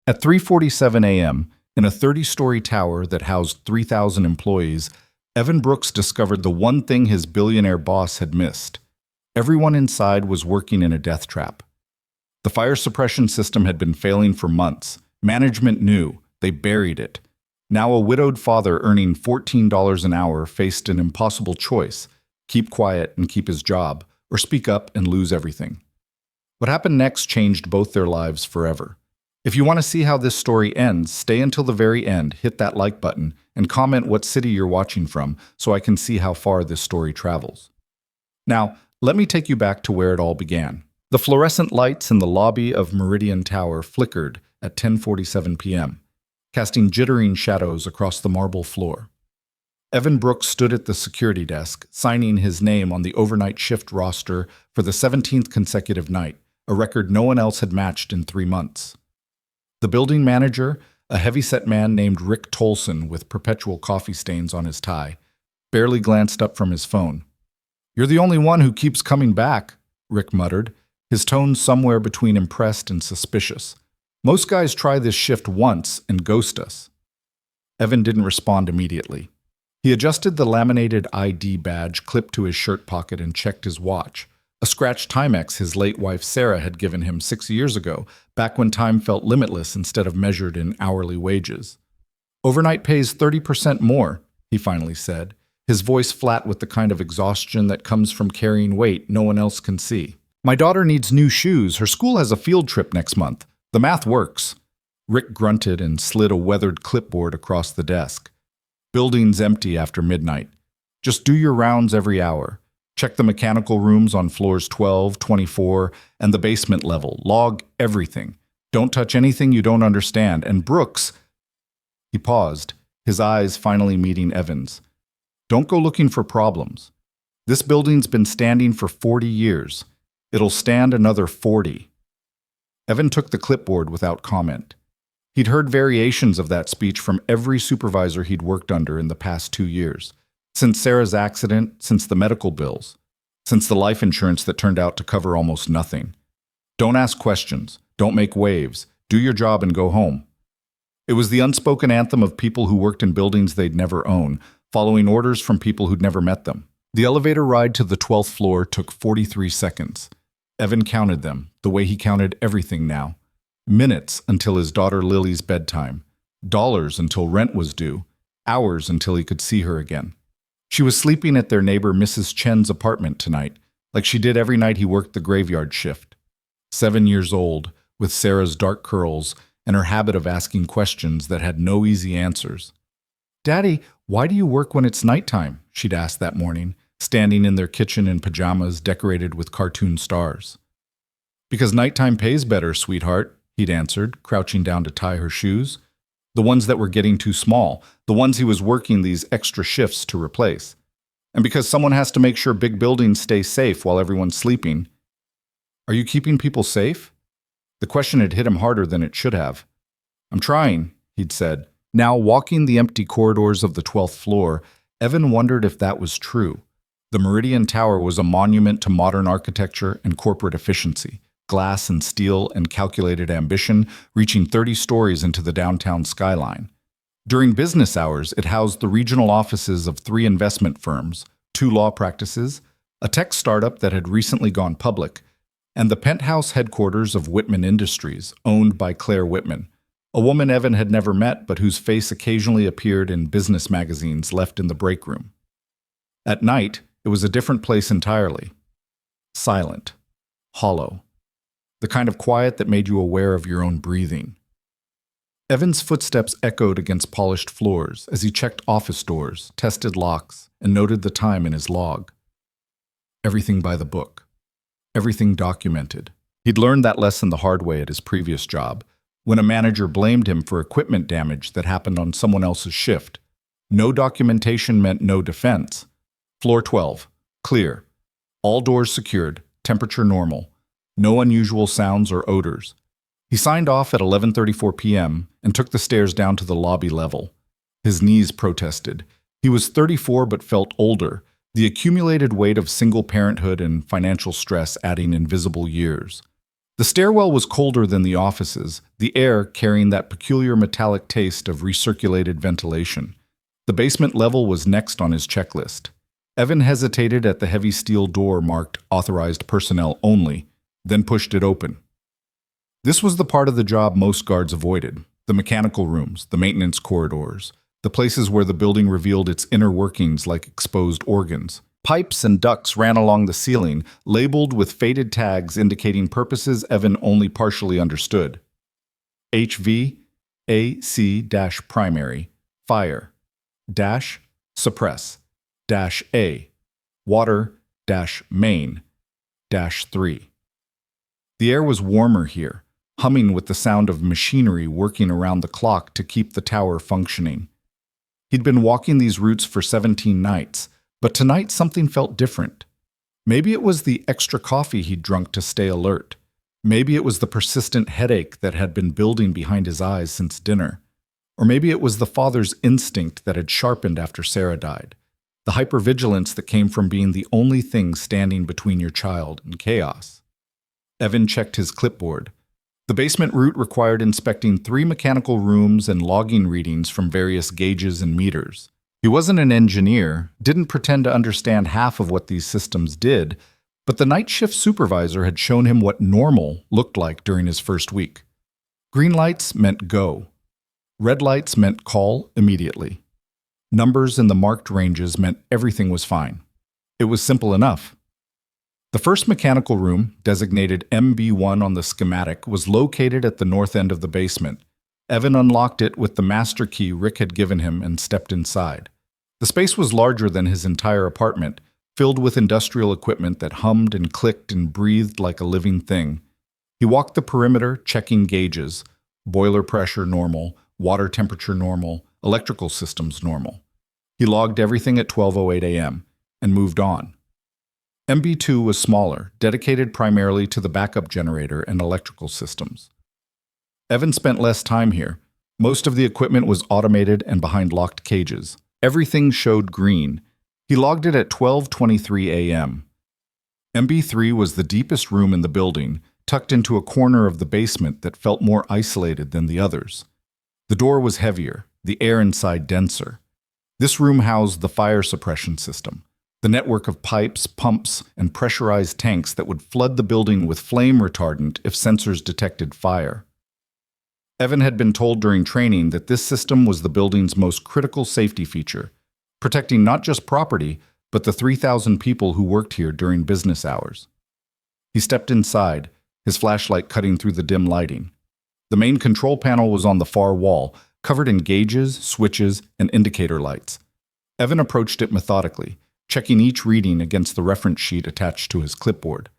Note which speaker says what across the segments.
Speaker 1: At 3:47 a.m., in a 30-story tower that housed 3,000 employees, Evan Brooks discovered the one thing his billionaire boss had missed. Everyone inside was working in a death trap. The fire suppression system had been failing for months. Management knew. They buried it. Now a widowed father earning $14 an hour faced an impossible choice: keep quiet and keep his job, or speak up and lose everything. What happened next changed both their lives forever. If you want to see how this story ends, stay until the very end, hit that like button, and comment what city you're watching from so I can see how far this story travels. Now, let me take you back to where it all began. The fluorescent lights in the lobby of Meridian Tower flickered at 10:47 p.m., casting jittering shadows across the marble floor. Evan Brooks stood at the security desk, signing his name on the overnight shift roster for the 17th consecutive night, a record no one else had matched in 3 months. The building manager, a heavyset man named Rick Tolson with perpetual coffee stains on his tie, barely glanced up from his phone. "You're the only one who keeps coming back," Rick muttered, his tone somewhere between impressed and suspicious. "Most guys try this shift once and ghost us." Evan didn't respond immediately. He adjusted the laminated ID badge clipped to his shirt pocket and checked his watch, a scratched Timex his late wife Sarah had given him 6 years ago, back when time felt limitless instead of measured in hourly wages. "Overnight pays 30% more," he finally said, his voice flat with the kind of exhaustion that comes from carrying weight no one else can see. "My daughter needs new shoes. Her school has a field trip next month. The math works." Rick grunted and slid a weathered clipboard across the desk. "Building's empty after midnight. Just do your rounds every hour. Check the mechanical rooms on floors 12, 24, and the basement level. Log everything. Don't touch anything you don't understand. And Brooks—" He paused, his eyes finally meeting Evan's. "Don't go looking for problems. This building's been standing for 40 years. It'll stand another 40. Evan took the clipboard without comment. He'd heard variations of that speech from every supervisor he'd worked under in the past 2 years. Since Sarah's accident, since the medical bills, since the life insurance that turned out to cover almost nothing. Don't ask questions. Don't make waves. Do your job and go home. It was the unspoken anthem of people who worked in buildings they'd never own, following orders from people who'd never met them. The elevator ride to the 12th floor took 43 seconds. Evan counted them, the way he counted everything now. Minutes until his daughter Lily's bedtime. Dollars until rent was due. Hours until he could see her again. She was sleeping at their neighbor Mrs. Chen's apartment tonight, like she did every night he worked the graveyard shift. 7 years old, with Sarah's dark curls and her habit of asking questions that had no easy answers. "Daddy, why do you work when it's nighttime?" she'd asked that morning, standing in their kitchen in pajamas decorated with cartoon stars. "Because nighttime pays better, sweetheart," he'd answered, crouching down to tie her shoes. The ones that were getting too small, the ones he was working these extra shifts to replace. "And because someone has to make sure big buildings stay safe while everyone's sleeping." "Are you keeping people safe?" The question had hit him harder than it should have. "I'm trying," he'd said. Now, walking the empty corridors of the 12th floor, Evan wondered if that was true. The Meridian Tower was a monument to modern architecture and corporate efficiency. Glass and steel and calculated ambition, reaching 30 stories into the downtown skyline. During business hours, it housed the regional offices of 3 investment firms, 2 law practices, a tech startup that had recently gone public, and the penthouse headquarters of Whitman Industries, owned by Claire Whitman, a woman Evan had never met but whose face occasionally appeared in business magazines left in the break room. At night, it was a different place entirely. Silent. Hollow. The kind of quiet that made you aware of your own breathing. Evan's footsteps echoed against polished floors as he checked office doors, tested locks, and noted the time in his log. Everything by the book. Everything documented. He'd learned that lesson the hard way at his previous job, when a manager blamed him for equipment damage that happened on someone else's shift. No documentation meant no defense. Floor 12. Clear. All doors secured. Temperature normal. No unusual sounds or odors. He signed off at 11:34 p.m. and took the stairs down to the lobby level. His knees protested. He was 34 but felt older, the accumulated weight of single parenthood and financial stress adding invisible years. The stairwell was colder than the offices, the air carrying that peculiar metallic taste of recirculated ventilation. The basement level was next on his checklist. Evan hesitated at the heavy steel door marked Authorized Personnel Only, then pushed it open. This was the part of the job most guards avoided: the mechanical rooms, the maintenance corridors, the places where the building revealed its inner workings like exposed organs. Pipes and ducts ran along the ceiling, labeled with faded tags indicating purposes Evan only partially understood. HV, AC-primary, fire, dash, suppress, dash A, water, dash main, dash 3. The air was warmer here, humming with the sound of machinery working around the clock to keep the tower functioning. He'd been walking these routes for 17 nights, but tonight something felt different. Maybe it was the extra coffee he'd drunk to stay alert. Maybe it was the persistent headache that had been building behind his eyes since dinner. Or maybe it was the father's instinct that had sharpened after Sarah died. The hypervigilance that came from being the only thing standing between your child and chaos. Evan checked his clipboard. The basement route required inspecting 3 mechanical rooms and logging readings from various gauges and meters. He wasn't an engineer, didn't pretend to understand half of what these systems did, but the night shift supervisor had shown him what normal looked like during his first week. Green lights meant go. Red lights meant call immediately. Numbers in the marked ranges meant everything was fine. It was simple enough. The first mechanical room, designated MB1 on the schematic, was located at the north end of the basement. Evan unlocked it with the master key Rick had given him and stepped inside. The space was larger than his entire apartment, filled with industrial equipment that hummed and clicked and breathed like a living thing. He walked the perimeter, checking gauges: boiler pressure normal, water temperature normal, electrical systems normal. He logged everything at 12:08 a.m. and moved on. MB2 was smaller, dedicated primarily to the backup generator and electrical systems. Evan spent less time here. Most of the equipment was automated and behind locked cages. Everything showed green. He logged it at 12:23 a.m. MB3 was the deepest room in the building, tucked into a corner of the basement that felt more isolated than the others. The door was heavier, the air inside denser. This room housed the fire suppression system, the network of pipes, pumps, and pressurized tanks that would flood the building with flame retardant if sensors detected fire. Evan had been told during training that this system was the building's most critical safety feature, protecting not just property, but the 3,000 people who worked here during business hours. He stepped inside, his flashlight cutting through the dim lighting. The main control panel was on the far wall, covered in gauges, switches, and indicator lights. Evan approached it methodically, checking each reading against the reference sheet attached to his clipboard.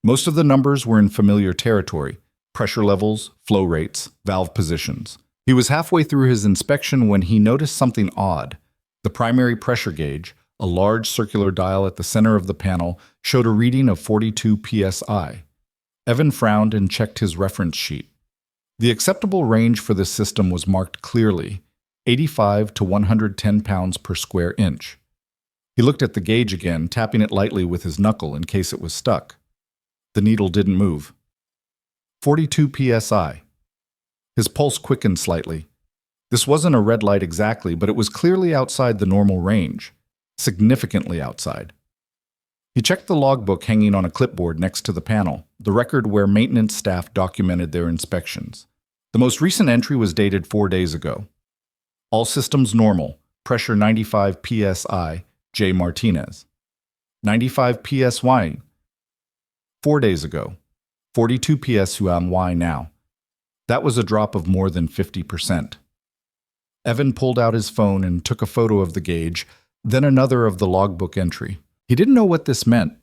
Speaker 1: Most of the numbers were in familiar territory: pressure levels, flow rates, valve positions. He was halfway through his inspection when he noticed something odd. The primary pressure gauge, a large circular dial at the center of the panel, showed a reading of 42 psi. Evan frowned and checked his reference sheet. The acceptable range for this system was marked clearly: 85 to 110 pounds per square inch. He looked at the gauge again, tapping it lightly with his knuckle in case it was stuck. The needle didn't move. 42 psi. His pulse quickened slightly. This wasn't a red light exactly, but it was clearly outside the normal range. Significantly outside. He checked the logbook hanging on a clipboard next to the panel, the record where maintenance staff documented their inspections. The most recent entry was dated 4 days ago. All systems normal, pressure 95 psi, J. Martinez. 95 psi, 4 days ago. 42 psi now. That was a drop of more than 50%. Evan pulled out his phone and took a photo of the gauge, then another of the logbook entry. He didn't know what this meant,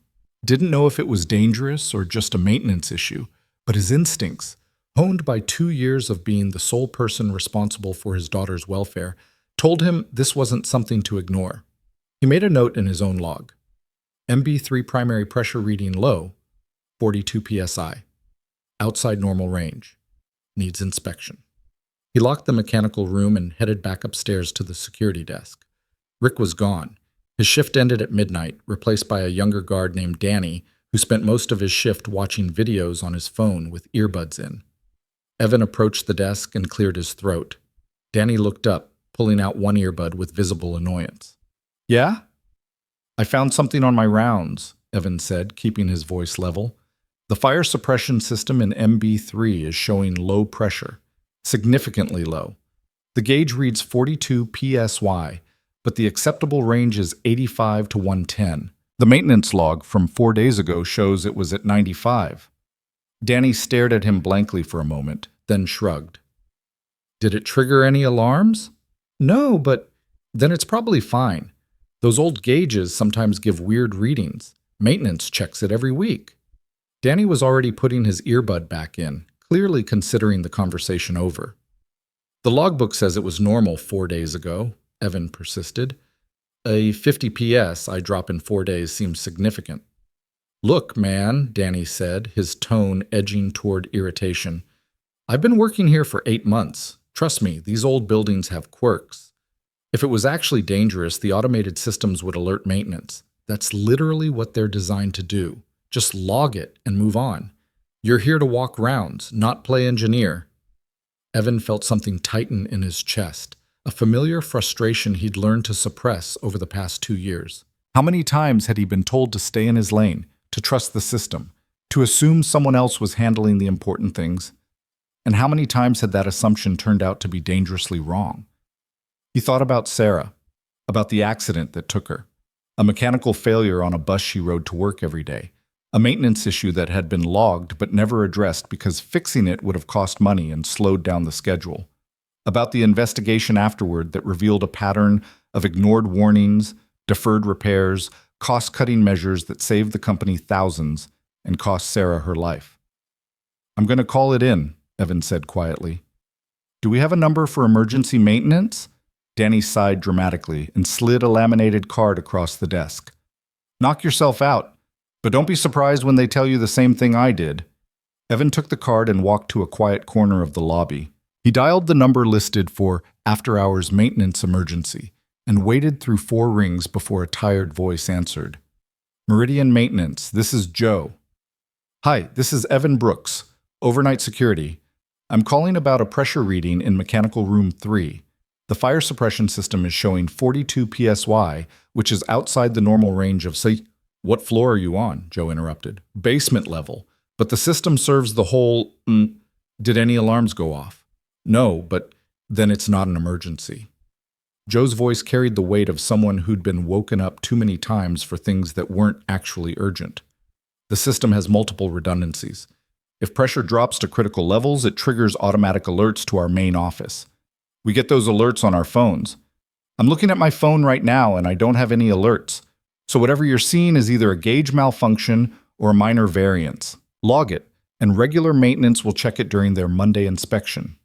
Speaker 1: didn't know if it was dangerous or just a maintenance issue, but his instincts, honed by 2 years of being the sole person responsible for his daughter's welfare, told him this wasn't something to ignore. He made a note in his own log. MB3 primary pressure reading low, 42 psi. Outside normal range. Needs inspection. He locked the mechanical room and headed back upstairs to the security desk. Rick was gone. His shift ended at midnight, replaced by a younger guard named Danny, who spent most of his shift watching videos on his phone with earbuds in. Evan approached the desk and cleared his throat. Danny looked up, pulling out one earbud with visible annoyance. "Yeah?" "I found something on my rounds," Evan said, keeping his voice level. "The fire suppression system in MB3 is showing low pressure, significantly low. The gauge reads 42 psi, but the acceptable range is 85 to 110. The maintenance log from 4 days ago shows it was at 95. Danny stared at him blankly for a moment, then shrugged. "Did it trigger any alarms?" "No, but then it's probably fine. Those old gauges sometimes give weird readings. Maintenance checks it every week." Danny was already putting his earbud back in, clearly considering the conversation over. "The logbook says it was normal 4 days ago," Evan persisted. "A 50 PS I drop in 4 days seems significant." "Look, man," Danny said, his tone edging toward irritation. "I've been working here for 8 months. Trust me, these old buildings have quirks. If it was actually dangerous, the automated systems would alert maintenance. That's literally what they're designed to do. Just log it and move on. You're here to walk rounds, not play engineer." Evan felt something tighten in his chest, a familiar frustration he'd learned to suppress over the past 2 years. How many times had he been told to stay in his lane, to trust the system, to assume someone else was handling the important things? And how many times had that assumption turned out to be dangerously wrong? He thought about Sarah, about the accident that took her, a mechanical failure on a bus she rode to work every day, a maintenance issue that had been logged but never addressed because fixing it would have cost money and slowed down the schedule, about the investigation afterward that revealed a pattern of ignored warnings, deferred repairs, cost-cutting measures that saved the company thousands and cost Sarah her life. "I'm going to call it in," Evan said quietly. "Do we have a number for emergency maintenance?" Danny sighed dramatically and slid a laminated card across the desk. "Knock yourself out, but don't be surprised when they tell you the same thing I did." Evan took the card and walked to a quiet corner of the lobby. He dialed the number listed for after-hours maintenance emergency and waited through 4 rings before a tired voice answered. "Meridian Maintenance, this is Joe." "Hi, this is Evan Brooks, overnight security. I'm calling about a pressure reading in mechanical room 3. The fire suppression system is showing 42 psi, which is outside the normal range of say." "What floor are you on?" Joe interrupted. "Basement level, but the system serves the whole. Did any alarms go off?" "No, but then it's not an emergency." Joe's voice carried the weight of someone who'd been woken up too many times for things that weren't actually urgent. "The system has multiple redundancies. If pressure drops to critical levels, it triggers automatic alerts to our main office. We get those alerts on our phones. I'm looking at my phone right now and I don't have any alerts. So whatever you're seeing is either a gauge malfunction or a minor variance. Log it, and regular maintenance will check it during their Monday inspection."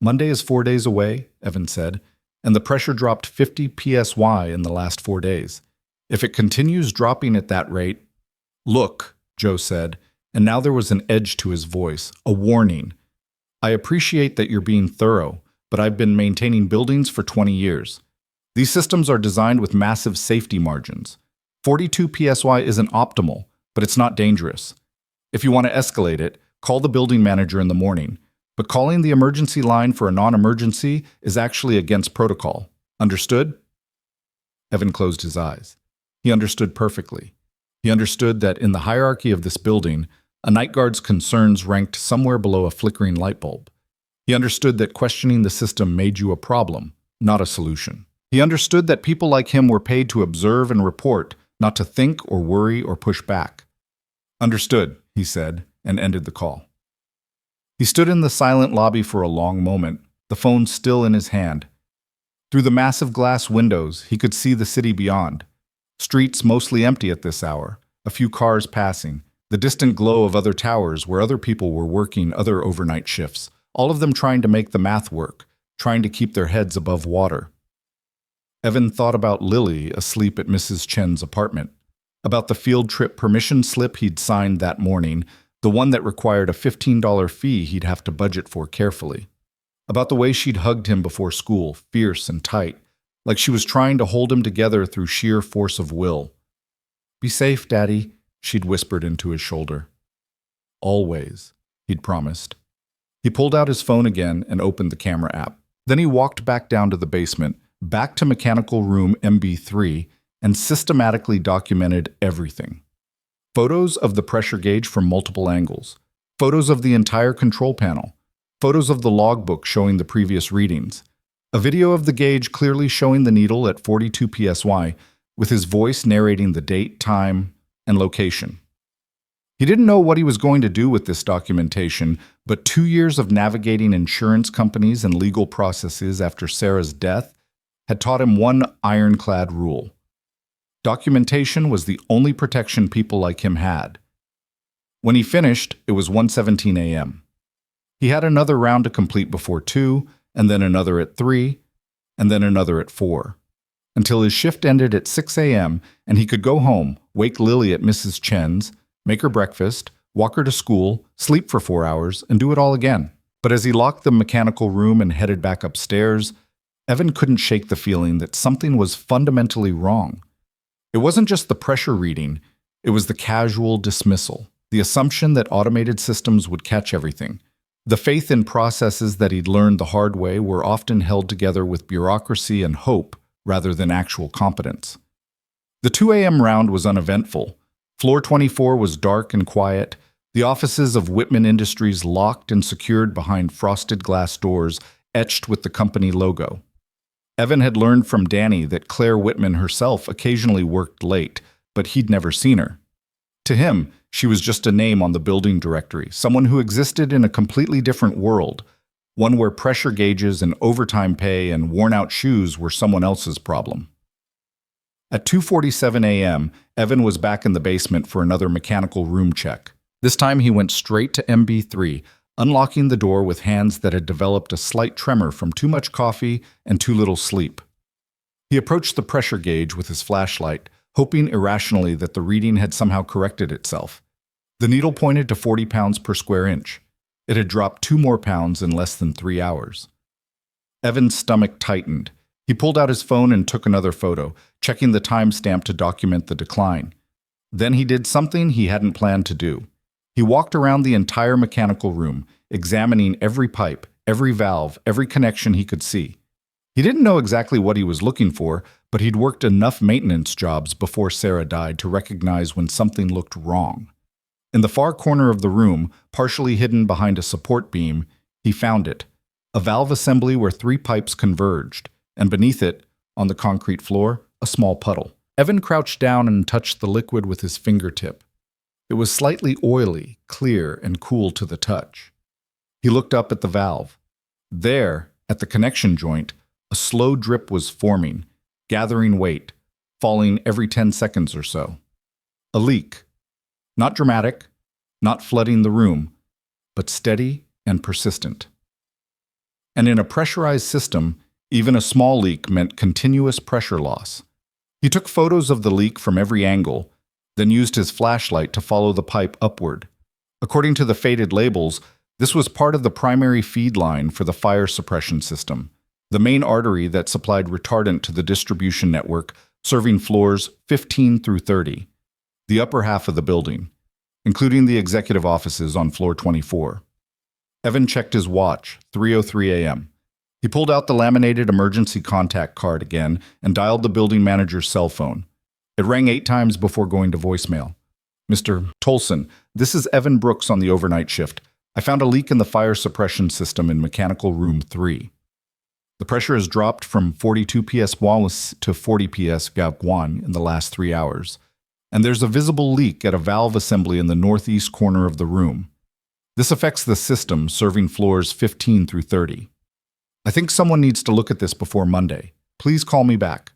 Speaker 1: "Monday is 4 days away," Evan said, "and the pressure dropped 50 psi in the last 4 days. If it continues dropping at that rate—" "Look," Joe said, and now there was an edge to his voice, a warning. "I appreciate that you're being thorough, but I've been maintaining buildings for 20 years. These systems are designed with massive safety margins. 42 psi isn't optimal, but it's not dangerous. If you want to escalate it, call the building manager in the morning. But calling the emergency line for a non-emergency is actually against protocol. Understood?" Evan closed his eyes. He understood perfectly. He understood that in the hierarchy of this building, a night guard's concerns ranked somewhere below a flickering light bulb. He understood that questioning the system made you a problem, not a solution. He understood that people like him were paid to observe and report, not to think or worry or push back. "Understood," he said, and ended the call. He stood in the silent lobby for a long moment, the phone still in his hand. Through the massive glass windows, he could see the city beyond. Streets mostly empty at this hour, a few cars passing, the distant glow of other towers where other people were working other overnight shifts, all of them trying to make the math work, trying to keep their heads above water. Evan thought about Lily asleep at Mrs. Chen's apartment, about the field trip permission slip he'd signed that morning, the one that required a $15 fee he'd have to budget for carefully, about the way she'd hugged him before school, fierce and tight, like she was trying to hold him together through sheer force of will. "Be safe, Daddy," she'd whispered into his shoulder. Always, he'd promised. He pulled out his phone again and opened the camera app. Then he walked back down to the basement, back to mechanical room MB3, and systematically documented everything. Photos of the pressure gauge from multiple angles, photos of the entire control panel, photos of the logbook showing the previous readings, a video of the gauge clearly showing the needle at 42 psi, with his voice narrating the date, time, and location. He didn't know what he was going to do with this documentation, but 2 years of navigating insurance companies and legal processes after Sarah's death had taught him one ironclad rule. Documentation was the only protection people like him had. When he finished, it was 1:17 a.m. He had another round to complete before 2, and then another at 3, and then another at 4, until his shift ended at 6 a.m. and he could go home, wake Lily at Mrs. Chen's, make her breakfast, walk her to school, sleep for 4 hours, and do it all again. But as he locked the mechanical room and headed back upstairs, Evan couldn't shake the feeling that something was fundamentally wrong. It wasn't just the pressure reading, it was the casual dismissal, the assumption that automated systems would catch everything. The faith in processes that he'd learned the hard way were often held together with bureaucracy and hope rather than actual competence. The 2 a.m. round was uneventful. Floor 24 was dark and quiet, the offices of Whitman Industries locked and secured behind frosted glass doors etched with the company logo. Evan had learned from Danny that Claire Whitman herself occasionally worked late, but he'd never seen her. To him, she was just a name on the building directory, someone who existed in a completely different world, one where pressure gauges and overtime pay and worn-out shoes were someone else's problem. At 2:47 a.m., Evan was back in the basement for another mechanical room check. This time he went straight to MB3, unlocking the door with hands that had developed a slight tremor from too much coffee and too little sleep. He approached the pressure gauge with his flashlight, hoping irrationally that the reading had somehow corrected itself. The needle pointed to 40 pounds per square inch. It had dropped 2 more pounds in less than 3 hours. Evan's stomach tightened. He pulled out his phone and took another photo, checking the timestamp to document the decline. Then he did something he hadn't planned to do. He walked around the entire mechanical room, examining every pipe, every valve, every connection he could see. He didn't know exactly what he was looking for, but he'd worked enough maintenance jobs before Sarah died to recognize when something looked wrong. In the far corner of the room, partially hidden behind a support beam, he found it, a valve assembly where 3 pipes converged, and beneath it, on the concrete floor, a small puddle. Evan crouched down and touched the liquid with his fingertip. It was slightly oily, clear, and cool to the touch. He looked up at the valve. There, at the connection joint, a slow drip was forming, gathering weight, falling every 10 seconds or so. A leak. Not dramatic, not flooding the room, but steady and persistent. And in a pressurized system, even a small leak meant continuous pressure loss. He took photos of the leak from every angle, then used his flashlight to follow the pipe upward. According to the faded labels, this was part of the primary feed line for the fire suppression system, the main artery that supplied retardant to the distribution network, serving floors 15 through 30, the upper half of the building, including the executive offices on floor 24. Evan checked his watch, 3:03 a.m. He pulled out the laminated emergency contact card again and dialed the building manager's cell phone. It rang 8 times before going to voicemail. Mr. Tolson, this is Evan Brooks on the overnight shift. I found a leak in the fire suppression system in mechanical room 3. The pressure has dropped from 42 psi to 40 psi in the last 3 hours, and there's a visible leak at a valve assembly in the northeast corner of the room. This affects the system serving floors 15 through 30. I think someone needs to look at this before Monday. Please call me back.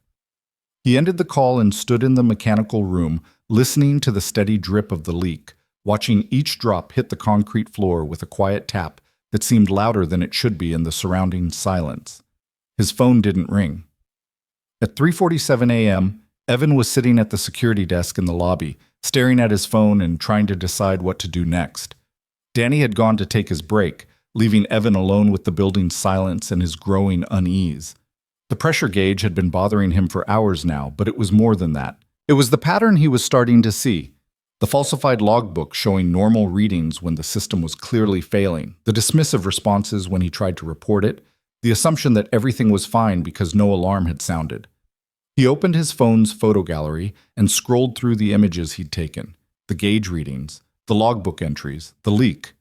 Speaker 1: He ended the call and stood in the mechanical room, listening to the steady drip of the leak, watching each drop hit the concrete floor with a quiet tap that seemed louder than it should be in the surrounding silence. His phone didn't ring. At 3:47 a.m., Evan was sitting at the security desk in the lobby, staring at his phone and trying to decide what to do next. Danny had gone to take his break, leaving Evan alone with the building's silence and his growing unease. The pressure gauge had been bothering him for hours now, but it was more than that. It was the pattern he was starting to see. The falsified logbook showing normal readings when the system was clearly failing, the dismissive responses when he tried to report it, the assumption that everything was fine because no alarm had sounded. He opened his phone's photo gallery and scrolled through the images he'd taken, the gauge readings, the logbook entries, the leak.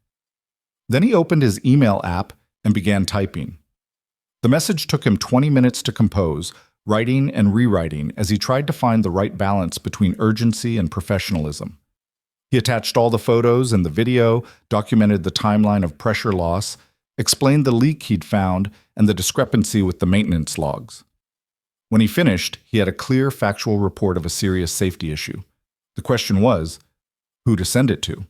Speaker 1: Then he opened his email app and began typing. The message took him 20 minutes to compose, writing and rewriting as he tried to find the right balance between urgency and professionalism. He attached all the photos and the video, documented the timeline of pressure loss, explained the leak he'd found and the discrepancy with the maintenance logs. When he finished, he had a clear, factual report of a serious safety issue. The question was, who to send it to?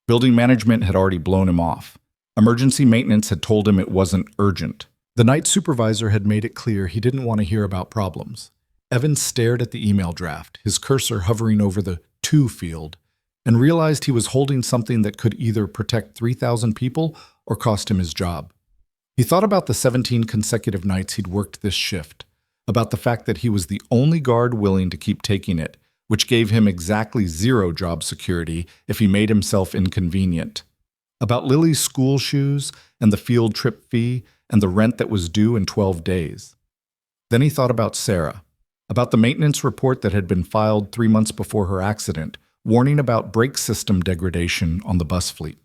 Speaker 1: Building management had already blown him off. Emergency maintenance had told him it wasn't urgent. The night supervisor had made it clear he didn't want to hear about problems. Evan stared at the email draft, his cursor hovering over the to field, and realized he was holding something that could either protect 3,000 people or cost him his job. He thought about the 17 consecutive nights he'd worked this shift, about the fact that he was the only guard willing to keep taking it, which gave him exactly zero job security if he made himself inconvenient, about Lily's school shoes and the field trip fee and the rent that was due in 12 days. Then he thought about Sarah, about the maintenance report that had been filed 3 months before her accident, warning about brake system degradation on the bus fleet,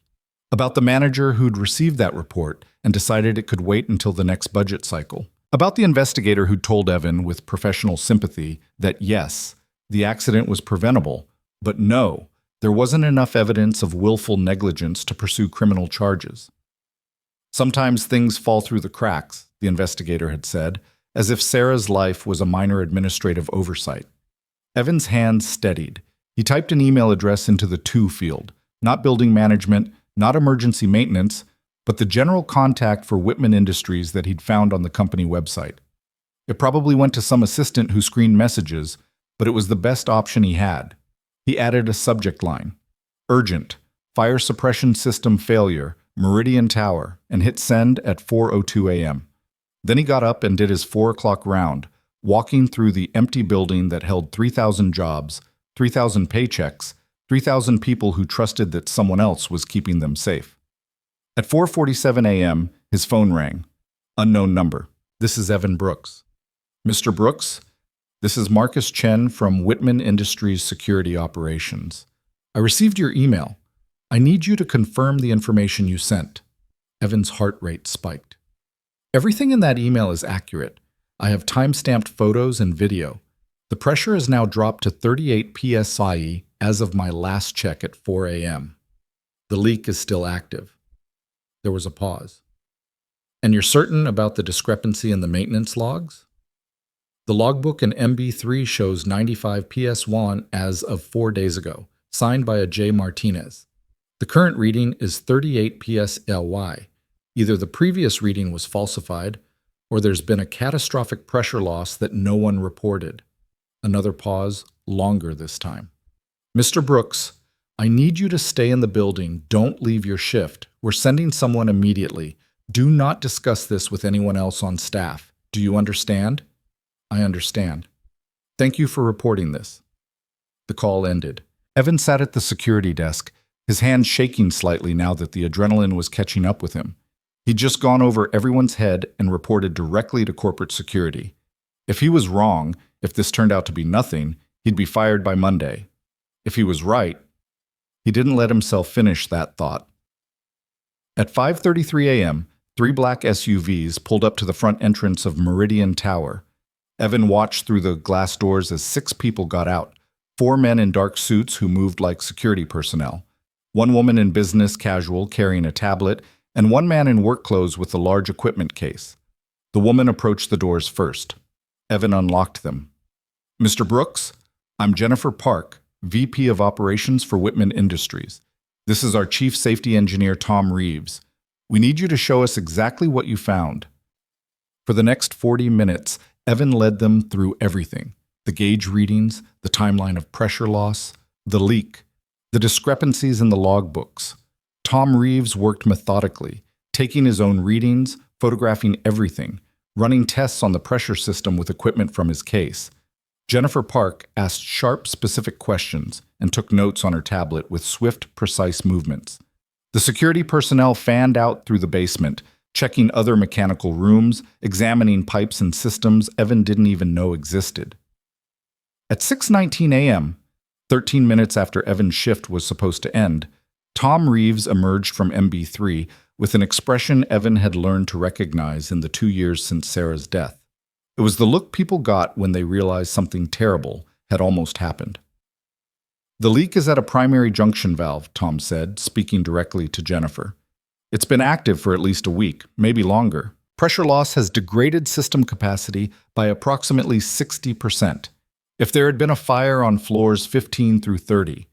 Speaker 1: about the manager who'd received that report and decided it could wait until the next budget cycle, about the investigator who'd told Evan with professional sympathy that yes, the accident was preventable, but no, there wasn't enough evidence of willful negligence to pursue criminal charges. Sometimes things fall through the cracks, the investigator had said, as if Sarah's life was a minor administrative oversight. Evan's hands steadied. He typed an email address into the to field, not building management, not emergency maintenance, but the general contact for Whitman Industries that he'd found on the company website. It probably went to some assistant who screened messages, but it was the best option he had. He added a subject line, urgent, fire suppression system failure, Meridian Tower, and hit send at 4:02 a.m. Then he got up and did his 4 o'clock round, walking through the empty building that held 3,000 jobs, 3,000 paychecks, 3,000 people who trusted that someone else was keeping them safe. At 4:47 a.m., his phone rang. Unknown number. This is Evan Brooks. Mr. Brooks, this is Marcus Chen from Whitman Industries Security Operations. I received your email. I need you to confirm the information you sent. Evan's heart rate spiked. Everything in that email is accurate. I have time-stamped photos and video. The pressure has now dropped to 38 psi as of my last check at 4 a.m. The leak is still active. There was a pause. And you're certain about the discrepancy in the maintenance logs? The logbook in MB3 shows 95 PS1 as of 4 days ago, signed by a J. Martinez. The current reading is 38 PSLY. Either the previous reading was falsified, or there's been a catastrophic pressure loss that no one reported. Another pause, longer this time. Mr. Brooks, I need you to stay in the building. Don't leave your shift. We're sending someone immediately. Do not discuss this with anyone else on staff. Do you understand? I understand. Thank you for reporting this. The call ended. Evan sat at the security desk, his hands shaking slightly now that the adrenaline was catching up with him. He'd just gone over everyone's head and reported directly to corporate security. If he was wrong, if this turned out to be nothing, he'd be fired by Monday. If he was right, he didn't let himself finish that thought. At 5:33 a.m., 3 black SUVs pulled up to the front entrance of Meridian Tower. Evan watched through the glass doors as 6 people got out, 4 men in dark suits who moved like security personnel, 1 woman in business casual carrying a tablet, and 1 man in work clothes with a large equipment case. The woman approached the doors first. Evan unlocked them. Mr. Brooks, I'm Jennifer Park, VP of Operations for Whitman Industries. This is our Chief Safety Engineer, Tom Reeves. We need you to show us exactly what you found. For the next 40 minutes, Evan led them through everything. The gauge readings, the timeline of pressure loss, the leak, the discrepancies in the logbooks. Tom Reeves worked methodically, taking his own readings, photographing everything, running tests on the pressure system with equipment from his case. Jennifer Park asked sharp, specific questions and took notes on her tablet with swift, precise movements. The security personnel fanned out through the basement, checking other mechanical rooms, examining pipes and systems Evan didn't even know existed. At 6:19 a.m., 13 minutes after Evan's shift was supposed to end, Tom Reeves emerged from MB3 with an expression Evan had learned to recognize in the 2 years since Sarah's death. It was the look people got when they realized something terrible had almost happened. "The leak is at a primary junction valve," Tom said, speaking directly to Jennifer. "It's been active for at least a week, maybe longer. Pressure loss has degraded system capacity by approximately 60%. If there had been a fire on floors 15 through 30,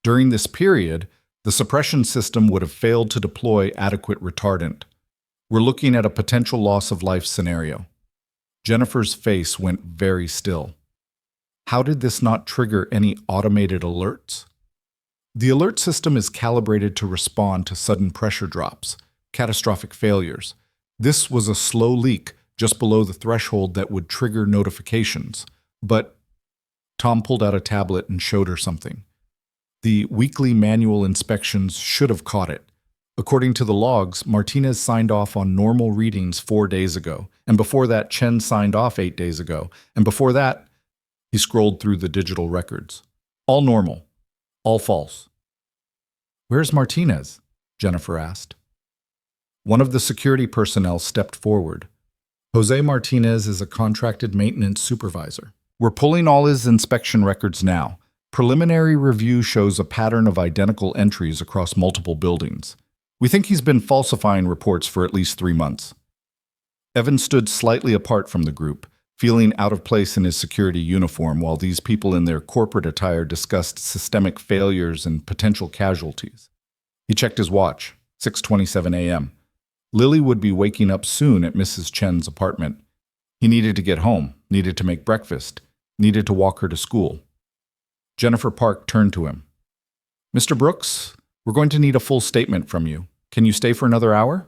Speaker 1: during this period, the suppression system would have failed to deploy adequate retardant. We're looking at a potential loss of life scenario." Jennifer's face went very still. How did this not trigger any automated alerts? The alert system is calibrated to respond to sudden pressure drops, catastrophic failures. This was a slow leak just below the threshold that would trigger notifications. But Tom pulled out a tablet and showed her something. The weekly manual inspections should have caught it. According to the logs, Martinez signed off on normal readings 4 days ago, and before that, Chen signed off 8 days ago, and before that, he scrolled through the digital records. All normal, all false. "Where's Martinez?" Jennifer asked. One of the security personnel stepped forward. "Jose Martinez is a contracted maintenance supervisor. We're pulling all his inspection records now. Preliminary review shows a pattern of identical entries across multiple buildings. We think he's been falsifying reports for at least 3 months." Evan stood slightly apart from the group, feeling out of place in his security uniform while these people in their corporate attire discussed systemic failures and potential casualties. He checked his watch, 6:27 a.m. Lily would be waking up soon at Mrs. Chen's apartment. He needed to get home, needed to make breakfast, needed to walk her to school. Jennifer Park turned to him. "Mr. Brooks, we're going to need a full statement from you. Can you stay for another hour?"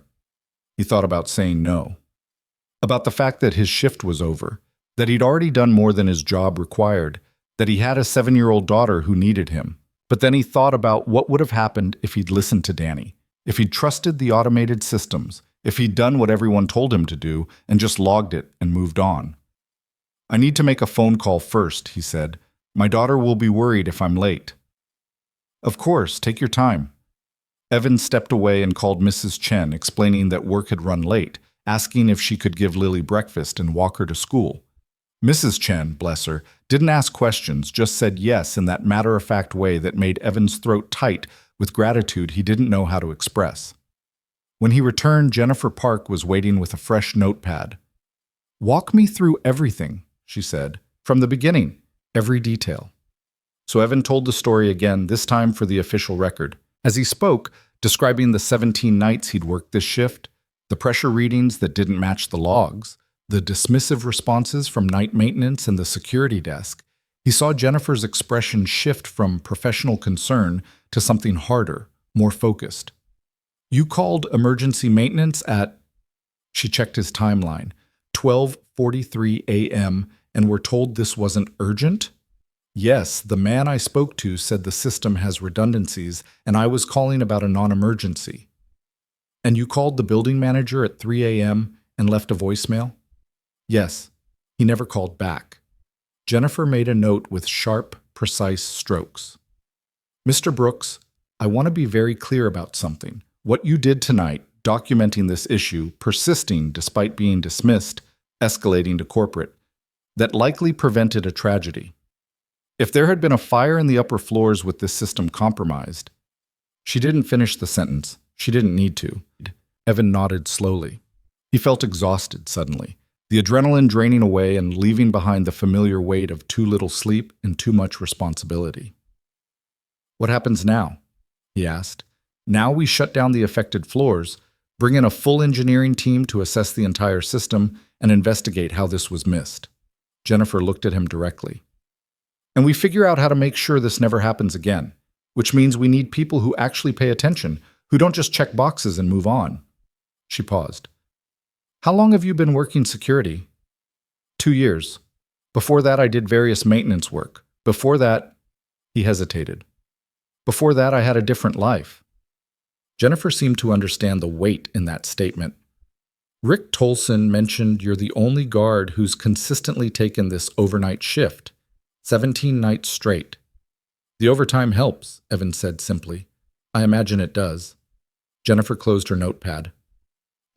Speaker 1: He thought about saying no. About the fact that his shift was over, that he'd already done more than his job required, that he had a 7-year-old daughter who needed him. But then he thought about what would have happened if he'd listened to Danny, if he'd trusted the automated systems, if he'd done what everyone told him to do and just logged it and moved on. "I need to make a phone call first," he said. "My daughter will be worried if I'm late." "Of course, take your time." Evan stepped away and called Mrs. Chen, explaining that work had run late, asking if she could give Lily breakfast and walk her to school. Mrs. Chen, bless her, didn't ask questions, just said yes in that matter-of-fact way that made Evan's throat tight with gratitude he didn't know how to express. When he returned, Jennifer Park was waiting with a fresh notepad. "Walk me through everything," she said, "from the beginning, every detail." So Evan told the story again, this time for the official record. As he spoke, describing the 17 nights he'd worked this shift, the pressure readings that didn't match the logs, the dismissive responses from night maintenance and the security desk, he saw Jennifer's expression shift from professional concern to something harder, more focused. "You called emergency maintenance at," she checked his timeline, 12:43 a.m., "and were told this wasn't urgent?" "Yes, the man I spoke to said the system has redundancies, and I was calling about a non-emergency." "And you called the building manager at 3 a.m. and left a voicemail?" "Yes, he never called back." Jennifer made a note with sharp, precise strokes. "Mr. Brooks, I want to be very clear about something. What you did tonight, documenting this issue, persisting despite being dismissed, escalating to corporate, that likely prevented a tragedy. If there had been a fire in the upper floors with this system compromised..." She didn't finish the sentence. She didn't need to. Evan nodded slowly. He felt exhausted suddenly, the adrenaline draining away and leaving behind the familiar weight of too little sleep and too much responsibility. "What happens now?" he asked. "Now we shut down the affected floors, bring in a full engineering team to assess the entire system, and investigate how this was missed." Jennifer looked at him directly. "And we figure out how to make sure this never happens again, which means we need people who actually pay attention, who don't just check boxes and move on." She paused. "How long have you been working security?" 2 years. Before that, I did various maintenance work. Before that, he hesitated. Before that, I had a different life. Jennifer seemed to understand the weight in that statement. Rick Tolson mentioned you're the only guard who's consistently taken this overnight shift, 17 nights straight. The overtime helps, Evan said simply. I imagine it does. Jennifer closed her notepad.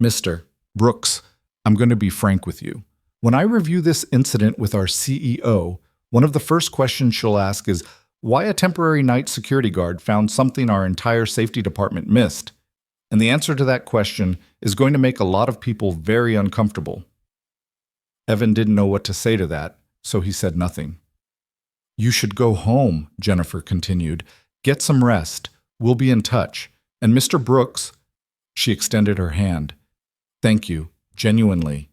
Speaker 1: Mr. Brooks, I'm going to be frank with you. When I review this incident with our CEO, one of the first questions she'll ask is why a temporary night security guard found something our entire safety department missed. And the answer to that question is going to make a lot of people very uncomfortable. Evan didn't know what to say to that, so he said nothing. You should go home, Jennifer continued. Get some rest. We'll be in touch. And Mr. Brooks, she extended her hand. Thank you, genuinely.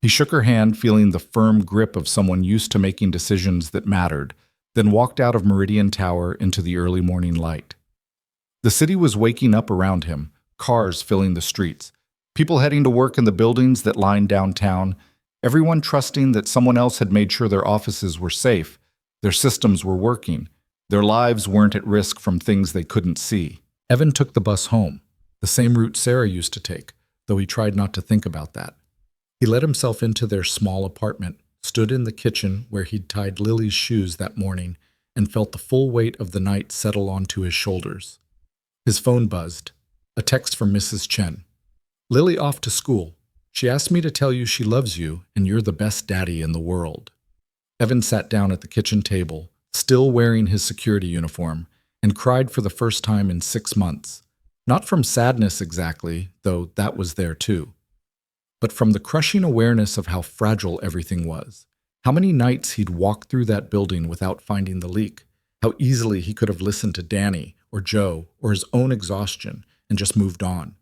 Speaker 1: He shook her hand, feeling the firm grip of someone used to making decisions that mattered, then walked out of Meridian Tower into the early morning light. The city was waking up around him, cars filling the streets, people heading to work in the buildings that lined downtown, everyone trusting that someone else had made sure their offices were safe, their systems were working, their lives weren't at risk from things they couldn't see. Evan took the bus home, the same route Sarah used to take, though he tried not to think about that. He let himself into their small apartment, stood in the kitchen where he'd tied Lily's shoes that morning, and felt the full weight of the night settle onto his shoulders. His phone buzzed. A text from Mrs. Chen. Lily off to school. She asked me to tell you she loves you and you're the best daddy in the world. Evan sat down at the kitchen table, still wearing his security uniform, and cried for the first time in 6 months. Not from sadness exactly, though that was there too, but from the crushing awareness of how fragile everything was. How many nights he'd walked through that building without finding the leak. How easily he could have listened to Danny or Joe or his own exhaustion and just moved on.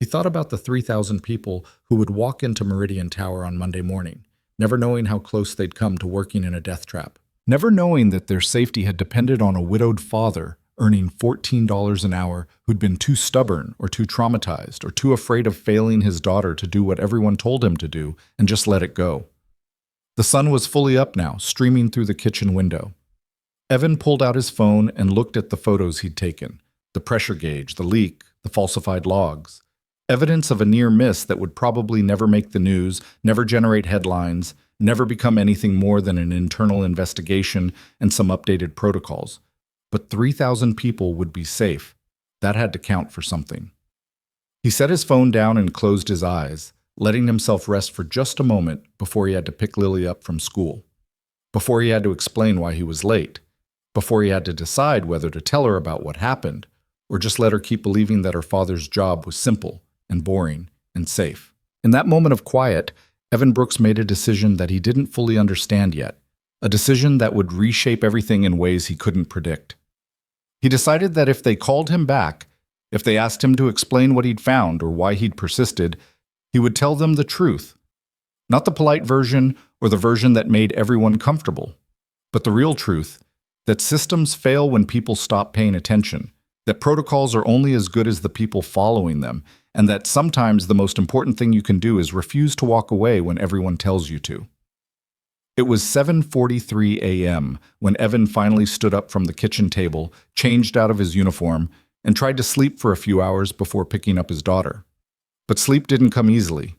Speaker 1: He thought about the 3,000 people who would walk into Meridian Tower on Monday morning, never knowing how close they'd come to working in a death trap, never knowing that their safety had depended on a widowed father earning $14 an hour who'd been too stubborn or too traumatized or too afraid of failing his daughter to do what everyone told him to do and just let it go. The sun was fully up now, streaming through the kitchen window. Evan pulled out his phone and looked at the photos he'd taken. The pressure gauge, the leak, the falsified logs. Evidence of a near miss that would probably never make the news, never generate headlines, never become anything more than an internal investigation and some updated protocols. But 3,000 people would be safe. That had to count for something. He set his phone down and closed his eyes, letting himself rest for just a moment before he had to pick Lily up from school. Before he had to explain why he was late. Before he had to decide whether to tell her about what happened, or just let her keep believing that her father's job was simple and boring and safe. In that moment of quiet, Evan Brooks made a decision that he didn't fully understand yet, a decision that would reshape everything in ways he couldn't predict. He decided that if they called him back, if they asked him to explain what he'd found or why he'd persisted, he would tell them the truth. Not the polite version or the version that made everyone comfortable, but the real truth, that systems fail when people stop paying attention, that protocols are only as good as the people following them, and that sometimes the most important thing you can do is refuse to walk away when everyone tells you to. It was 7:43 a.m. when Evan finally stood up from the kitchen table, changed out of his uniform, and tried to sleep for a few hours before picking up his daughter. But sleep didn't come easily.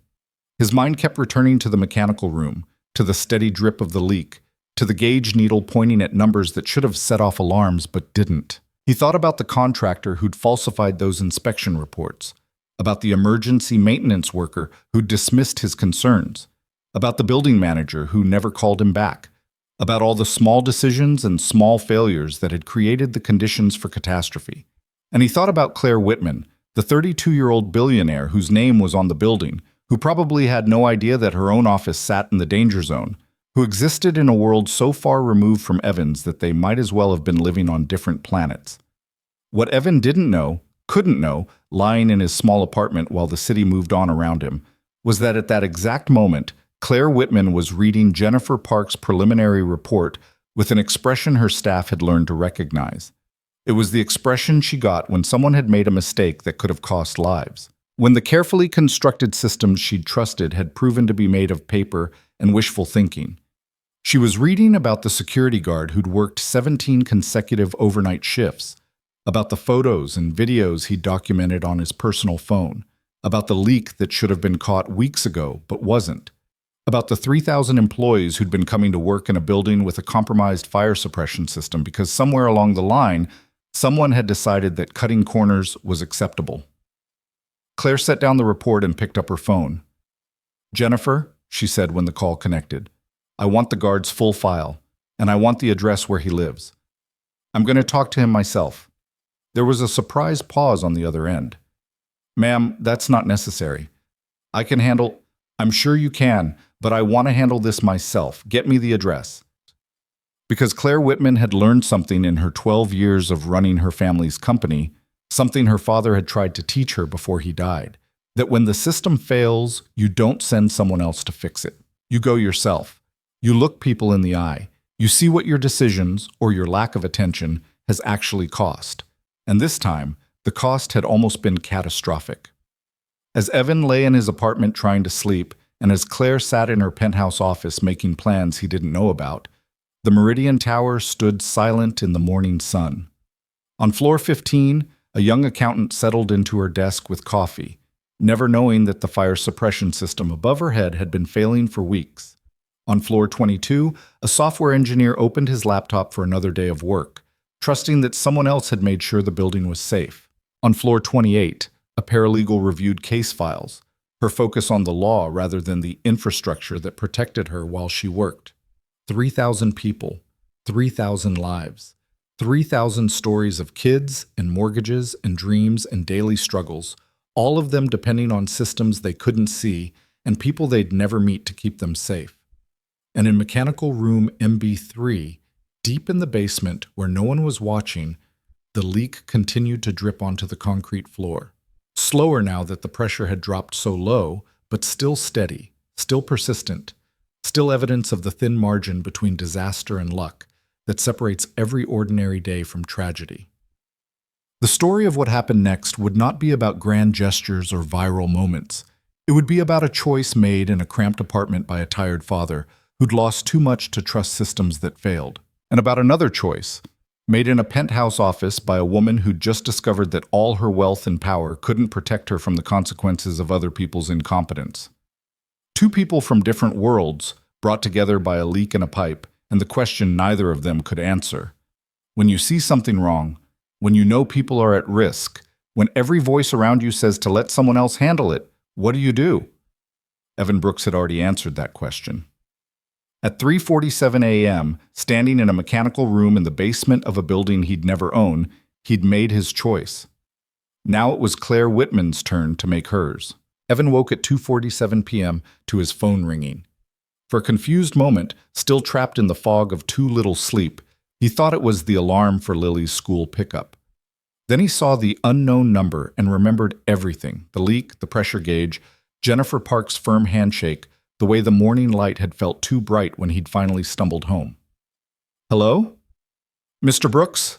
Speaker 1: His mind kept returning to the mechanical room, to the steady drip of the leak, to the gauge needle pointing at numbers that should have set off alarms but didn't. He thought about the contractor who'd falsified those inspection reports, about the emergency maintenance worker who'd dismissed his concerns, about the building manager who never called him back, about all the small decisions and small failures that had created the conditions for catastrophe. And he thought about Claire Whitman, the 32-year-old billionaire whose name was on the building, who probably had no idea that her own office sat in the danger zone, who existed in a world so far removed from Evan's that they might as well have been living on different planets. What Evan didn't know, couldn't know, lying in his small apartment while the city moved on around him, was that at that exact moment, Claire Whitman was reading Jennifer Park's preliminary report with an expression her staff had learned to recognize. It was the expression she got when someone had made a mistake that could have cost lives. When the carefully constructed systems she'd trusted had proven to be made of paper and wishful thinking. She was reading about the security guard who'd worked 17 consecutive overnight shifts, about the photos and videos he documented on his personal phone, about the leak that should have been caught weeks ago but wasn't, about the 3,000 employees who'd been coming to work in a building with a compromised fire suppression system because somewhere along the line, someone had decided that cutting corners was acceptable. Claire set down the report and picked up her phone. "Jennifer," she said when the call connected, "I want the guard's full file, and I want the address where he lives. I'm going to talk to him myself." There was a surprised pause on the other end. "Ma'am, that's not necessary. I can handle—" "I'm sure you can, but I want to handle this myself. Get me the address." Because Claire Whitman had learned something in her 12 years of running her family's company, something her father had tried to teach her before he died, that when the system fails, you don't send someone else to fix it. You go yourself. You look people in the eye. You see what your decisions, or your lack of attention, has actually cost. And this time, the cost had almost been catastrophic. As Evan lay in his apartment trying to sleep, and as Claire sat in her penthouse office making plans he didn't know about, the Meridian Tower stood silent in the morning sun. On floor 15, a young accountant settled into her desk with coffee, never knowing that the fire suppression system above her head had been failing for weeks. On floor 22, a software engineer opened his laptop for another day of work, trusting that someone else had made sure the building was safe. On floor 28, a paralegal reviewed case files, her focus on the law rather than the infrastructure that protected her while she worked. 3,000 people, 3,000 lives, 3,000 stories of kids and mortgages and dreams and daily struggles, all of them depending on systems they couldn't see and people they'd never meet to keep them safe. And in mechanical room MB3, deep in the basement where no one was watching, the leak continued to drip onto the concrete floor. Slower now that the pressure had dropped so low, but still steady, still persistent, still evidence of the thin margin between disaster and luck that separates every ordinary day from tragedy. The story of what happened next would not be about grand gestures or viral moments. It would be about a choice made in a cramped apartment by a tired father who'd lost too much to trust systems that failed, and about another choice made in a penthouse office by a woman who'd just discovered that all her wealth and power couldn't protect her from the consequences of other people's incompetence. Two people from different worlds, brought together by a leak in a pipe, and the question neither of them could answer. When you see something wrong, when you know people are at risk, when every voice around you says to let someone else handle it, what do? Evan Brooks had already answered that question. At 3:47 a.m., standing in a mechanical room in the basement of a building he'd never owned, he'd made his choice. Now it was Claire Whitman's turn to make hers. Evan woke at 2:47 p.m. to his phone ringing. For a confused moment, still trapped in the fog of too little sleep, he thought it was the alarm for Lily's school pickup. Then he saw the unknown number and remembered everything: the leak, the pressure gauge, Jennifer Park's firm handshake, the way the morning light had felt too bright when he'd finally stumbled home. "Hello? Mr. Brooks?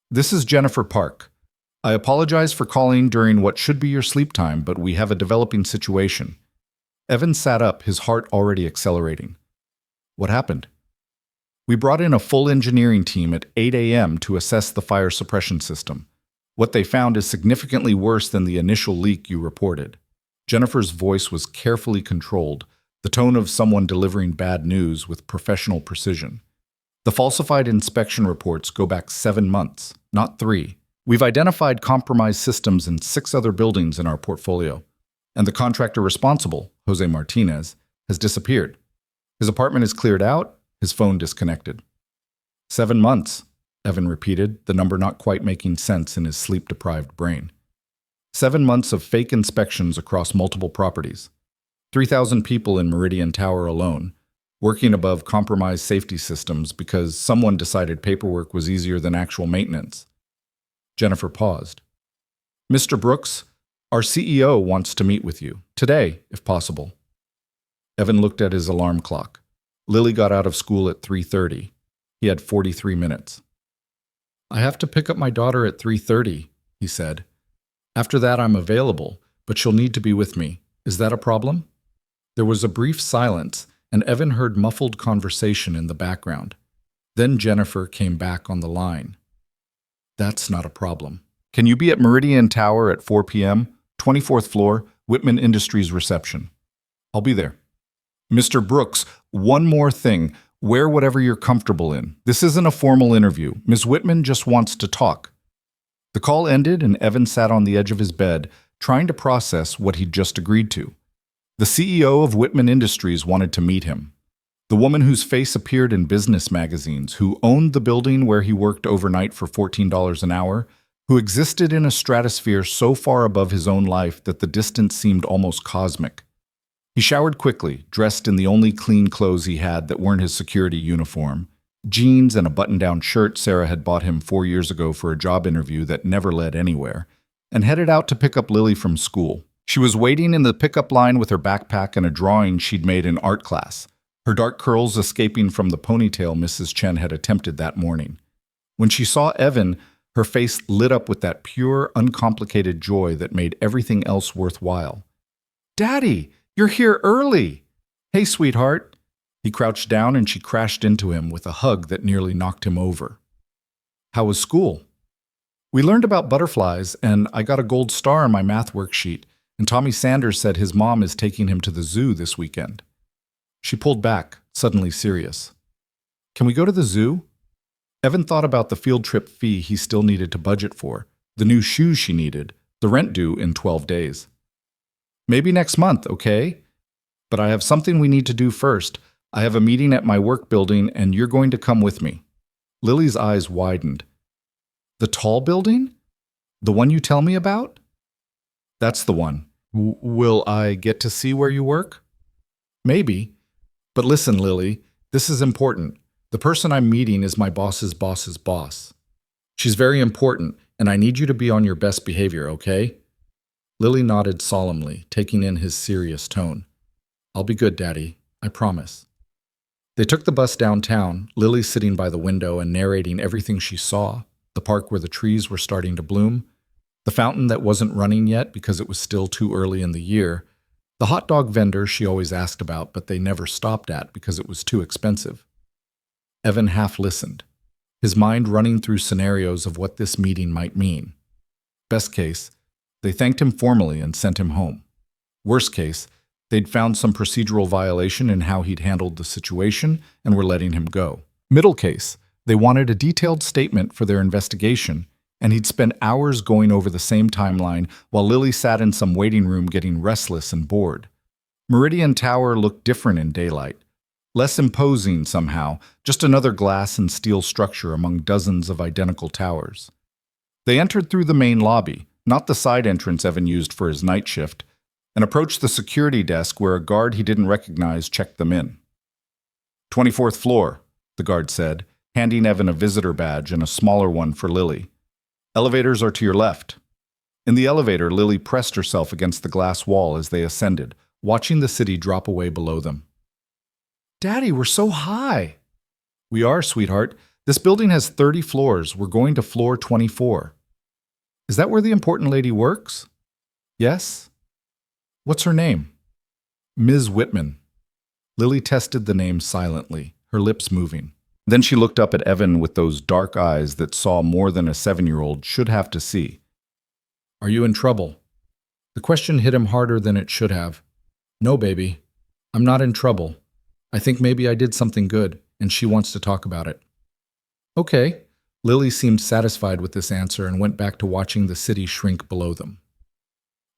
Speaker 1: This is Jennifer Park. I apologize for calling during what should be your sleep time, but we have a developing situation." Evan sat up, his heart already accelerating. "What happened?" "We brought in a full engineering team at 8 a.m. to assess the fire suppression system. What they found is significantly worse than the initial leak you reported." Jennifer's voice was carefully controlled, the tone of someone delivering bad news with professional precision. "The falsified inspection reports go back 7 months, not 3. We've identified compromised systems in 6 other buildings in our portfolio. And the contractor responsible, Jose Martinez, has disappeared. His apartment is cleared out, his phone disconnected." 7 months, Evan repeated, the number not quite making sense in his sleep-deprived brain. 7 months of fake inspections across multiple properties. 3,000 people in Meridian Tower alone, working above compromised safety systems because someone decided paperwork was easier than actual maintenance. Jennifer paused. "Mr. Brooks, our CEO wants to meet with you, today, if possible." Evan looked at his alarm clock. Lily got out of school at 3:30. He had 43 minutes. "I have to pick up my daughter at 3:30, he said. "After that I'm available, but she'll need to be with me. Is that a problem?" There was a brief silence, and Evan heard muffled conversation in the background. Then Jennifer came back on the line. That's not a problem. Can you be at Meridian Tower at 4 p.m., 24th floor, Whitman Industries reception? I'll be there. Mr. Brooks, one more thing. Wear whatever you're comfortable in. This isn't a formal interview. Ms. Whitman just wants to talk. The call ended and Evan sat on the edge of his bed, trying to process what he'd just agreed to. The CEO of Whitman Industries wanted to meet him. The woman whose face appeared in business magazines, who owned the building where he worked overnight for $14 an hour, who existed in a stratosphere so far above his own life that the distance seemed almost cosmic. He showered quickly, dressed in the only clean clothes he had that weren't his security uniform, jeans and a button-down shirt Sarah had bought him 4 years ago for a job interview that never led anywhere, and headed out to pick up Lily from school. She was waiting in the pickup line with her backpack and a drawing she'd made in art class, her dark curls escaping from the ponytail Mrs. Chen had attempted that morning. When she saw Evan, her face lit up with that pure, uncomplicated joy that made everything else worthwhile. "Daddy, you're here early!" "Hey, sweetheart." He crouched down and she crashed into him with a hug that nearly knocked him over. "How was school?" "We learned about butterflies, and I got a gold star on my math worksheet, and Tommy Sanders said his mom is taking him to the zoo this weekend." She pulled back, suddenly serious. "Can we go to the zoo?" Evan thought about the field trip fee he still needed to budget for, the new shoes she needed, the rent due in 12 days. "Maybe next month, okay? But I have something we need to do first. I have a meeting at my work building, and you're going to come with me." Lily's eyes widened. "The tall building? The one you tell me about?" "That's the one. Will I get to see where you work?" "Maybe. But listen, Lily, this is important. The person I'm meeting is my boss's boss's boss. She's very important, and I need you to be on your best behavior, okay?" Lily nodded solemnly, taking in his serious tone. "I'll be good, Daddy. I promise." They took the bus downtown, Lily sitting by the window and narrating everything she saw, the park where the trees were starting to bloom, the fountain that wasn't running yet because it was still too early in the year, the hot dog vendor she always asked about but they never stopped at because it was too expensive. Evan half listened, his mind running through scenarios of what this meeting might mean. Best case, they thanked him formally and sent him home. Worst case, they'd found some procedural violation in how he'd handled the situation and were letting him go. Middle case, they wanted a detailed statement for their investigation, and he'd spend hours going over the same timeline while Lily sat in some waiting room getting restless and bored. Meridian Tower looked different in daylight. Less imposing somehow, just another glass and steel structure among dozens of identical towers. They entered through the main lobby, not the side entrance Evan used for his night shift, and approached the security desk where a guard he didn't recognize checked them in. 24th floor, the guard said, handing Evan a visitor badge and a smaller one for Lily. Elevators are to your left. In the elevator, Lily pressed herself against the glass wall as they ascended, watching the city drop away below them. "Daddy, we're so high." "We are, sweetheart. This building has 30 floors. We're going to floor 24. "Is that where the important lady works?" "Yes." "What's her name?" "Ms. Whitman." Lily tested the name silently, her lips moving. Then she looked up at Evan with those dark eyes that saw more than a 7-year-old should have to see. "Are you in trouble?" The question hit him harder than it should have. "No, baby. I'm not in trouble. I think maybe I did something good, and she wants to talk about it." "Okay." Lily seemed satisfied with this answer and went back to watching the city shrink below them.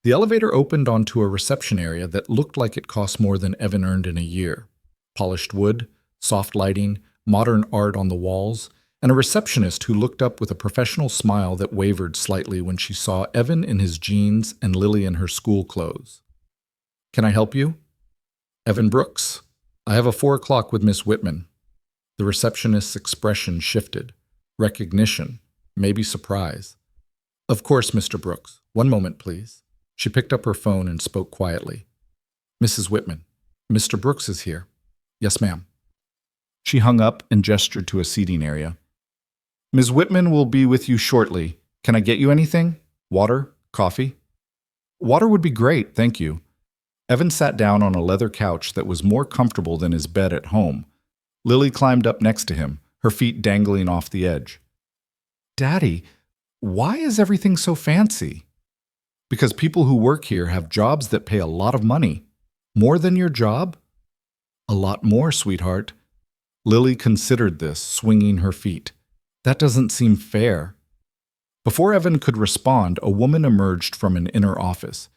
Speaker 1: The elevator opened onto a reception area that looked like it cost more than Evan earned in a year. Polished wood, soft lighting, modern art on the walls, and a receptionist who looked up with a professional smile that wavered slightly when she saw Evan in his jeans and Lily in her school clothes. "Can I help you?" "Evan Brooks. I have a 4 o'clock with Miss Whitman." The receptionist's expression shifted. Recognition, maybe surprise. "Of course, Mr. Brooks. One moment, please." She picked up her phone and spoke quietly. "Mrs. Whitman, Mr. Brooks is here." "Yes, ma'am." She hung up and gestured to a seating area. "Ms. Whitman will be with you shortly. Can I get you anything? Water? Coffee?" "Water would be great, thank you." Evan sat down on a leather couch that was more comfortable than his bed at home. Lily climbed up next to him, her feet dangling off the edge. "Daddy, why is everything so fancy?" "Because people who work here have jobs that pay a lot of money. More than your job?" "A lot more, sweetheart." Lily considered this, swinging her feet. "That doesn't seem fair." Before Evan could respond, a woman emerged from an inner office.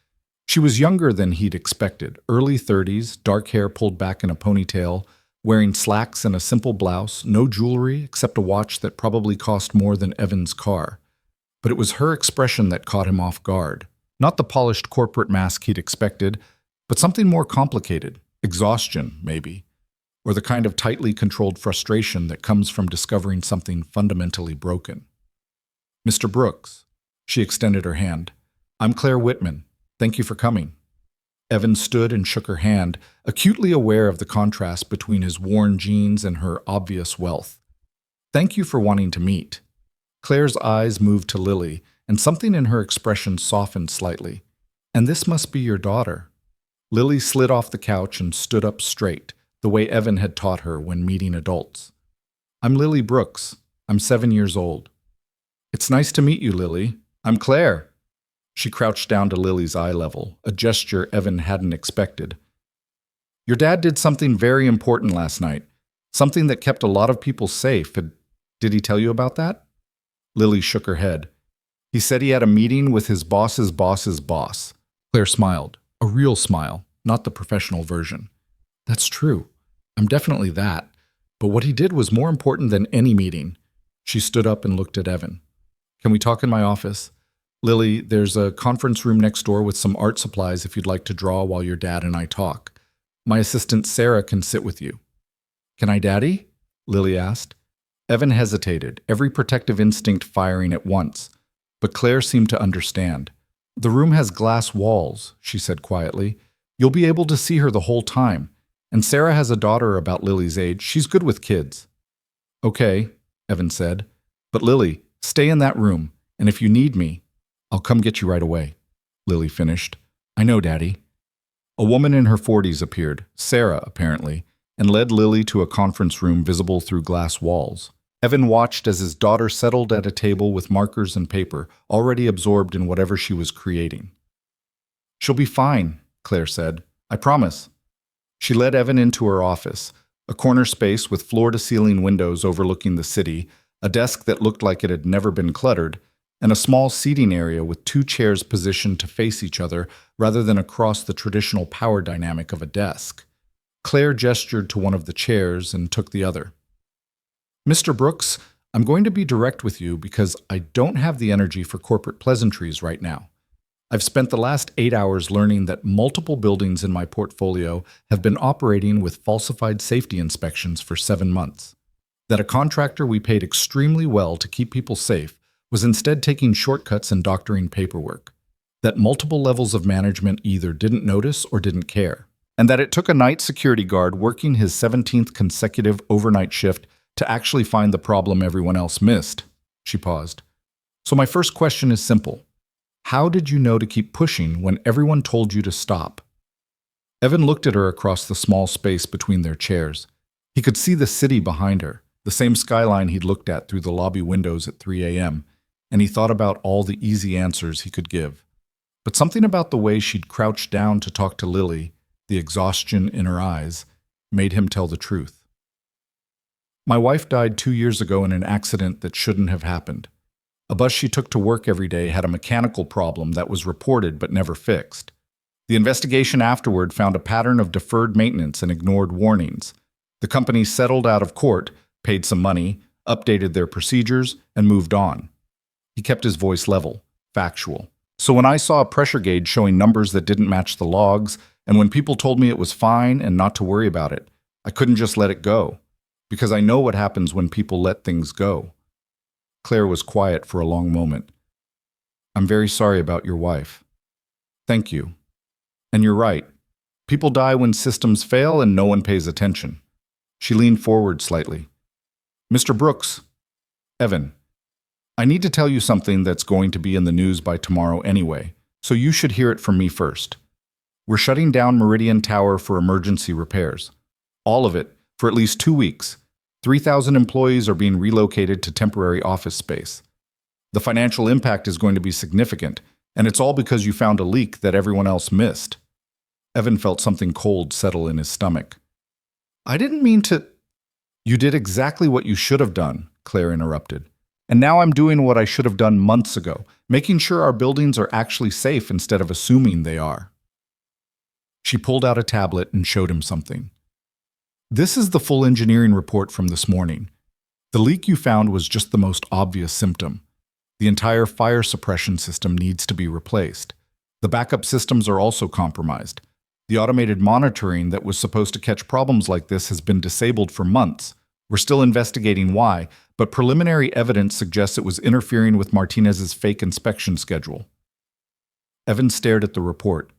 Speaker 1: She was younger than he'd expected, early 30s, dark hair pulled back in a ponytail, wearing slacks and a simple blouse, no jewelry except a watch that probably cost more than Evan's car. But it was her expression that caught him off guard. Not the polished corporate mask he'd expected, but something more complicated. Exhaustion, maybe. Or the kind of tightly controlled frustration that comes from discovering something fundamentally broken. "Mr. Brooks," she extended her hand. "I'm Claire Whitman. Thank you for coming." Evan stood and shook her hand, acutely aware of the contrast between his worn jeans and her obvious wealth. "Thank you for wanting to meet." Claire's eyes moved to Lily, and something in her expression softened slightly. "And this must be your daughter." Lily slid off the couch and stood up straight, the way Evan had taught her when meeting adults. "I'm Lily Brooks. I'm 7 years old." "It's nice to meet you, Lily. I'm Claire." She crouched down to Lily's eye level, a gesture Evan hadn't expected. "Your dad did something very important last night, something that kept a lot of people safe. Did he tell you about that?" Lily shook her head. "He said he had a meeting with his boss's boss's boss." Claire smiled, a real smile, not the professional version. "That's true. I'm definitely that. But what he did was more important than any meeting." She stood up and looked at Evan. "Can we talk in my office? Lily, there's a conference room next door with some art supplies if you'd like to draw while your dad and I talk. My assistant Sarah can sit with you." "Can I, Daddy?" Lily asked. Evan hesitated, every protective instinct firing at once. But Claire seemed to understand. "The room has glass walls," she said quietly. "You'll be able to see her the whole time. And Sarah has a daughter about Lily's age. She's good with kids." "Okay," Evan said. "But Lily, stay in that room, and if you need me, I'll come get you right away," Lily finished. "I know, Daddy." A woman in her 40s appeared, Sarah apparently, and led Lily to a conference room visible through glass walls. Evan watched as his daughter settled at a table with markers and paper, already absorbed in whatever she was creating. "She'll be fine," Claire said. "I promise." She led Evan into her office, a corner space with floor-to-ceiling windows overlooking the city, a desk that looked like it had never been cluttered, and a small seating area with 2 chairs positioned to face each other rather than across the traditional power dynamic of a desk. Claire gestured to one of the chairs and took the other. "Mr. Brooks, I'm going to be direct with you because I don't have the energy for corporate pleasantries right now. I've spent the last 8 hours learning that multiple buildings in my portfolio have been operating with falsified safety inspections for 7 months. That a contractor we paid extremely well to keep people safe was instead taking shortcuts and doctoring paperwork. That multiple levels of management either didn't notice or didn't care. And that it took a night security guard working his 17th consecutive overnight shift to actually find the problem everyone else missed." She paused. "So my first question is simple. How did you know to keep pushing when everyone told you to stop?" Evan looked at her across the small space between their chairs. He could see the city behind her, the same skyline he'd looked at through the lobby windows at 3 a.m., and he thought about all the easy answers he could give. But something about the way she'd crouched down to talk to Lily, the exhaustion in her eyes, made him tell the truth. "My wife died 2 years ago in an accident that shouldn't have happened. A bus she took to work every day had a mechanical problem that was reported but never fixed. The investigation afterward found a pattern of deferred maintenance and ignored warnings. The company settled out of court, paid some money, updated their procedures, and moved on." He kept his voice level, factual. "So when I saw a pressure gauge showing numbers that didn't match the logs, and when people told me it was fine and not to worry about it, I couldn't just let it go. Because I know what happens when people let things go." Claire was quiet for a long moment. "I'm very sorry about your wife." "Thank you. And you're right. People die when systems fail and no one pays attention." She leaned forward slightly. "Mr. Brooks." "Evan. I need to tell you something that's going to be in the news by tomorrow anyway, so you should hear it from me first. We're shutting down Meridian Tower for emergency repairs. All of it, for at least 2 weeks. 3,000 employees are being relocated to temporary office space. The financial impact is going to be significant, and it's all because you found a leak that everyone else missed. Evan felt something cold settle in his stomach. I didn't mean to... You did exactly what you should have done, Claire interrupted. And now I'm doing what I should have done months ago, making sure our buildings are actually safe instead of assuming they are. She pulled out a tablet and showed him something. This is the full engineering report from this morning. The leak you found was just the most obvious symptom. The entire fire suppression system needs to be replaced. The backup systems are also compromised. The automated monitoring that was supposed to catch problems like this has been disabled for months. We're still investigating why, but preliminary evidence suggests it was interfering with Martinez's fake inspection schedule. Evan stared at the report,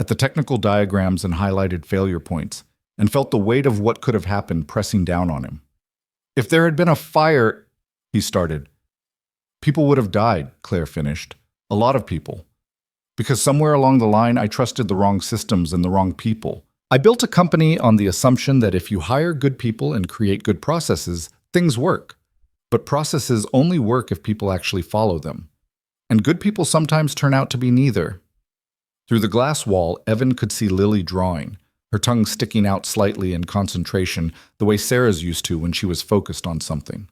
Speaker 1: at the technical diagrams and highlighted failure points, and felt the weight of what could have happened pressing down on him. If there had been a fire, he started. People would have died, Claire finished. A lot of people. Because somewhere along the line, I trusted the wrong systems and the wrong people. I built a company on the assumption that if you hire good people and create good processes, things work. But processes only work if people actually follow them. And good people sometimes turn out to be neither. Through the glass wall, Evan could see Lily drawing, her tongue sticking out slightly in concentration, the way Sarah's used to when she was focused on something.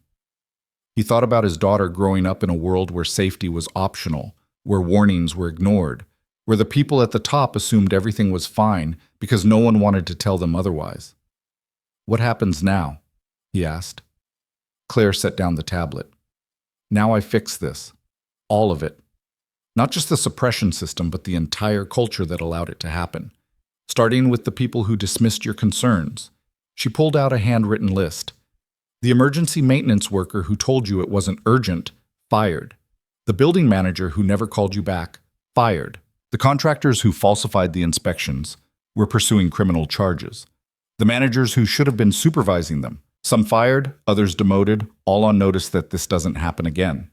Speaker 1: He thought about his daughter growing up in a world where safety was optional, where warnings were ignored, where the people at the top assumed everything was fine because no one wanted to tell them otherwise. What happens now? He asked. Claire set down the tablet. Now I fix this. All of it. Not just the suppression system, but the entire culture that allowed it to happen. Starting with the people who dismissed your concerns. She pulled out a handwritten list. The emergency maintenance worker who told you it wasn't urgent, fired. The building manager who never called you back, fired. The contractors who falsified the inspections were pursuing criminal charges. The managers who should have been supervising them, some fired, others demoted, all on notice that this doesn't happen again.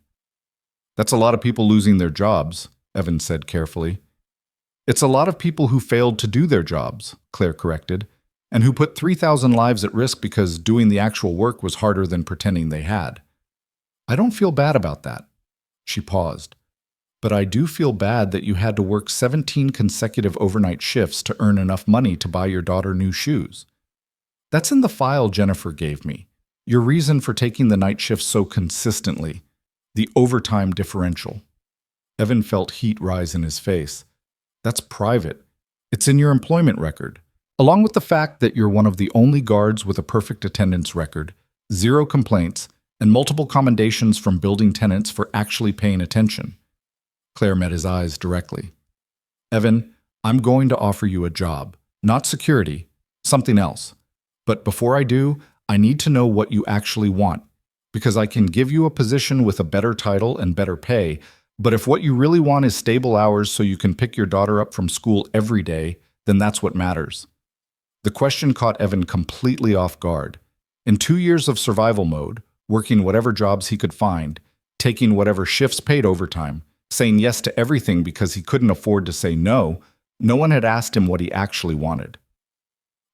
Speaker 1: That's a lot of people losing their jobs, Evan said carefully. It's a lot of people who failed to do their jobs, Claire corrected, and who put 3,000 lives at risk because doing the actual work was harder than pretending they had. I don't feel bad about that. She paused. But I do feel bad that you had to work 17 consecutive overnight shifts to earn enough money to buy your daughter new shoes. That's in the file Jennifer gave me. Your reason for taking the night shifts so consistently. The overtime differential. Evan felt heat rise in his face. That's private. It's in your employment record. Along with the fact that you're one of the only guards with a perfect attendance record, 0 complaints, and multiple commendations from building tenants for actually paying attention. Claire met his eyes directly. Evan, I'm going to offer you a job. Not security, something else. But before I do, I need to know what you actually want. Because I can give you a position with a better title and better pay, but if what you really want is stable hours so you can pick your daughter up from school every day, then that's what matters. The question caught Evan completely off guard. In 2 years of survival mode, working whatever jobs he could find, taking whatever shifts paid overtime, saying yes to everything because he couldn't afford to say no, no one had asked him what he actually wanted.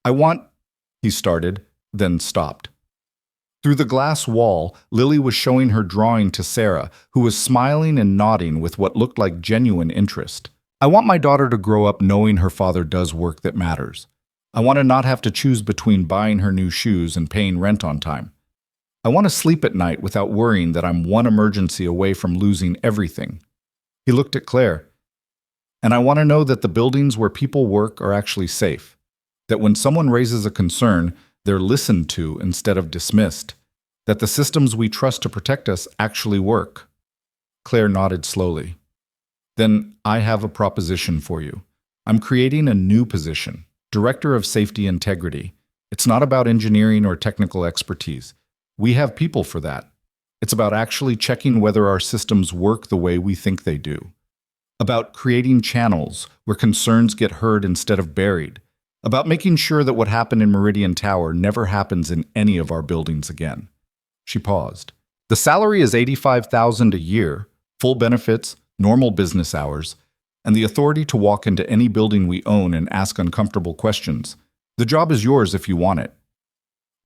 Speaker 1: I want, he started, then stopped. Through the glass wall, Lily was showing her drawing to Sarah, who was smiling and nodding with what looked like genuine interest. I want my daughter to grow up knowing her father does work that matters. I want to not have to choose between buying her new shoes and paying rent on time. I want to sleep at night without worrying that I'm one emergency away from losing everything. He looked at Claire. And I want to know that the buildings where people work are actually safe. That when someone raises a concern, they're listened to instead of dismissed. That the systems we trust to protect us actually work. Claire nodded slowly. Then I have a proposition for you. I'm creating a new position, Director of Safety Integrity. It's not about engineering or technical expertise. We have people for that. It's about actually checking whether our systems work the way we think they do. About creating channels where concerns get heard instead of buried. About making sure that what happened in Meridian Tower never happens in any of our buildings again. She paused. The salary is $85,000 a year, full benefits, normal business hours. and the authority to walk into any building we own and ask uncomfortable questions. The job is yours if you want it."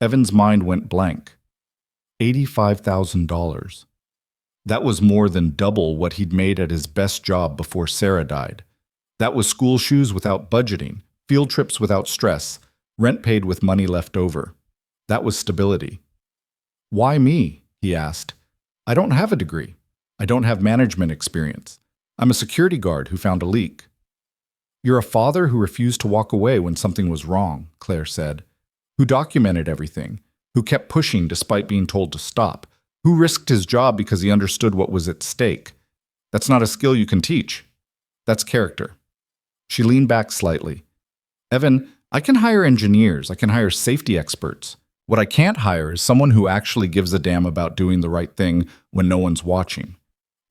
Speaker 1: Evan's mind went blank. $85,000. That was more than double what he'd made at his best job before Sarah died. That was school shoes without budgeting, field trips without stress, rent paid with money left over. That was stability. "Why me?" he asked. "I don't have a degree. I don't have management experience. I'm a security guard who found a leak." "You're a father who refused to walk away when something was wrong," Claire said, "who documented everything, who kept pushing despite being told to stop, who risked his job because he understood what was at stake. That's not a skill you can teach. That's character." She leaned back slightly. "Evan, I can hire engineers. I can hire safety experts. What I can't hire is someone who actually gives a damn about doing the right thing when no one's watching.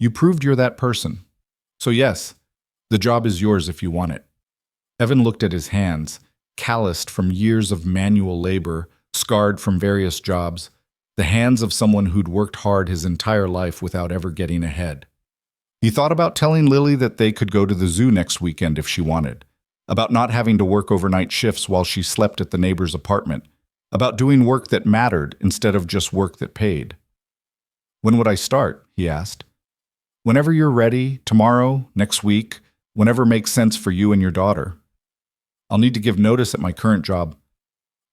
Speaker 1: You proved you're that person. So yes, the job is yours if you want it." Evan looked at his hands, calloused from years of manual labor, scarred from various jobs, the hands of someone who'd worked hard his entire life without ever getting ahead. He thought about telling Lily that they could go to the zoo next weekend if she wanted, about not having to work overnight shifts while she slept at the neighbor's apartment, about doing work that mattered instead of just work that paid. "When would I start?" he asked. "Whenever you're ready, tomorrow, next week, whenever makes sense for you and your daughter. I'll need to give notice at my current job."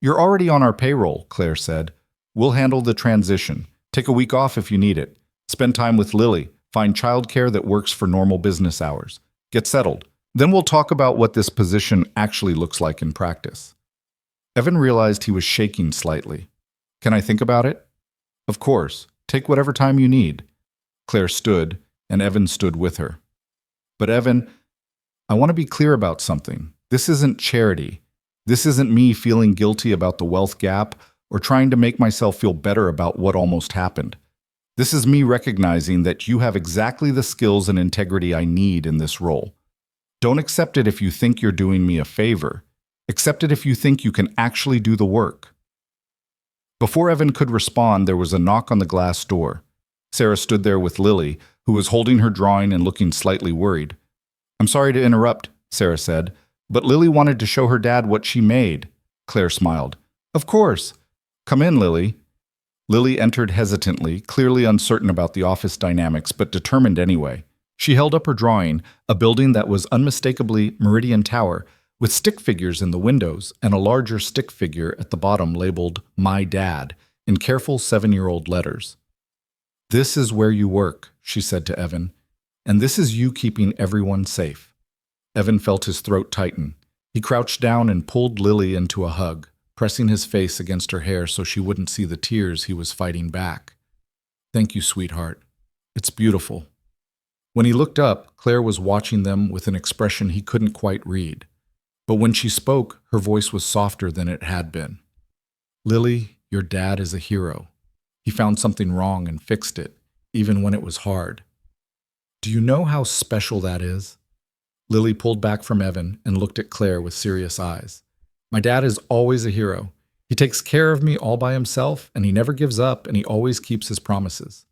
Speaker 1: "You're already on our payroll," Claire said. "We'll handle the transition. Take a week off if you need it. Spend time with Lily. Find childcare that works for normal business hours. Get settled. Then we'll talk about what this position actually looks like in practice." Evan realized he was shaking slightly. "Can I think about it?" "Of course. Take whatever time you need." Claire stood, and Evan stood with her. "But Evan, I want to be clear about something. This isn't charity. This isn't me feeling guilty about the wealth gap or trying to make myself feel better about what almost happened. This is me recognizing that you have exactly the skills and integrity I need in this role. Don't accept it if you think you're doing me a favor. Accept it if you think you can actually do the work." Before Evan could respond, there was a knock on the glass door. Sarah stood there with Lily, who was holding her drawing and looking slightly worried. "I'm sorry to interrupt," Sarah said, "but Lily wanted to show her dad what she made." Claire smiled. "Of course. Come in, Lily." Lily entered hesitantly, clearly uncertain about the office dynamics, but determined anyway. She held up her drawing, a building that was unmistakably Meridian Tower, with stick figures in the windows and a larger stick figure at the bottom labeled "My Dad" in careful 7-year-old letters. "This is where you work," she said to Evan, "and this is you keeping everyone safe." Evan felt his throat tighten. He crouched down and pulled Lily into a hug, pressing his face against her hair so she wouldn't see the tears he was fighting back. "Thank you, sweetheart. It's beautiful." When he looked up, Claire was watching them with an expression he couldn't quite read. But when she spoke, her voice was softer than it had been. "Lily, your dad is a hero. He found something wrong and fixed it, even when it was hard. Do you know how special that is?" Lily pulled back from Evan and looked at Claire with serious eyes. "My dad is always a hero. He takes care of me all by himself, and he never gives up, and he always keeps his promises."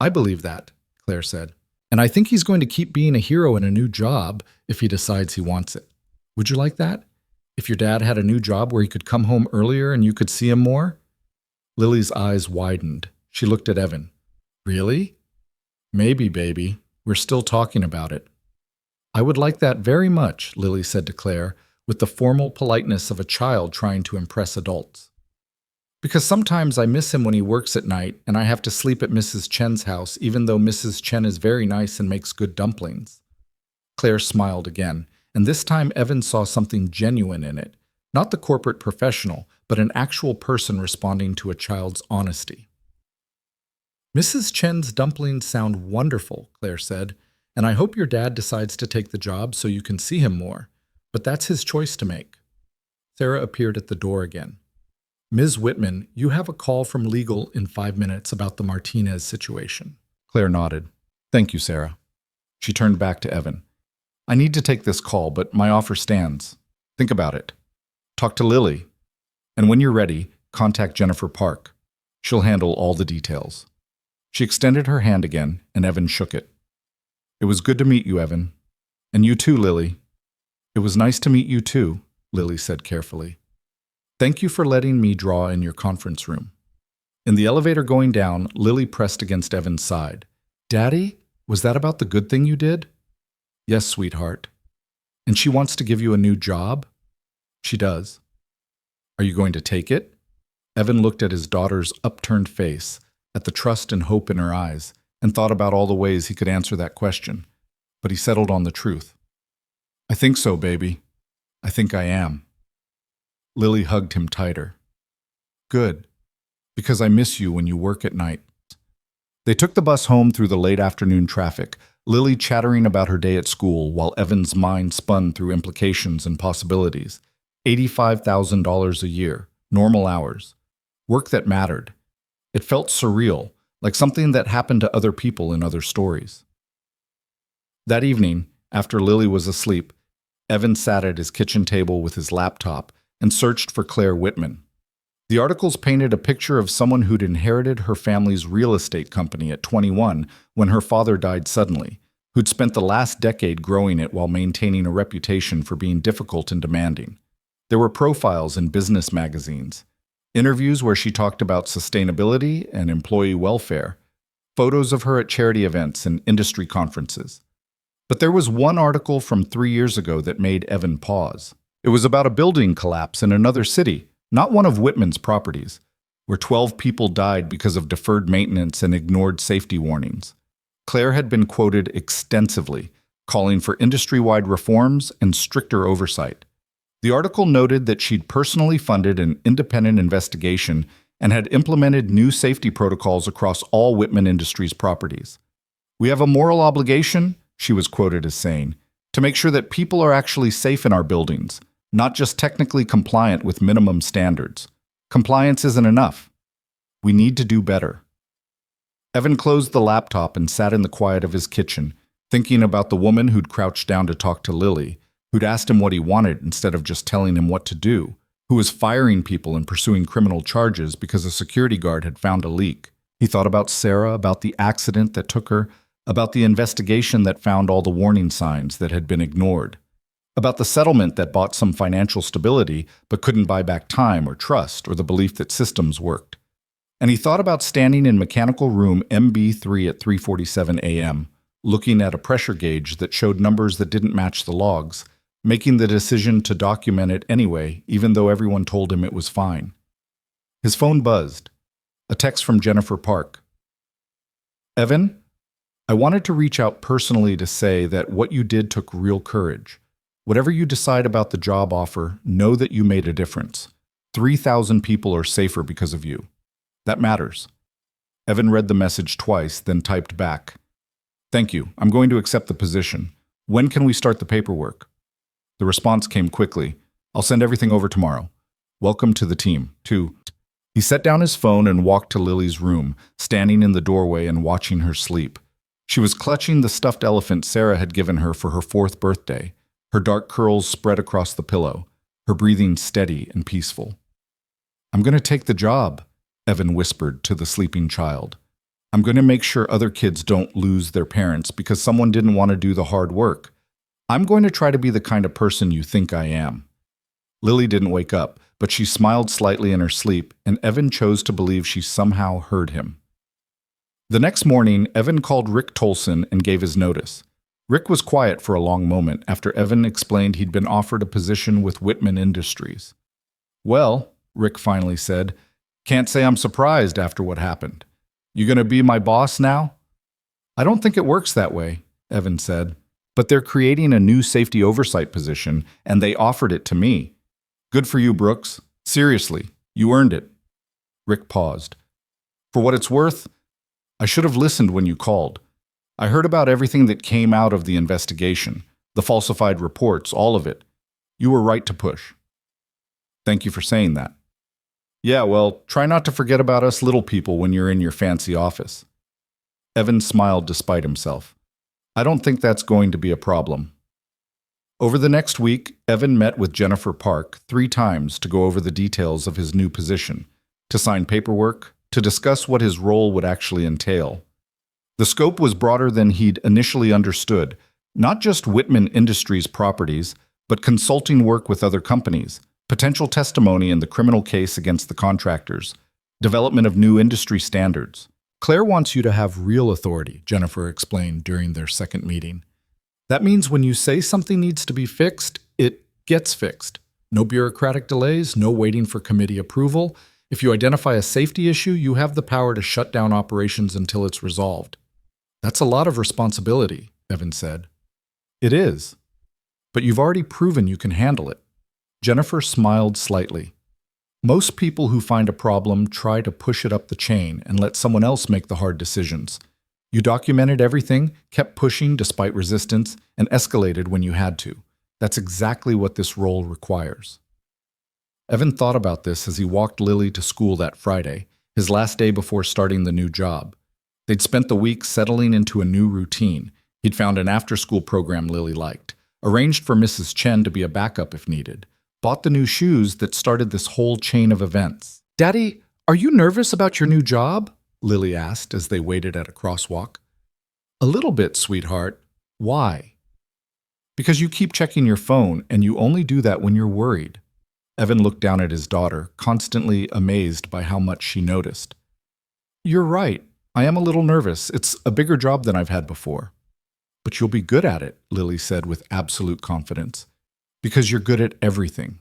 Speaker 1: "I believe that," Claire said. "And I think he's going to keep being a hero in a new job if he decides he wants it. Would you like that? If your dad had a new job where he could come home earlier and you could see him more?" Lily's eyes widened. She looked at Evan. "Really?" "Maybe, baby. We're still talking about it." "I would like that very much," Lily said to Claire, with the formal politeness of a child trying to impress adults. "Because sometimes I miss him when he works at night, and I have to sleep at Mrs. Chen's house, even though Mrs. Chen is very nice and makes good dumplings." Claire smiled again, and this time Evan saw something genuine in it, not the corporate professional, but an actual person responding to a child's honesty. "Mrs. Chen's dumplings sound wonderful," Claire said, "and I hope your dad decides to take the job so you can see him more, but that's his choice to make." Sarah appeared at the door again. "Ms. Whitman, you have a call from legal in 5 minutes about the Martinez situation." Claire nodded. "Thank you, Sarah." She turned back to Evan. "I need to take this call, but my offer stands. Think about it. Talk to Lily. And when you're ready, contact Jennifer Park. She'll handle all the details." She extended her hand again, and Evan shook it. "It was good to meet you, Evan. And you too, Lily. It was nice to meet you too, Lily said carefully. Thank you for letting me draw in your conference room. In the elevator going down, Lily pressed against Evan's side. Daddy, was that about the good thing you did? Yes, sweetheart. And she wants to give you a new job? She does. Are you going to take it? Evan looked at his daughter's upturned face, at the trust and hope in her eyes, and thought about all the ways he could answer that question. But he settled on the truth. I think so, baby. I think I am. Lily hugged him tighter. Good, because I miss you when you work at night. They took the bus home through the late afternoon traffic, Lily chattering about her day at school while Evan's mind spun through implications and possibilities. $85,000 a year, normal hours. Work that mattered. It felt surreal, like something that happened to other people in other stories. That evening, after Lily was asleep, Evan sat at his kitchen table with his laptop and searched for Claire Whitman. The articles painted a picture of someone who'd inherited her family's real estate company at 21 when her father died suddenly, who'd spent the last decade growing it while maintaining a reputation for being difficult and demanding. There were profiles in business magazines, interviews where she talked about sustainability and employee welfare, photos of her at charity events and industry conferences. But there was one article from 3 years ago that made Evan pause. It was about a building collapse in another city, not one of Whitman's properties, where 12 people died because of deferred maintenance and ignored safety warnings. Claire had been quoted extensively, calling for industry-wide reforms and stricter oversight. The article noted that she'd personally funded an independent investigation and had implemented new safety protocols across all Whitman Industries properties. We have a moral obligation, she was quoted as saying, to make sure that people are actually safe in our buildings, not just technically compliant with minimum standards. Compliance isn't enough. We need to do better. Evan closed the laptop and sat in the quiet of his kitchen, thinking about the woman who'd crouched down to talk to Lily, who'd asked him what he wanted instead of just telling him what to do, who was firing people and pursuing criminal charges because a security guard had found a leak. He thought about Sarah, about the accident that took her, about the investigation that found all the warning signs that had been ignored, about the settlement that bought some financial stability but couldn't buy back time or trust or the belief that systems worked. And he thought about standing in mechanical room MB3 at 3:47 a.m., looking at a pressure gauge that showed numbers that didn't match the logs, making the decision to document it anyway, even though everyone told him it was fine. His phone buzzed. A text from Jennifer Park. Evan, I wanted to reach out personally to say that what you did took real courage. Whatever you decide about the job offer, know that you made a difference. 3,000 people are safer because of you. That matters. Evan read the message twice, then typed back. Thank you. I'm going to accept the position. When can we start the paperwork? The response came quickly. I'll send everything over tomorrow. Welcome to the team. 2. He set down his phone and walked to Lily's room, standing in the doorway and watching her sleep. She was clutching the stuffed elephant Sarah had given her for her 4th birthday, her dark curls spread across the pillow, her breathing steady and peaceful. I'm going to take the job, Evan whispered to the sleeping child. I'm going to make sure other kids don't lose their parents because someone didn't want to do the hard work. I'm going to try to be the kind of person you think I am. Lily didn't wake up, but she smiled slightly in her sleep, and Evan chose to believe she somehow heard him. The next morning, Evan called Rick Tolson and gave his notice. Rick was quiet for a long moment after Evan explained he'd been offered a position with Whitman Industries. Well, Rick finally said, can't say I'm surprised after what happened. You gonna be my boss now? I don't think it works that way, Evan said. But they're creating a new safety oversight position, and they offered it to me. Good for you, Brooks. Seriously, you earned it. Rick paused. For what it's worth, I should have listened when you called. I heard about everything that came out of the investigation, the falsified reports, all of it. You were right to push. Thank you for saying that. Yeah, well, try not to forget about us little people when you're in your fancy office. Evan smiled despite himself. I don't think that's going to be a problem. Over the next week, Evan met with Jennifer Park 3 times to go over the details of his new position, to sign paperwork, to discuss what his role would actually entail. The scope was broader than he'd initially understood, Not just Whitman Industries properties, but consulting work with other companies, potential testimony in the criminal case against the contractors, development of new industry standards. Claire wants you to have real authority, Jennifer explained during their second meeting. That means when you say something needs to be fixed, it gets fixed. No bureaucratic delays, no waiting for committee approval. If you identify a safety issue, you have the power to shut down operations until it's resolved. That's a lot of responsibility, Evan said. It is. But you've already proven you can handle it. Jennifer smiled slightly. Most people who find a problem try to push it up the chain and let someone else make the hard decisions. You documented everything, kept pushing despite resistance, and escalated when you had to. That's exactly what this role requires. Evan thought about this as he walked Lily to school that Friday, his last day before starting the new job. They'd spent the week settling into a new routine. He'd found an after-school program Lily liked, arranged for Mrs. Chen to be a backup if needed, bought the new shoes that started this whole chain of events. "Daddy, are you nervous about your new job?" Lily asked as they waited at a crosswalk. "A little bit, sweetheart. Why?" "Because you keep checking your phone, and you only do that when you're worried." Evan looked down at his daughter, constantly amazed by how much she noticed. "You're right. I am a little nervous. It's a bigger job than I've had before." "But you'll be good at it," Lily said with absolute confidence. "Because you're good at everything."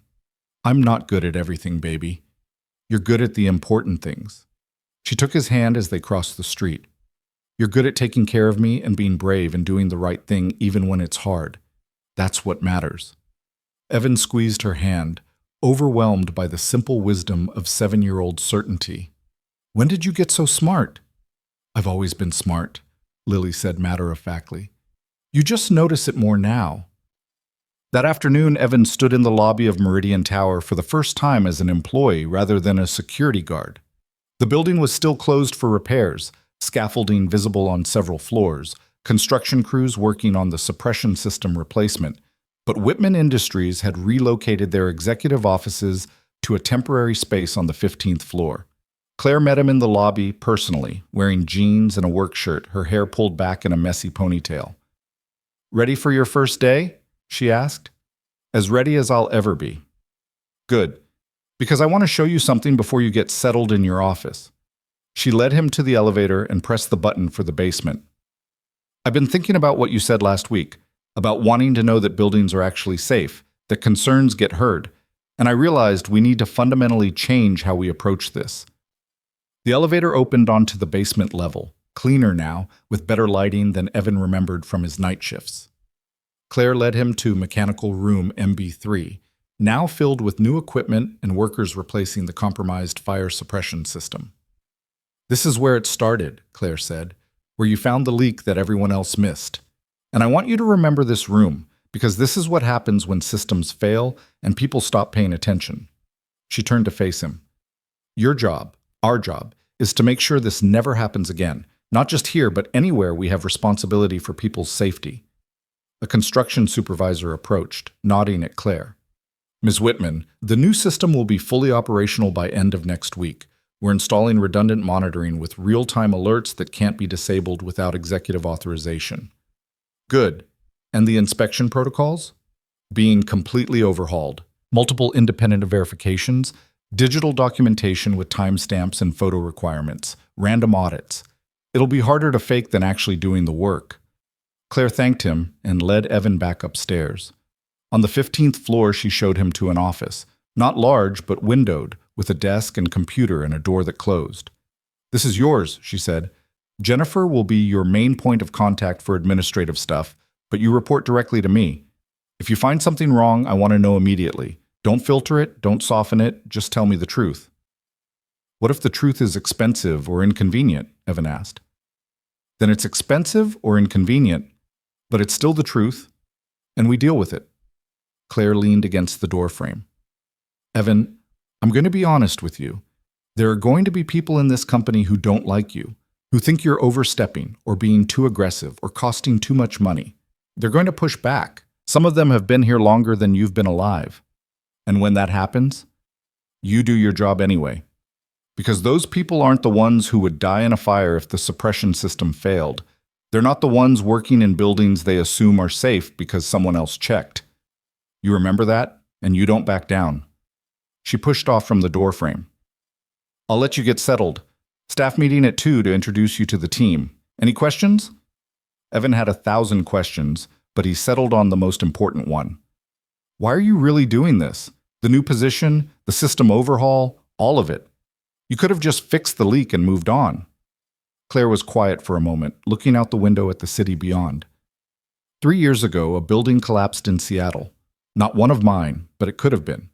Speaker 1: "I'm not good at everything, baby. You're good at the important things." She took his hand as they crossed the street. "You're good at taking care of me and being brave and doing the right thing even when it's hard. That's what matters." Evan squeezed her hand, overwhelmed by the simple wisdom of 7-year-old certainty. "When did you get so smart?" "I've always been smart," Lily said matter-of-factly. "You just notice it more now." That afternoon, Evan stood in the lobby of Meridian Tower for the first time as an employee rather than a security guard. The building was still closed for repairs, scaffolding visible on several floors, construction crews working on the suppression system replacement, but Whitman Industries had relocated their executive offices to a temporary space on the 15th floor. Claire met him in the lobby personally, wearing jeans and a work shirt, her hair pulled back in a messy ponytail. "Ready for your first day?" she asked. "As ready as I'll ever be." "Good, because I want to show you something before you get settled in your office." She led him to the elevator and pressed the button for the basement. "I've been thinking about what you said last week, about wanting to know that buildings are actually safe, that concerns get heard, and I realized we need to fundamentally change how we approach this." The elevator opened onto the basement level, cleaner now, with better lighting than Evan remembered from his night shifts. Claire led him to mechanical room MB3, now filled with new equipment and workers replacing the compromised fire suppression system. "This is where it started," Claire said, "where you found the leak that everyone else missed. And I want you to remember this room, because this is what happens when systems fail and people stop paying attention." She turned to face him. "Your job, our job, is to make sure this never happens again, not just here, but anywhere we have responsibility for people's safety." A construction supervisor approached, nodding at Claire. "Ms. Whitman, the new system will be fully operational by end of next week. We're installing redundant monitoring with real-time alerts that can't be disabled without executive authorization." "Good. And the inspection protocols?" "Being completely overhauled. Multiple independent verifications, digital documentation with timestamps and photo requirements, random audits. It'll be harder to fake than actually doing the work." Claire thanked him and led Evan back upstairs. On the 15th floor, she showed him to an office, not large but windowed, with a desk and computer and a door that closed. "This is yours," she said. "Jennifer will be your main point of contact for administrative stuff, but you report directly to me. If you find something wrong, I want to know immediately. Don't filter it, don't soften it, just tell me the truth." "What if the truth is expensive or inconvenient?" Evan asked. "Then it's expensive or inconvenient, but it's still the truth, and we deal with it." Claire leaned against the doorframe. "Evan, I'm going to be honest with you. There are going to be people in this company who don't like you, who think you're overstepping or being too aggressive or costing too much money. They're going to push back. Some of them have been here longer than you've been alive. And when that happens, you do your job anyway. Because those people aren't the ones who would die in a fire if the suppression system failed. They're not the ones working in buildings they assume are safe because someone else checked. You remember that? And you don't back down. She pushed off from the doorframe. I'll let you get settled. Staff meeting at 2 to introduce you to the team. Any questions? Evan had 1,000 questions, but he settled on the most important one. Why are you really doing this? The new position, the system overhaul, all of it. You could have just fixed the leak and moved on. Claire was quiet for a moment, looking out the window at the city beyond. 3 years ago, a building collapsed in Seattle. Not one of mine, but it could have been.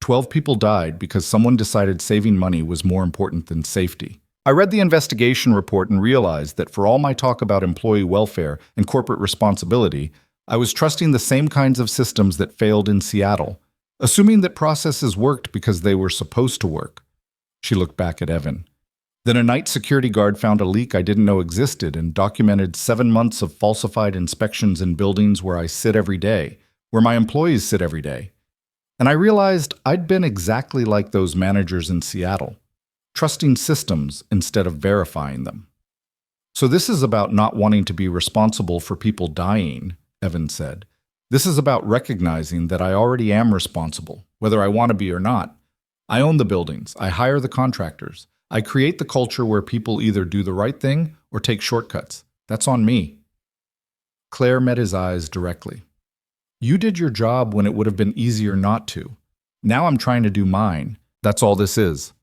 Speaker 1: 12 people died because someone decided saving money was more important than safety. I read the investigation report and realized that for all my talk about employee welfare and corporate responsibility, I was trusting the same kinds of systems that failed in Seattle, assuming that processes worked because they were supposed to work. She looked back at Evan. Then a night security guard found a leak I didn't know existed and documented 7 months of falsified inspections in buildings where I sit every day, where my employees sit every day. And I realized I'd been exactly like those managers in Seattle, trusting systems instead of verifying them. So this is about not wanting to be responsible for people dying, Evan said. This is about recognizing that I already am responsible, whether I want to be or not. I own the buildings, I hire the contractors, I create the culture where people either do the right thing or take shortcuts. That's on me. Claire met his eyes directly. You did your job when it would have been easier not to. Now I'm trying to do mine. That's all this is.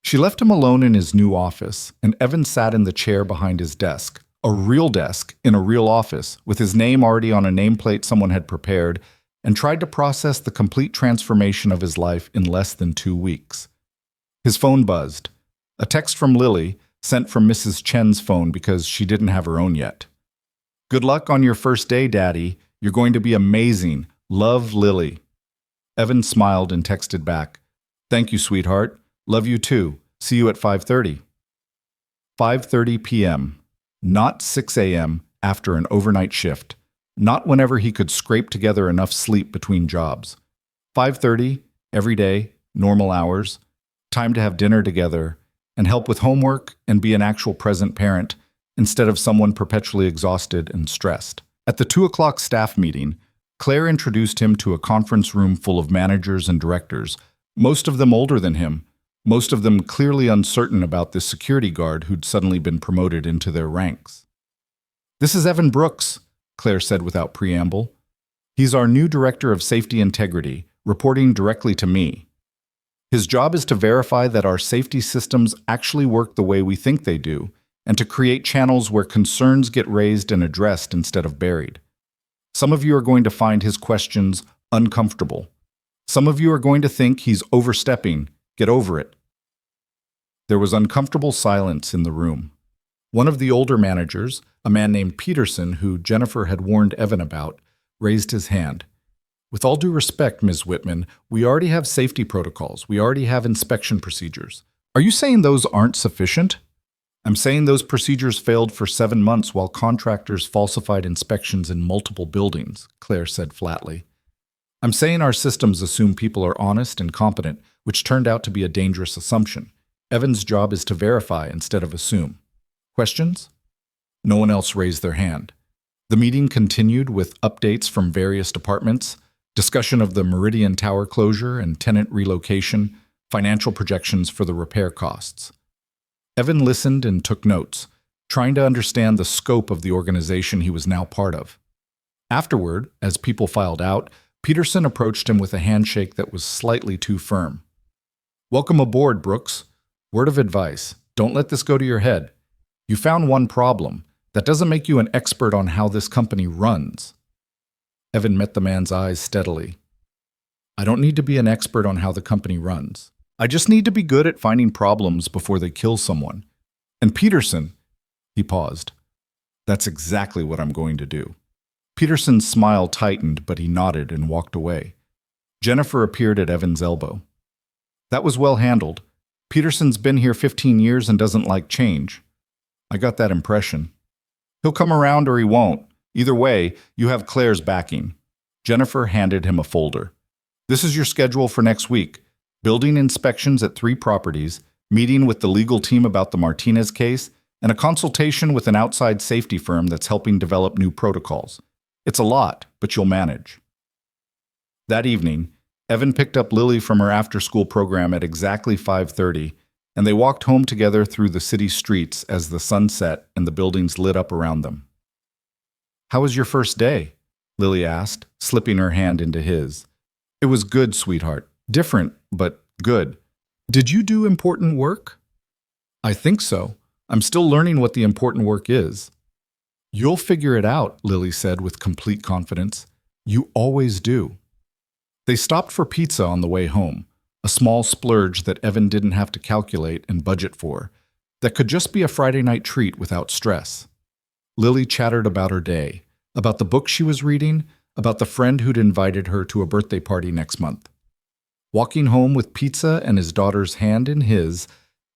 Speaker 1: She left him alone in his new office, and Evan sat in the chair behind his desk, a real desk in a real office, with his name already on a nameplate someone had prepared, and tried to process the complete transformation of his life in less than 2 weeks. His phone buzzed. A text from Lily, sent from Mrs. Chen's phone because she didn't have her own yet. Good luck on your first day, Daddy. You're going to be amazing. Love, Lily. Evan smiled and texted back. Thank you, sweetheart. Love you too. See you at 5:30. 5:30 p.m. Not 6 a.m. after an overnight shift. Not whenever he could scrape together enough sleep between jobs. 5:30, every day, normal hours. Time to have dinner together and help with homework and be an actual present parent instead of someone perpetually exhausted and stressed. At the 2 o'clock staff meeting, Claire introduced him to a conference room full of managers and directors, most of them older than him, most of them clearly uncertain about this security guard who'd suddenly been promoted into their ranks. This is Evan Brooks, Claire said without preamble. He's our new director of safety integrity, reporting directly to me. His job is to verify that our safety systems actually work the way we think they do, and to create channels where concerns get raised and addressed instead of buried. Some of you are going to find his questions uncomfortable. Some of you are going to think he's overstepping. Get over it. There was uncomfortable silence in the room. One of the older managers, a man named Peterson, who Jennifer had warned Evan about, raised his hand. With all due respect, Ms. Whitman, we already have safety protocols. We already have inspection procedures. Are you saying those aren't sufficient? I'm saying those procedures failed for 7 months while contractors falsified inspections in multiple buildings, Claire said flatly. I'm saying our systems assume people are honest and competent, which turned out to be a dangerous assumption. Evan's job is to verify instead of assume. Questions? No one else raised their hand. The meeting continued with updates from various departments, discussion of the Meridian Tower closure and tenant relocation, financial projections for the repair costs. Evan listened and took notes, trying to understand the scope of the organization he was now part of. Afterward, as people filed out, Peterson approached him with a handshake that was slightly too firm. Welcome aboard, Brooks. Word of advice, don't let this go to your head. You found one problem. That doesn't make you an expert on how this company runs. Evan met the man's eyes steadily. I don't need to be an expert on how the company runs. I just need to be good at finding problems before they kill someone. And Peterson, he paused. That's exactly what I'm going to do. Peterson's smile tightened, but he nodded and walked away. Jennifer appeared at Evan's elbow. That was well handled. Peterson's been here 15 years and doesn't like change. I got that impression. He'll come around or he won't. Either way, you have Claire's backing. Jennifer handed him a folder. This is your schedule for next week. Building inspections at 3 properties, meeting with the legal team about the Martinez case, and a consultation with an outside safety firm that's helping develop new protocols. It's a lot, but you'll manage. That evening, Evan picked up Lily from her after-school program at exactly 5:30, and they walked home together through the city streets as the sun set and the buildings lit up around them. "How was your first day?" Lily asked, slipping her hand into his. "It was good, sweetheart. Different, but good. Did you do important work?" "I think so. I'm still learning what the important work is." "You'll figure it out," Lily said with complete confidence. "You always do." They stopped for pizza on the way home, a small splurge that Evan didn't have to calculate and budget for, that could just be a Friday night treat without stress. Lily chattered about her day, about the book she was reading, about the friend who'd invited her to a birthday party next month. Walking home with pizza and his daughter's hand in his,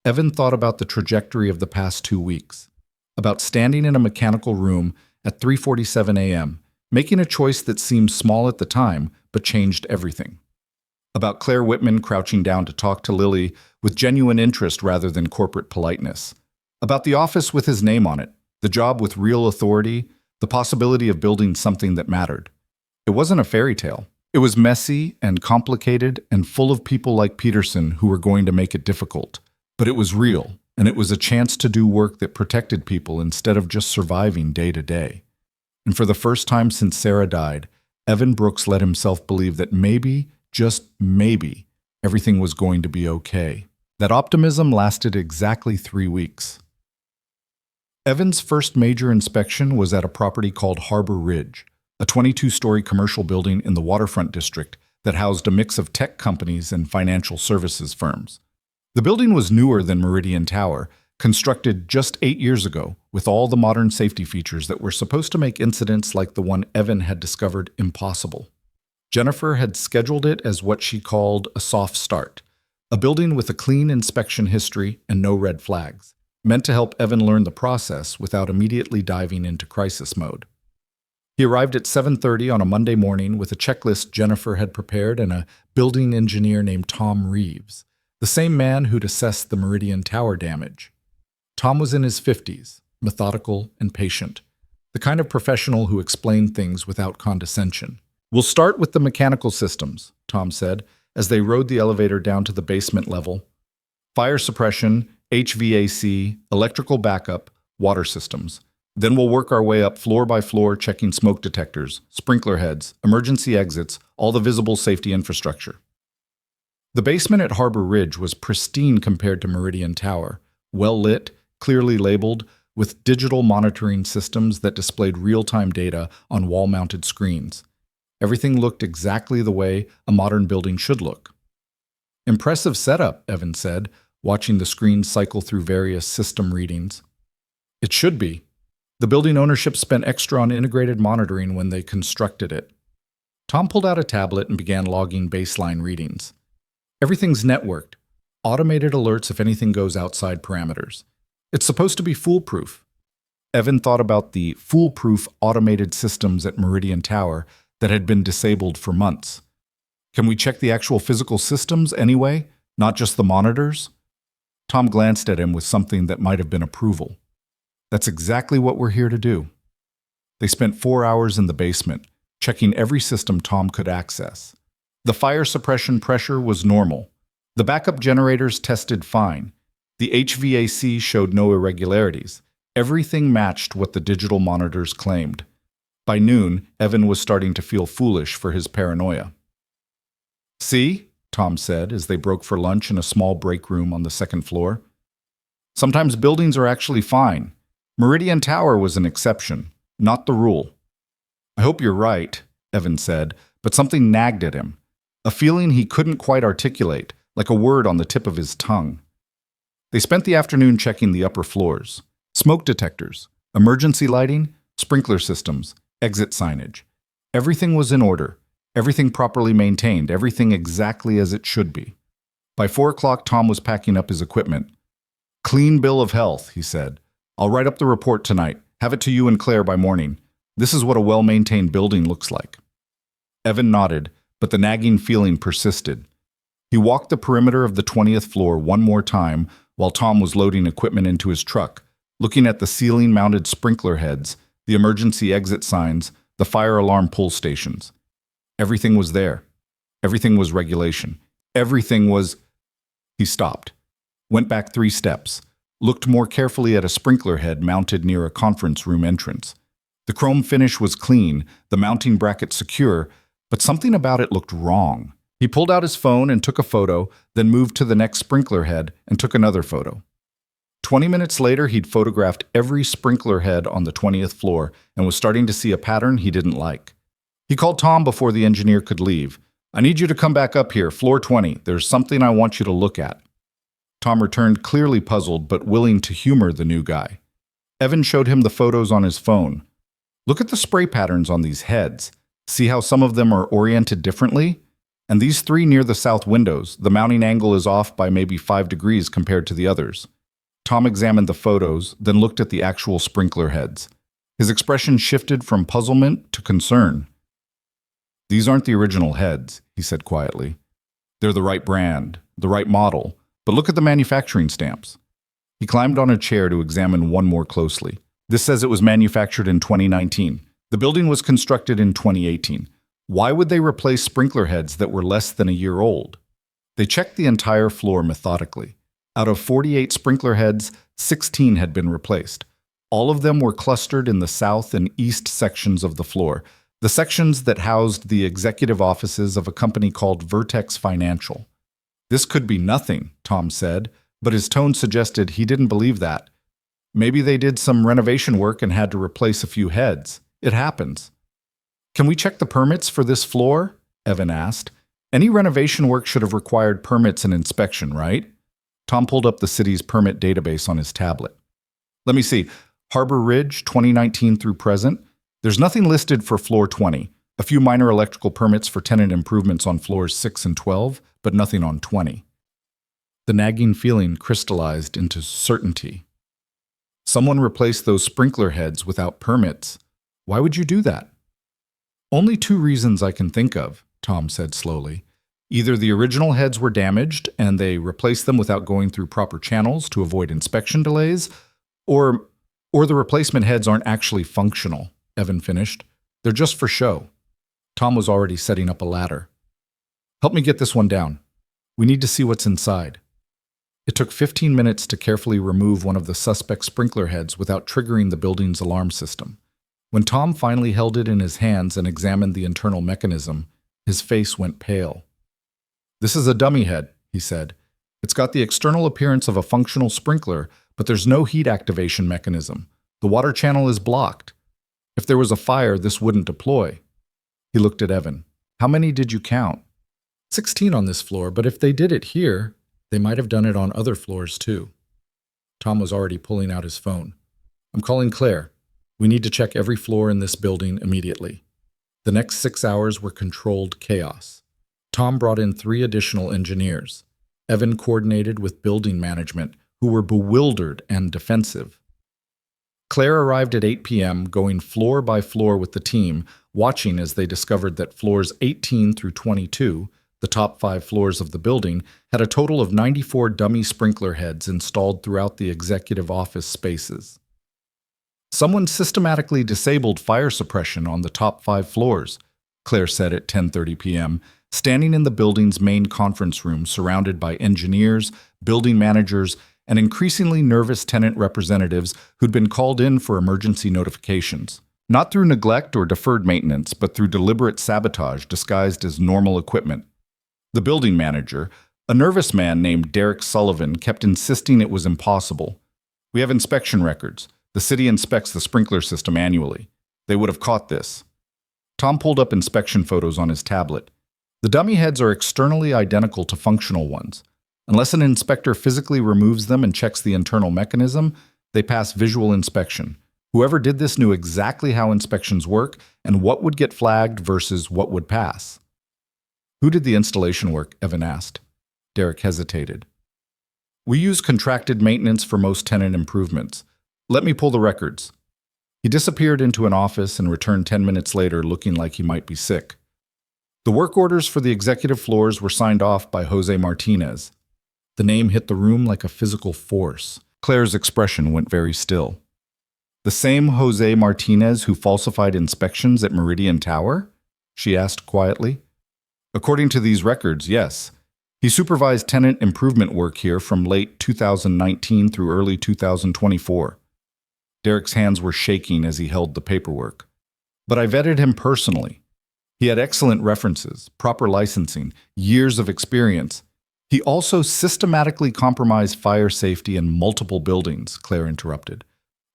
Speaker 1: Evan thought about the trajectory of the past 2 weeks, about standing in a mechanical room at 3:47 a.m., making a choice that seemed small at the time but changed everything. About Claire Whitman crouching down to talk to Lily with genuine interest rather than corporate politeness. About the office with his name on it, the job with real authority, the possibility of building something that mattered. It wasn't a fairy tale. It was messy and complicated and full of people like Peterson who were going to make it difficult. But it was real, and it was a chance to do work that protected people instead of just surviving day to day. And for the first time since Sarah died, Evan Brooks let himself believe that maybe, just maybe, everything was going to be okay. That optimism lasted exactly 3 weeks. Evan's first major inspection was at a property called Harbor Ridge, a 22-story commercial building in the waterfront district that housed a mix of tech companies and financial services firms. The building was newer than Meridian Tower, constructed just 8 years ago, with all the modern safety features that were supposed to make incidents like the one Evan had discovered impossible. Jennifer had scheduled it as what she called a soft start, a building with a clean inspection history and no red flags, meant to help Evan learn the process without immediately diving into crisis mode. He arrived at 7:30 on a Monday morning with a checklist Jennifer had prepared and a building engineer named Tom Reeves, the same man who'd assessed the Meridian Tower damage. Tom was in his 50s, methodical and patient, the kind of professional who explained things without condescension. "We'll start with the mechanical systems," Tom said, as they rode the elevator down to the basement level. "Fire suppression, HVAC, electrical backup, water systems. Then we'll work our way up floor by floor, checking smoke detectors, sprinkler heads, emergency exits, all the visible safety infrastructure." The basement at Harbor Ridge was pristine compared to Meridian Tower, well lit, clearly labeled, with digital monitoring systems that displayed real-time data on wall-mounted screens. Everything looked exactly the way a modern building should look. "Impressive setup," Evan said, watching the screens cycle through various system readings. "It should be. The building ownership spent extra on integrated monitoring when they constructed it." Tom pulled out a tablet and began logging baseline readings. "Everything's networked. Automated alerts if anything goes outside parameters. It's supposed to be foolproof." Evan thought about the foolproof automated systems at Meridian Tower that had been disabled for months. "Can we check the actual physical systems anyway, not just the monitors?" Tom glanced at him with something that might have been approval. "That's exactly what we're here to do." They spent 4 hours in the basement, checking every system Tom could access. The fire suppression pressure was normal. The backup generators tested fine. The HVAC showed no irregularities. Everything matched what the digital monitors claimed. By noon, Evan was starting to feel foolish for his paranoia. "See?" Tom said as they broke for lunch in a small break room on the second floor. "Sometimes buildings are actually fine. Meridian Tower was an exception, not the rule." "I hope you're right," Evan said, but something nagged at him. A feeling he couldn't quite articulate, like a word on the tip of his tongue. They spent the afternoon checking the upper floors. Smoke detectors, emergency lighting, sprinkler systems, exit signage. Everything was in order, everything properly maintained, everything exactly as it should be. By 4 o'clock, Tom was packing up his equipment. "Clean bill of health," he said. "I'll write up the report tonight, have it to you and Claire by morning. This is what a well-maintained building looks like." Evan nodded, but the nagging feeling persisted. He walked the perimeter of the 20th floor one more time while Tom was loading equipment into his truck, looking at the ceiling-mounted sprinkler heads, the emergency exit signs, the fire alarm pull stations. Everything was there. Everything was regulation. Everything was... He stopped, went back 3 steps, looked more carefully at a sprinkler head mounted near a conference room entrance. The chrome finish was clean, the mounting bracket secure, but something about it looked wrong. He pulled out his phone and took a photo, then moved to the next sprinkler head and took another photo. 20 minutes later, he'd photographed every sprinkler head on the 20th floor and was starting to see a pattern he didn't like. He called Tom before the engineer could leave. "I need you to come back up here, floor 20. There's something I want you to look at." Tom returned, clearly puzzled but willing to humor the new guy. Evan showed him the photos on his phone. "Look at the spray patterns on these heads. See how some of them are oriented differently? And these 3 near the south windows, the mounting angle is off by maybe 5 degrees compared to the others." Tom examined the photos, then looked at the actual sprinkler heads. His expression shifted from puzzlement to concern. "These aren't the original heads," he said quietly. "They're the right brand, the right model, but look at the manufacturing stamps." He climbed on a chair to examine one more closely. "This says it was manufactured in 2019. The building was constructed in 2018. Why would they replace sprinkler heads that were less than a year old?" They checked the entire floor methodically. Out of 48 sprinkler heads, 16 had been replaced. All of them were clustered in the south and east sections of the floor, the sections that housed the executive offices of a company called Vertex Financial. "This could be nothing," Tom said, but his tone suggested he didn't believe that. "Maybe they did some renovation work and had to replace a few heads. It happens." "Can we check the permits for this floor?" Evan asked. "Any renovation work should have required permits and inspection, right?" Tom pulled up the city's permit database on his tablet. "Let me see. Harbor Ridge, 2019 through present. There's nothing listed for floor 20. A few minor electrical permits for tenant improvements on floors 6 and 12, but nothing on 20. The nagging feeling crystallized into certainty. Someone replaced those sprinkler heads without permits. Why would you do that? "Only 2 reasons I can think of," Tom said slowly. "Either the original heads were damaged and they replaced them without going through proper channels to avoid inspection delays, or the replacement heads aren't actually functional," Evan finished. "They're just for show." Tom was already setting up a ladder. "Help me get this one down. We need to see what's inside." It took 15 minutes to carefully remove one of the suspect sprinkler heads without triggering the building's alarm system. When Tom finally held it in his hands and examined the internal mechanism, his face went pale. "This is a dummy head," he said. "It's got the external appearance of a functional sprinkler, but there's no heat activation mechanism. The water channel is blocked. If there was a fire, this wouldn't deploy." He looked at Evan. "How many did you count?" 16 on this floor, but if they did it here, they might have done it on other floors too." Tom was already pulling out his phone. "I'm calling Claire. We need to check every floor in this building immediately." The next 6 hours were controlled chaos. Tom brought in 3 additional engineers. Evan coordinated with building management, who were bewildered and defensive. Claire arrived at 8 p.m., going floor by floor with the team, watching as they discovered that floors 18 through 22, the top 5 floors of the building, had a total of 94 dummy sprinkler heads installed throughout the executive office spaces. "Someone systematically disabled fire suppression on the top 5 floors," Claire said at 10:30 p.m., standing in the building's main conference room surrounded by engineers, building managers, and increasingly nervous tenant representatives who'd been called in for emergency notifications. Not through neglect or deferred maintenance, but through deliberate sabotage disguised as normal equipment. The building manager, a nervous man named Derek Sullivan, kept insisting it was impossible. "We have inspection records. The city inspects the sprinkler system annually. They would have caught this." Tom pulled up inspection photos on his tablet. The dummy heads are externally identical to functional ones. Unless an inspector physically removes them and checks the internal mechanism, they pass visual inspection. Whoever did this knew exactly how inspections work and what would get flagged versus what would pass. "Who did the installation work?" Evan asked. Derek hesitated. "We use contracted maintenance for most tenant improvements. Let me pull the records." He disappeared into an office and returned 10 minutes later looking like he might be sick. The work orders for the executive floors were signed off by Jose Martinez. The name hit the room like a physical force. Claire's expression went very still. The same Jose Martinez who falsified inspections at Meridian Tower? She asked quietly. According to these records, yes. He supervised tenant improvement work here from late 2019 through early 2024. Derek's hands were shaking as he held the paperwork. But I vetted him personally. He had excellent references, proper licensing, years of experience. He also systematically compromised fire safety in multiple buildings, Claire interrupted.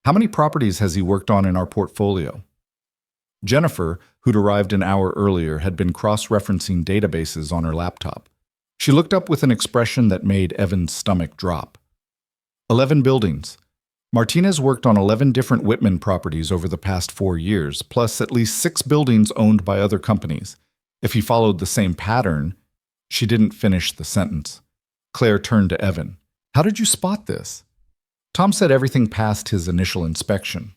Speaker 1: How many properties has he worked on in our portfolio? Jennifer, who'd arrived an hour earlier, had been cross-referencing databases on her laptop. She looked up with an expression that made Evan's stomach drop. 11 buildings. Martinez worked on 11 different Whitman properties over the past 4 years, plus at least 6 buildings owned by other companies. If he followed the same pattern, she didn't finish the sentence. Claire turned to Evan. How did you spot this? Tom said everything passed his initial inspection.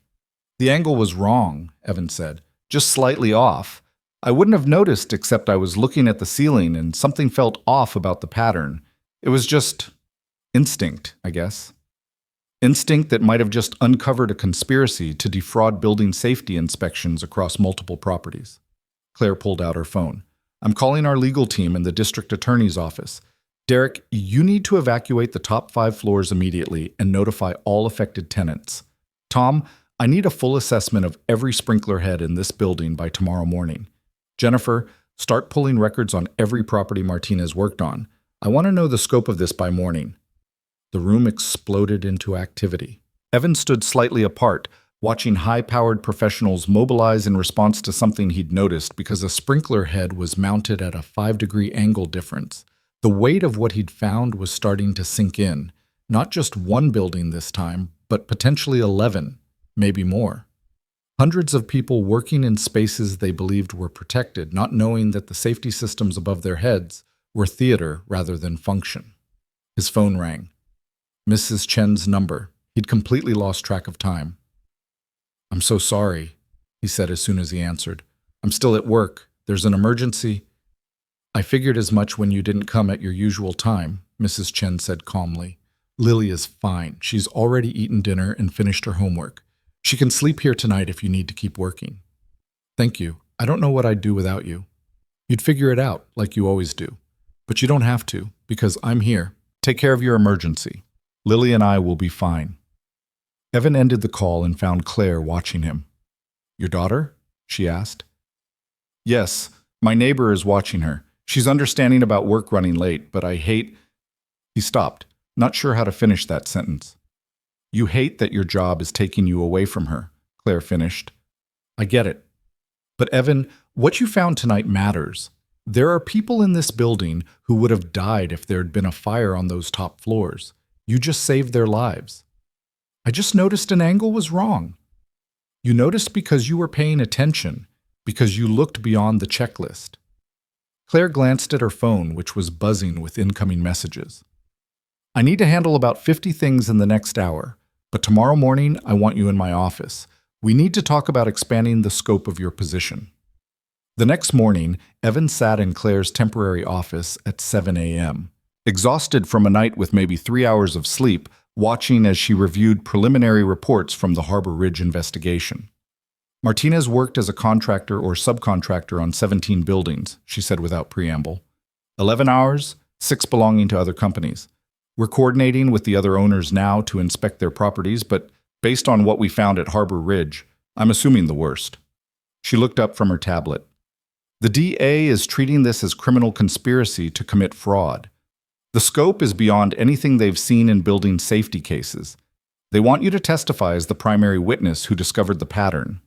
Speaker 1: The angle was wrong, Evan said, just slightly off. I wouldn't have noticed except I was looking at the ceiling and something felt off about the pattern. It was just instinct, I guess. Instinct that might have just uncovered a conspiracy to defraud building safety inspections across multiple properties. Claire pulled out her phone. I'm calling our legal team in the district attorney's office. Derek, you need to evacuate the top 5 floors immediately and notify all affected tenants. Tom, I need a full assessment of every sprinkler head in this building by tomorrow morning. Jennifer, start pulling records on every property Martinez worked on. I want to know the scope of this by morning. The room exploded into activity. Evan stood slightly apart, watching high-powered professionals mobilize in response to something he'd noticed because a sprinkler head was mounted at a 5-degree angle difference. The weight of what he'd found was starting to sink in. Not just one building this time, but potentially 11, maybe more. Hundreds of people working in spaces they believed were protected, not knowing that the safety systems above their heads were theater rather than function. His phone rang. Mrs. Chen's number. He'd completely lost track of time. I'm so sorry, he said as soon as he answered. I'm still at work. There's an emergency. I figured as much when you didn't come at your usual time, Mrs. Chen said calmly. Lily is fine. She's already eaten dinner and finished her homework. She can sleep here tonight if you need to keep working. Thank you. I don't know what I'd do without you. You'd figure it out, like you always do. But you don't have to, because I'm here. Take care of your emergency. Lily and I will be fine. Evan ended the call and found Claire watching him. Your daughter? She asked. Yes, my neighbor is watching her. She's understanding about work running late, but I hate... He stopped, not sure how to finish that sentence. You hate that your job is taking you away from her, Claire finished. I get it. But Evan, what you found tonight matters. There are people in this building who would have died if there had been a fire on those top floors. You just saved their lives. I just noticed an angle was wrong. You noticed because you were paying attention, because you looked beyond the checklist. Claire glanced at her phone, which was buzzing with incoming messages. I need to handle about 50 things in the next hour, but tomorrow morning I want you in my office. We need to talk about expanding the scope of your position. The next morning, Evan sat in Claire's temporary office at 7 a.m., exhausted from a night with maybe 3 hours of sleep, watching as she reviewed preliminary reports from the Harbor Ridge investigation. Martinez worked as a contractor or subcontractor on 17 buildings, she said without preamble. 11 hours, 6 belonging to other companies. We're coordinating with the other owners now to inspect their properties, but based on what we found at Harbor Ridge, I'm assuming the worst. She looked up from her tablet. The DA is treating this as criminal conspiracy to commit fraud. The scope is beyond anything they've seen in building safety cases. They want you to testify as the primary witness who discovered the pattern.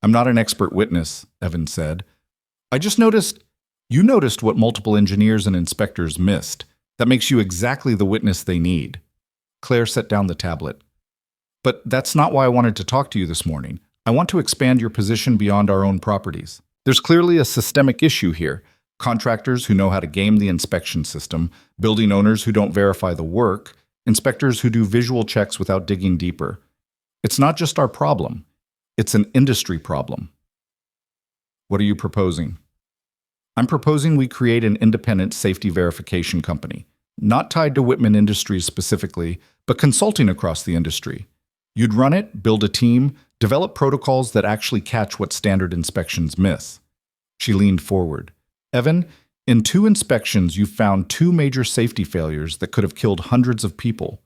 Speaker 1: I'm not an expert witness, Evan said. I just noticed, you noticed what multiple engineers and inspectors missed. That makes you exactly the witness they need. Claire set down the tablet. But that's not why I wanted to talk to you this morning. I want to expand your position beyond our own properties. There's clearly a systemic issue here. Contractors who know how to game the inspection system, building owners who don't verify the work, inspectors who do visual checks without digging deeper. It's not just our problem. It's an industry problem. What are you proposing? I'm proposing we create an independent safety verification company. not tied to Whitman Industries specifically, but consulting across the industry. You'd run it, build a team, develop protocols that actually catch what standard inspections miss. She leaned forward. Evan, in 2 inspections, you found 2 major safety failures that could have killed hundreds of people.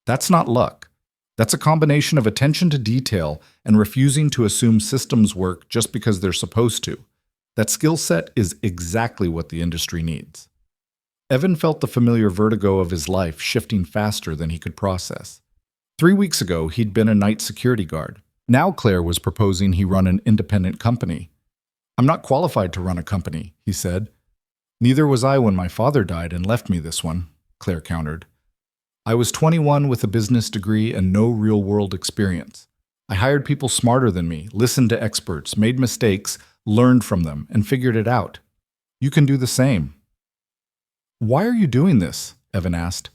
Speaker 1: That's not luck. That's a combination of attention to detail and refusing to assume systems work just because they're supposed to. That skill set is exactly what the industry needs. Evan felt the familiar vertigo of his life shifting faster than he could process. 3 weeks ago, he'd been a night security guard. Now Claire was proposing he run an independent company. "I'm not qualified to run a company," he said. "Neither was I when my father died and left me this one," Claire countered. "I was 21 with a business degree and no real-world experience. I hired people smarter than me, listened to experts, made mistakes, learned from them, and figured it out. You can do the same." "Why are you doing this?" Evan asked.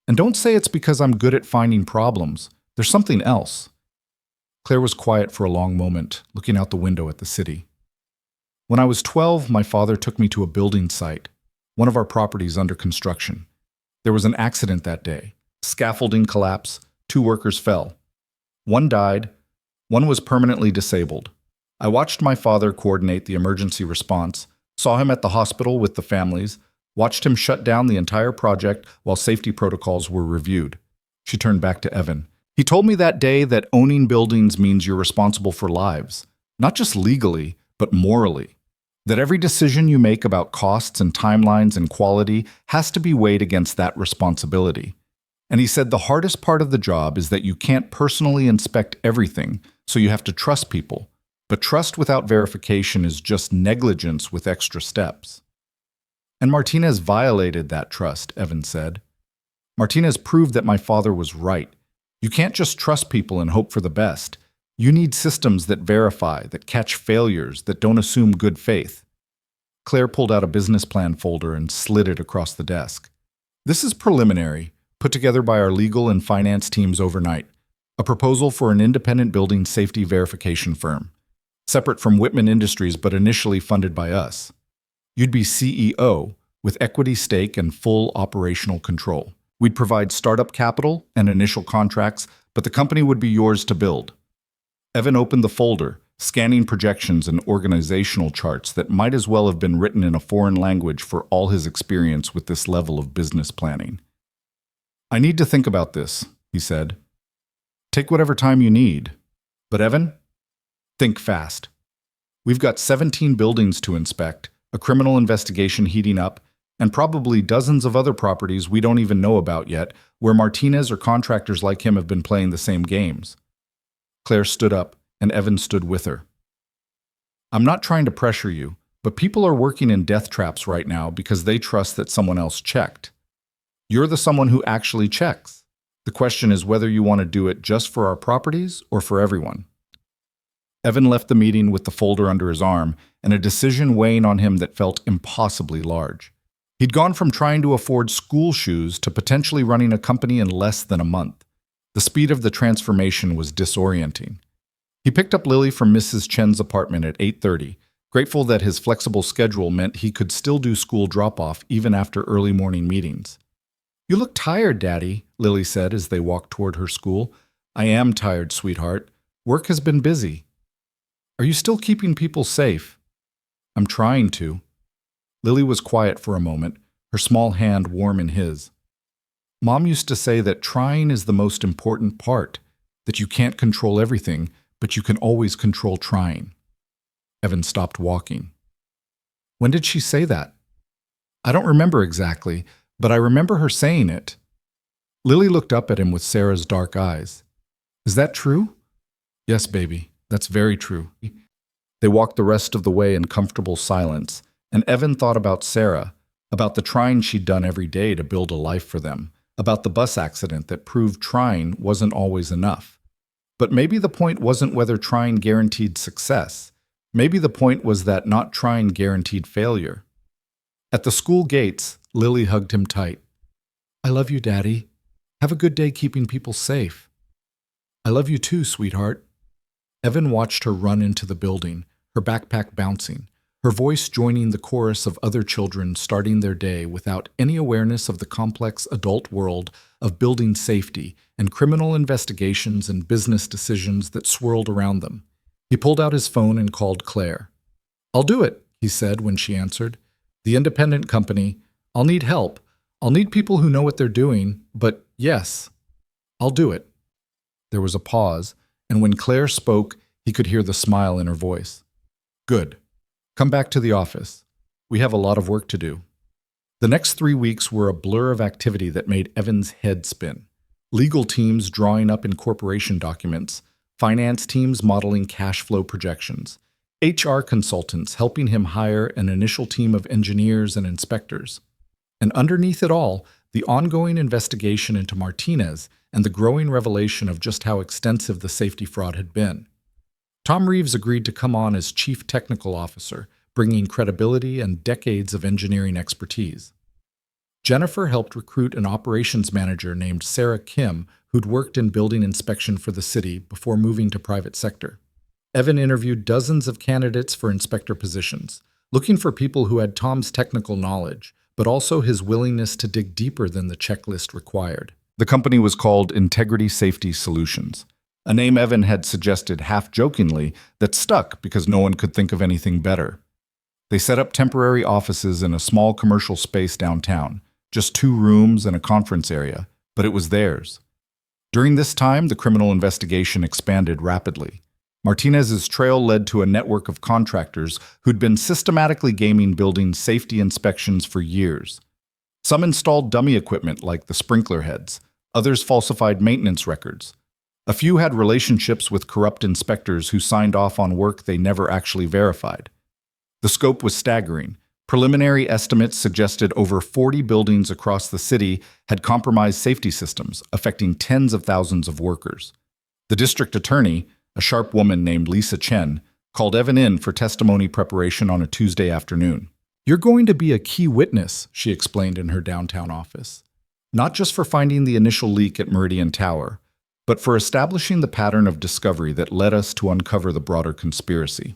Speaker 1: "And don't say it's because I'm good at finding problems. There's something else." Claire was quiet for a long moment, looking out the window at the city. "When I was 12, my father took me to a building site, one of our properties under construction. There was an accident that day. Scaffolding collapse, 2 workers fell. One died, one was permanently disabled. I watched my father coordinate the emergency response, saw him at the hospital with the families, watched him shut down the entire project while safety protocols were reviewed." She turned back to Evan. "He told me that day that owning buildings means you're responsible for lives, not just legally, but morally. That every decision you make about costs and timelines and quality has to be weighed against that responsibility. And he said the hardest part of the job is that you can't personally inspect everything, so you have to trust people. But trust without verification is just negligence with extra steps." "And Martinez violated that trust," Evan said. "Martinez proved that my father was right. You can't just trust people and hope for the best. You need systems that verify, that catch failures, that don't assume good faith." Claire pulled out a business plan folder and slid it across the desk. "This is preliminary, put together by our legal and finance teams overnight. A proposal for an independent building safety verification firm. Separate from Whitman Industries, but initially funded by us. You'd be CEO, with equity stake and full operational control. We'd provide startup capital and initial contracts, but the company would be yours to build." Evan opened the folder, scanning projections and organizational charts that might as well have been written in a foreign language for all his experience with this level of business planning. "I need to think about this," he said. "Take whatever time you need. But Evan, think fast. We've got 17 buildings to inspect, a criminal investigation heating up, and probably dozens of other properties we don't even know about yet, where Martinez or contractors like him have been playing the same games." Claire stood up, and Evan stood with her. "I'm not trying to pressure you, but people are working in death traps right now because they trust that someone else checked. You're the someone who actually checks. The question is whether you want to do it just for our properties or for everyone." Evan left the meeting with the folder under his arm and a decision weighing on him that felt impossibly large. He'd gone from trying to afford school shoes to potentially running a company in less than a month. The speed of the transformation was disorienting. He picked up Lily from Mrs. Chen's apartment at 8:30, grateful that his flexible schedule meant he could still do school drop-off even after early morning meetings. "You look tired, Daddy," Lily said as they walked toward her school. "I am tired, sweetheart. Work has been busy." "Are you still keeping people safe?" "I'm trying to." Lily was quiet for a moment, her small hand warm in his. "Mom used to say that trying is the most important part, that you can't control everything, but you can always control trying." Evan stopped walking. "When did she say that?" "I don't remember exactly, but I remember her saying it." Lily looked up at him with Sarah's dark eyes. "Is that true?" "Yes, baby, that's very true." They walked the rest of the way in comfortable silence, and Evan thought about Sarah, about the trying she'd done every day to build a life for them, about the bus accident that proved trying wasn't always enough. But maybe the point wasn't whether trying guaranteed success. Maybe the point was that not trying guaranteed failure. At the school gates, Lily hugged him tight. "I love you, Daddy. Have a good day keeping people safe." "I love you too, sweetheart." Evan watched her run into the building, her backpack bouncing, her voice joining the chorus of other children starting their day without any awareness of the complex adult world of building safety and criminal investigations and business decisions that swirled around them. He pulled out his phone and called Claire. "I'll do it," he said when she answered. "The independent company. I'll need help. I'll need people who know what they're doing, but yes, I'll do it." There was a pause, and when Claire spoke, he could hear the smile in her voice. "Good. Come back to the office. We have a lot of work to do." The next 3 weeks were a blur of activity that made Evan's head spin. Legal teams drawing up incorporation documents, finance teams modeling cash flow projections, HR consultants helping him hire an initial team of engineers and inspectors. And underneath it all, the ongoing investigation into Martinez and the growing revelation of just how extensive the safety fraud had been. Tom Reeves agreed to come on as Chief Technical Officer, bringing credibility and decades of engineering expertise. Jennifer helped recruit an operations manager named Sarah Kim, who'd worked in building inspection for the city before moving to private sector. Evan interviewed dozens of candidates for inspector positions, looking for people who had Tom's technical knowledge, but also his willingness to dig deeper than the checklist required. The company was called Integrity Safety Solutions, a name Evan had suggested half-jokingly that stuck because no one could think of anything better. They set up temporary offices in a small commercial space downtown, just 2 rooms and a conference area, but it was theirs. During this time, the criminal investigation expanded rapidly. Martinez's trail led to a network of contractors who'd been systematically gaming building safety inspections for years. Some installed dummy equipment like the sprinkler heads, others falsified maintenance records. A few had relationships with corrupt inspectors who signed off on work they never actually verified. The scope was staggering. Preliminary estimates suggested over 40 buildings across the city had compromised safety systems, affecting tens of thousands of workers. The district attorney, a sharp woman named Lisa Chen, called Evan in for testimony preparation on a Tuesday afternoon. "You're going to be a key witness," she explained in her downtown office. "Not just for finding the initial leak at Meridian Tower, but for establishing the pattern of discovery that led us to uncover the broader conspiracy.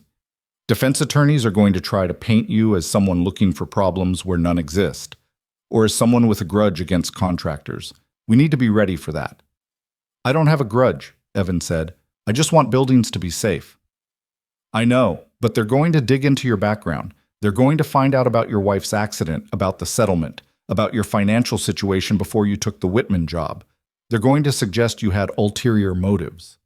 Speaker 1: Defense attorneys are going to try to paint you as someone looking for problems where none exist, or as someone with a grudge against contractors. We need to be ready for that." "I don't have a grudge," Evan said. "I just want buildings to be safe." "I know, but they're going to dig into your background. They're going to find out about your wife's accident, about the settlement, about your financial situation before you took the Whitman job. They're going to suggest you had ulterior motives."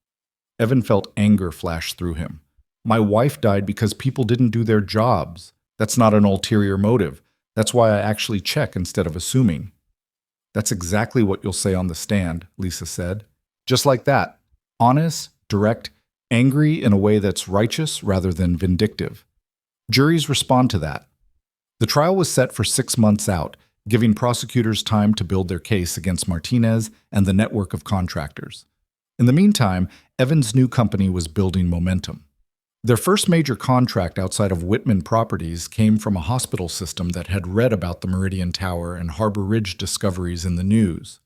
Speaker 1: Evan felt anger flash through him. "My wife died because people didn't do their jobs. That's not an ulterior motive. That's why I actually check instead of assuming." "That's exactly what you'll say on the stand," Lisa said. "Just like that. Honest, direct, angry in a way that's righteous rather than vindictive. Juries respond to that." The trial was set for 6 months out, giving prosecutors time to build their case against Martinez and the network of contractors. In the meantime, Evan's new company was building momentum. Their first major contract outside of Whitman Properties came from a hospital system that had read about the Meridian Tower and Harbor Ridge discoveries in the news.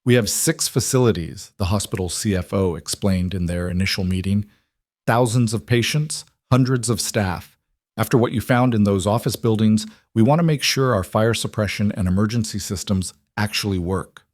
Speaker 1: "We have 6 facilities," the hospital CFO explained in their initial meeting. "Thousands of patients, hundreds of staff. After what you found in those office buildings, we want to make sure our fire suppression and emergency systems actually work."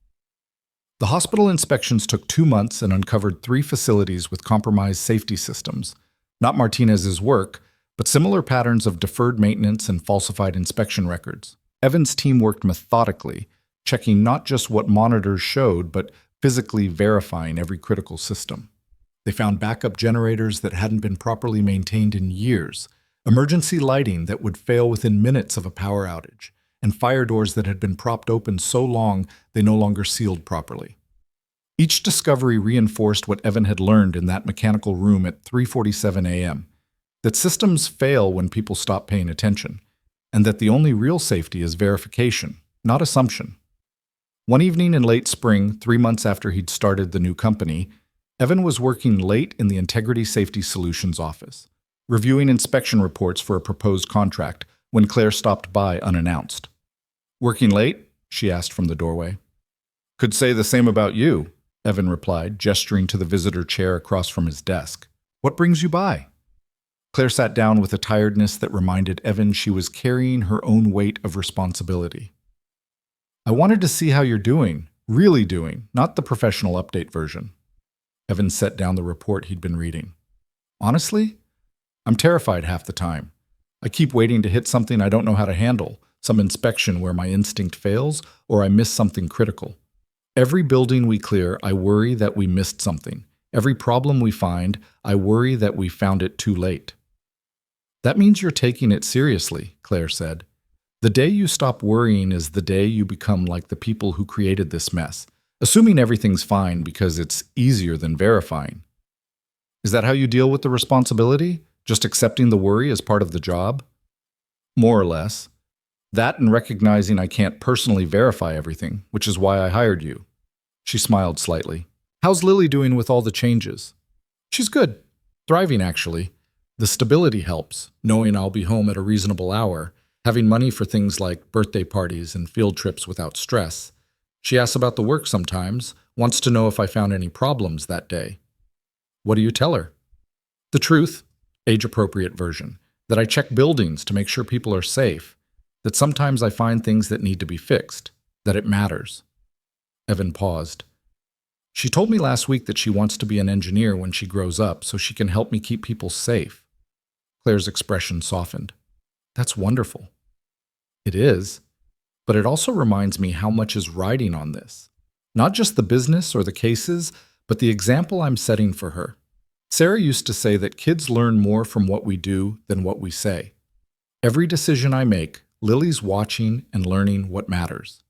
Speaker 1: The hospital inspections took 2 months and uncovered 3 facilities with compromised safety systems. Not Martinez's work, but similar patterns of deferred maintenance and falsified inspection records. Evan's team worked methodically, checking not just what monitors showed, but physically verifying every critical system. They found backup generators that hadn't been properly maintained in years, emergency lighting that would fail within minutes of a power outage, and fire doors that had been propped open so long they no longer sealed properly. Each discovery reinforced what Evan had learned in that mechanical room at 3:47 a.m., that systems fail when people stop paying attention, and that the only real safety is verification, not assumption. One evening in late spring, 3 months after he'd started the new company, Evan was working late in the Integrity Safety Solutions office, reviewing inspection reports for a proposed contract, when Claire stopped by unannounced. "Working late?" she asked from the doorway. "Could say the same about you," Evan replied, gesturing to the visitor chair across from his desk. "What brings you by?" Claire sat down with a tiredness that reminded Evan she was carrying her own weight of responsibility. I wanted to see how you're doing, really doing, not the professional update version. Evan set down the report he'd been reading. Honestly, I'm terrified half the time. I keep waiting to hit something I don't know how to handle, some inspection where my instinct fails, or I miss something critical. Every building we clear, I worry that we missed something. Every problem we find, I worry that we found it too late. That means you're taking it seriously, Claire said. The day you stop worrying is the day you become like the people who created this mess, assuming everything's fine because it's easier than verifying. Is that how you deal with the responsibility? Just accepting the worry as part of the job? More or less. That and recognizing I can't personally verify everything, which is why I hired you. She smiled slightly. How's Lily doing with all the changes? She's good. Thriving, actually. The stability helps, knowing I'll be home at a reasonable hour, having money for things like birthday parties and field trips without stress. She asks about the work sometimes, wants to know if I found any problems that day. What do you tell her? The truth, age-appropriate version, that I check buildings to make sure people are safe, that sometimes I find things that need to be fixed, that it matters. Evan paused. She told me last week that she wants to be an engineer when she grows up so she can help me keep people safe. Claire's expression softened. That's wonderful. It is, but it also reminds me how much is riding on this. Not just the business or the cases, but the example I'm setting for her. Sarah used to say that kids learn more from what we do than what we say. Every decision I make, Lily's watching and learning what matters.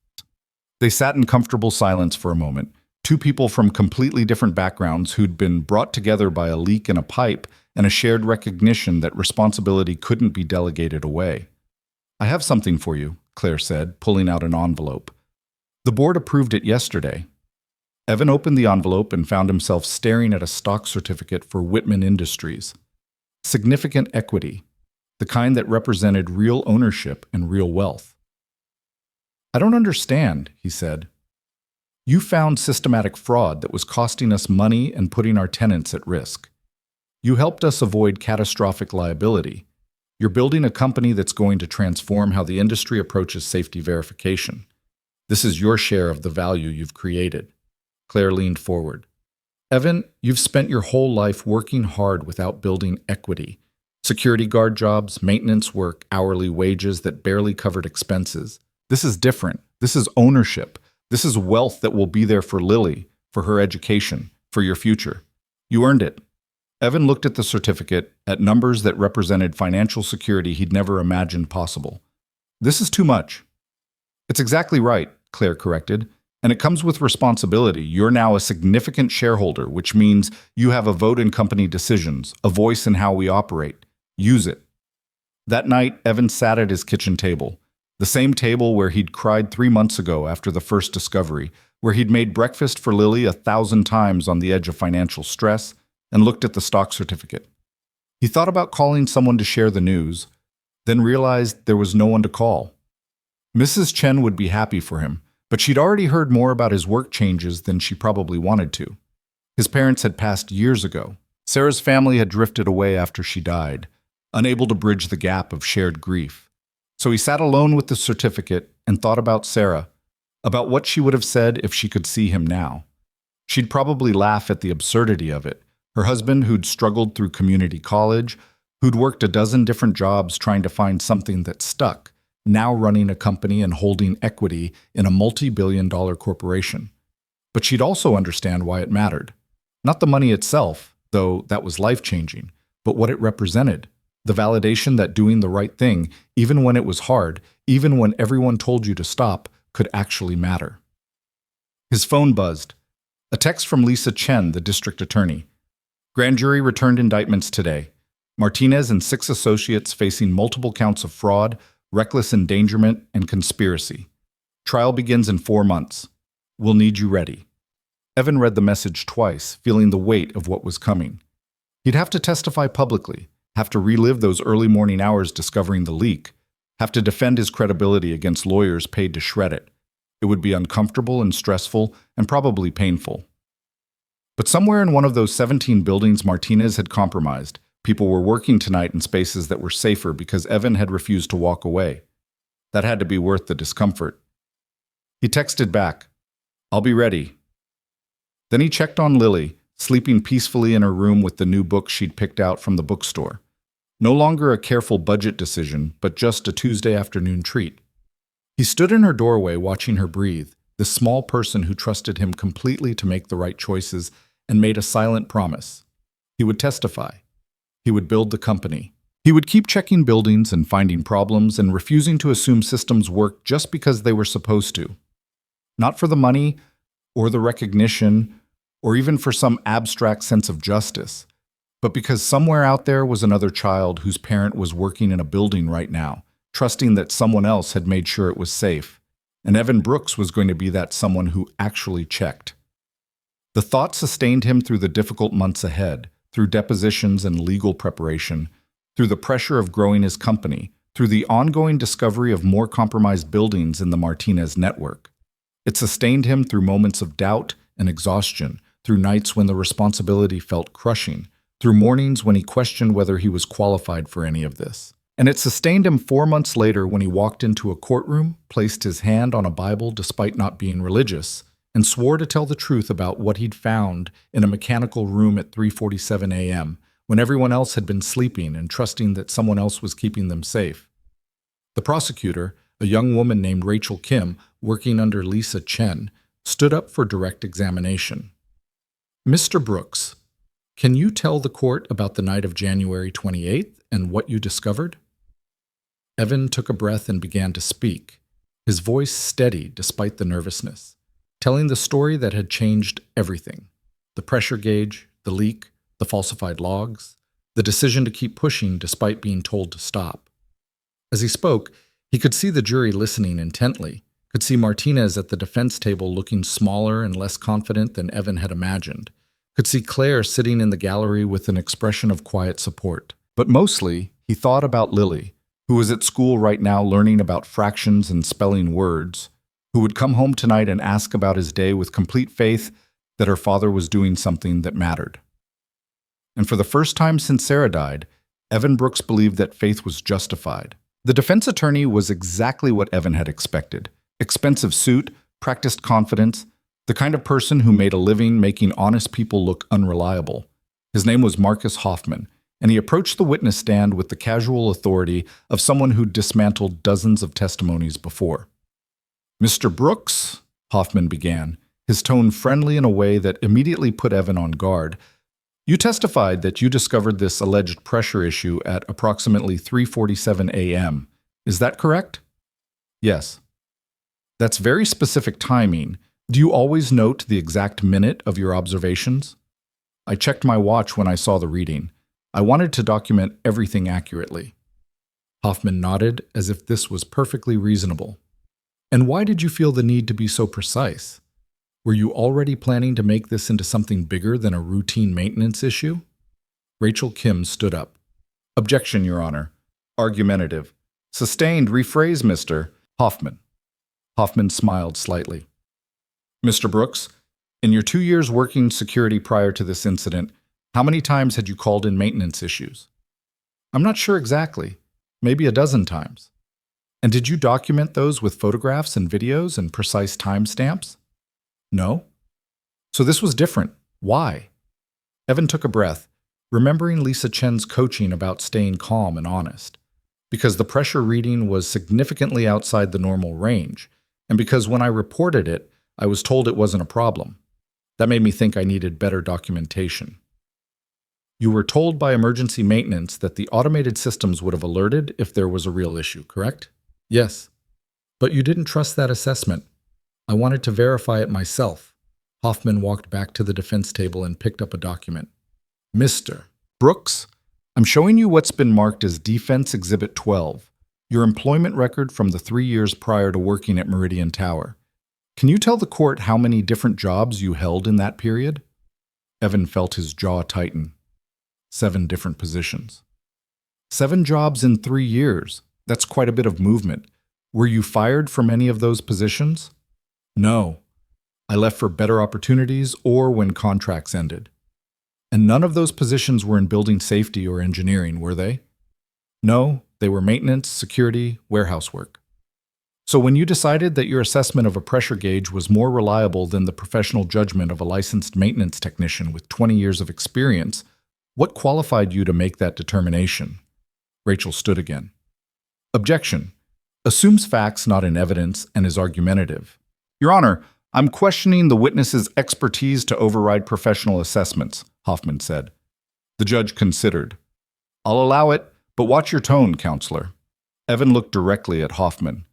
Speaker 1: They sat in comfortable silence for a moment, two people from completely different backgrounds who'd been brought together by a leak in a pipe and a shared recognition that responsibility couldn't be delegated away. I have something for you, Claire said, pulling out an envelope. The board approved it yesterday. Evan opened the envelope and found himself staring at a stock certificate for Whitman Industries. Significant equity, the kind that represented real ownership and real wealth. I don't understand, he said. You found systematic fraud that was costing us money and putting our tenants at risk. You helped us avoid catastrophic liability. You're building a company that's going to transform how the industry approaches safety verification. This is your share of the value you've created. Claire leaned forward. Evan, you've spent your whole life working hard without building equity. Security guard jobs, maintenance work, hourly wages that barely covered expenses. This is different. This is ownership. This is wealth that will be there for Lily, for her education, for your future. You earned it. Evan looked at the certificate, at numbers that represented financial security he'd never imagined possible. This is too much. It's exactly right, Claire corrected. And it comes with responsibility. You're now a significant shareholder, which means you have a vote in company decisions, a voice in how we operate. Use it. That night, Evan sat at his kitchen table, the same table where he'd cried 3 months ago after the first discovery, where he'd made breakfast for Lily 1,000 times on the edge of financial stress, and looked at the stock certificate. He thought about calling someone to share the news, then realized there was no one to call. Mrs. Chen would be happy for him, but she'd already heard more about his work changes than she probably wanted to. His parents had passed years ago. Sarah's family had drifted away after she died, unable to bridge the gap of shared grief. So he sat alone with the certificate and thought about Sarah, about what she would have said if she could see him now. She'd probably laugh at the absurdity of it. Her husband, who'd struggled through community college, who'd worked a dozen different jobs trying to find something that stuck, now running a company and holding equity in a multi-billion-dollar corporation. But she'd also understand why it mattered. Not the money itself, though that was life-changing, but what it represented. The validation that doing the right thing, even when it was hard, even when everyone told you to stop, could actually matter. His phone buzzed. A text from Lisa Chen, the district attorney. Grand jury returned indictments today. Martinez and 6 associates facing multiple counts of fraud, reckless endangerment, and conspiracy. Trial begins in 4 months. We'll need you ready. Evan read the message twice, feeling the weight of what was coming. He'd have to testify publicly, have to relive those early morning hours discovering the leak, have to defend his credibility against lawyers paid to shred it. It would be uncomfortable and stressful and probably painful. But somewhere in one of those 17 buildings Martinez had compromised, People were working tonight in spaces that were safer because Evan had refused to walk away. That had to be worth the discomfort. He texted back, "I'll be ready." Then he checked on Lily, sleeping peacefully in her room with the new book she'd picked out from the bookstore. No longer a careful budget decision, but just a Tuesday afternoon treat. He stood in her doorway watching her breathe, this small person who trusted him completely to make the right choices and made a silent promise. He would testify. He would build the company. He would keep checking buildings and finding problems and refusing to assume systems worked just because they were supposed to. Not for the money or the recognition or even for some abstract sense of justice, but because somewhere out there was another child whose parent was working in a building right now, trusting that someone else had made sure it was safe, and Evan Brooks was going to be that someone who actually checked. The thought sustained him through the difficult months ahead, through depositions and legal preparation, through the pressure of growing his company, through the ongoing discovery of more compromised buildings in the Martinez network. It sustained him through moments of doubt and exhaustion, through nights when the responsibility felt crushing, through mornings when he questioned whether he was qualified for any of this. And it sustained him 4 months later when he walked into a courtroom, placed his hand on a Bible despite not being religious, and swore to tell the truth about what he'd found in a mechanical room at 3:47 a.m., when everyone else had been sleeping and trusting that someone else was keeping them safe. The prosecutor, a young woman named Rachel Kim, working under Lisa Chen, stood up for direct examination. "Mr. Brooks, can you tell the court about the night of January 28th and what you discovered?" Evan took a breath and began to speak, his voice steady despite the nervousness, telling the story that had changed everything: the pressure gauge, the leak, the falsified logs, the decision to keep pushing despite being told to stop. As he spoke, he could see the jury listening intently, could see Martinez at the defense table looking smaller and less confident than Evan had imagined, could see Claire sitting in the gallery with an expression of quiet support. But mostly, he thought about Lily, who was at school right now learning about fractions and spelling words, who would come home tonight and ask about his day with complete faith that her father was doing something that mattered. And for the first time since Sarah died, Evan Brooks believed that faith was justified. The defense attorney was exactly what Evan had expected: expensive suit, practiced confidence, the kind of person who made a living making honest people look unreliable. His name was Marcus Hoffman, and he approached the witness stand with the casual authority of someone who'd dismantled dozens of testimonies before. "Mr. Brooks," Hoffman began, his tone friendly in a way that immediately put Evan on guard, "you testified that you discovered this alleged pressure issue at approximately 3:47 a.m. Is that correct?" "Yes." "That's very specific timing. Do you always note the exact minute of your observations?" "I checked my watch when I saw the reading. I wanted to document everything accurately." Hoffman nodded as if this was perfectly reasonable. "And why did you feel the need to be so precise? Were you already planning to make this into something bigger than a routine maintenance issue?" Rachel Kim stood up. "Objection, Your Honor. Argumentative. Sustained. Rephrase, Mr. Hoffman." Hoffman smiled slightly. "Mr. Brooks, in your 2 years working security prior to this incident, how many times had you called in maintenance issues?" "I'm not sure exactly. Maybe a dozen times." "And did you document those with photographs and videos and precise timestamps?" "No." "So this was different. Why?" Evan took a breath, remembering Lisa Chen's coaching about staying calm and honest. Because the pressure reading was significantly outside the normal range, and because when I reported it, I was told it wasn't a problem. That made me think I needed better documentation. "You were told by emergency maintenance that the automated systems would have alerted if there was a real issue, correct?" "Yes." "But you didn't trust that assessment. I wanted to verify it myself." Hoffman walked back to the defense table and picked up a document. "Mr. Brooks, I'm showing you what's been marked as Defense Exhibit 12, your employment record from the 3 years prior to working at Meridian Tower. Can you tell the court how many different jobs you held in that period?" Evan felt his jaw tighten. 7 different positions. 7 jobs in 3 years. That's quite a bit of movement. Were you fired from any of those positions? "No. I left for better opportunities or when contracts ended." And none of those positions were in building safety or engineering, were they? No, they were maintenance, security, warehouse work. So when you decided that your assessment of a pressure gauge was more reliable than the professional judgment of a licensed maintenance technician with 20 years of experience, what qualified you to make that determination? Rachel stood again. Objection. Assumes facts not in evidence and is argumentative. Your Honor, I'm questioning the witness's expertise to override professional assessments, Hoffman said. The judge considered. I'll allow it, but watch your tone, counselor. Evan looked directly at Hoffman.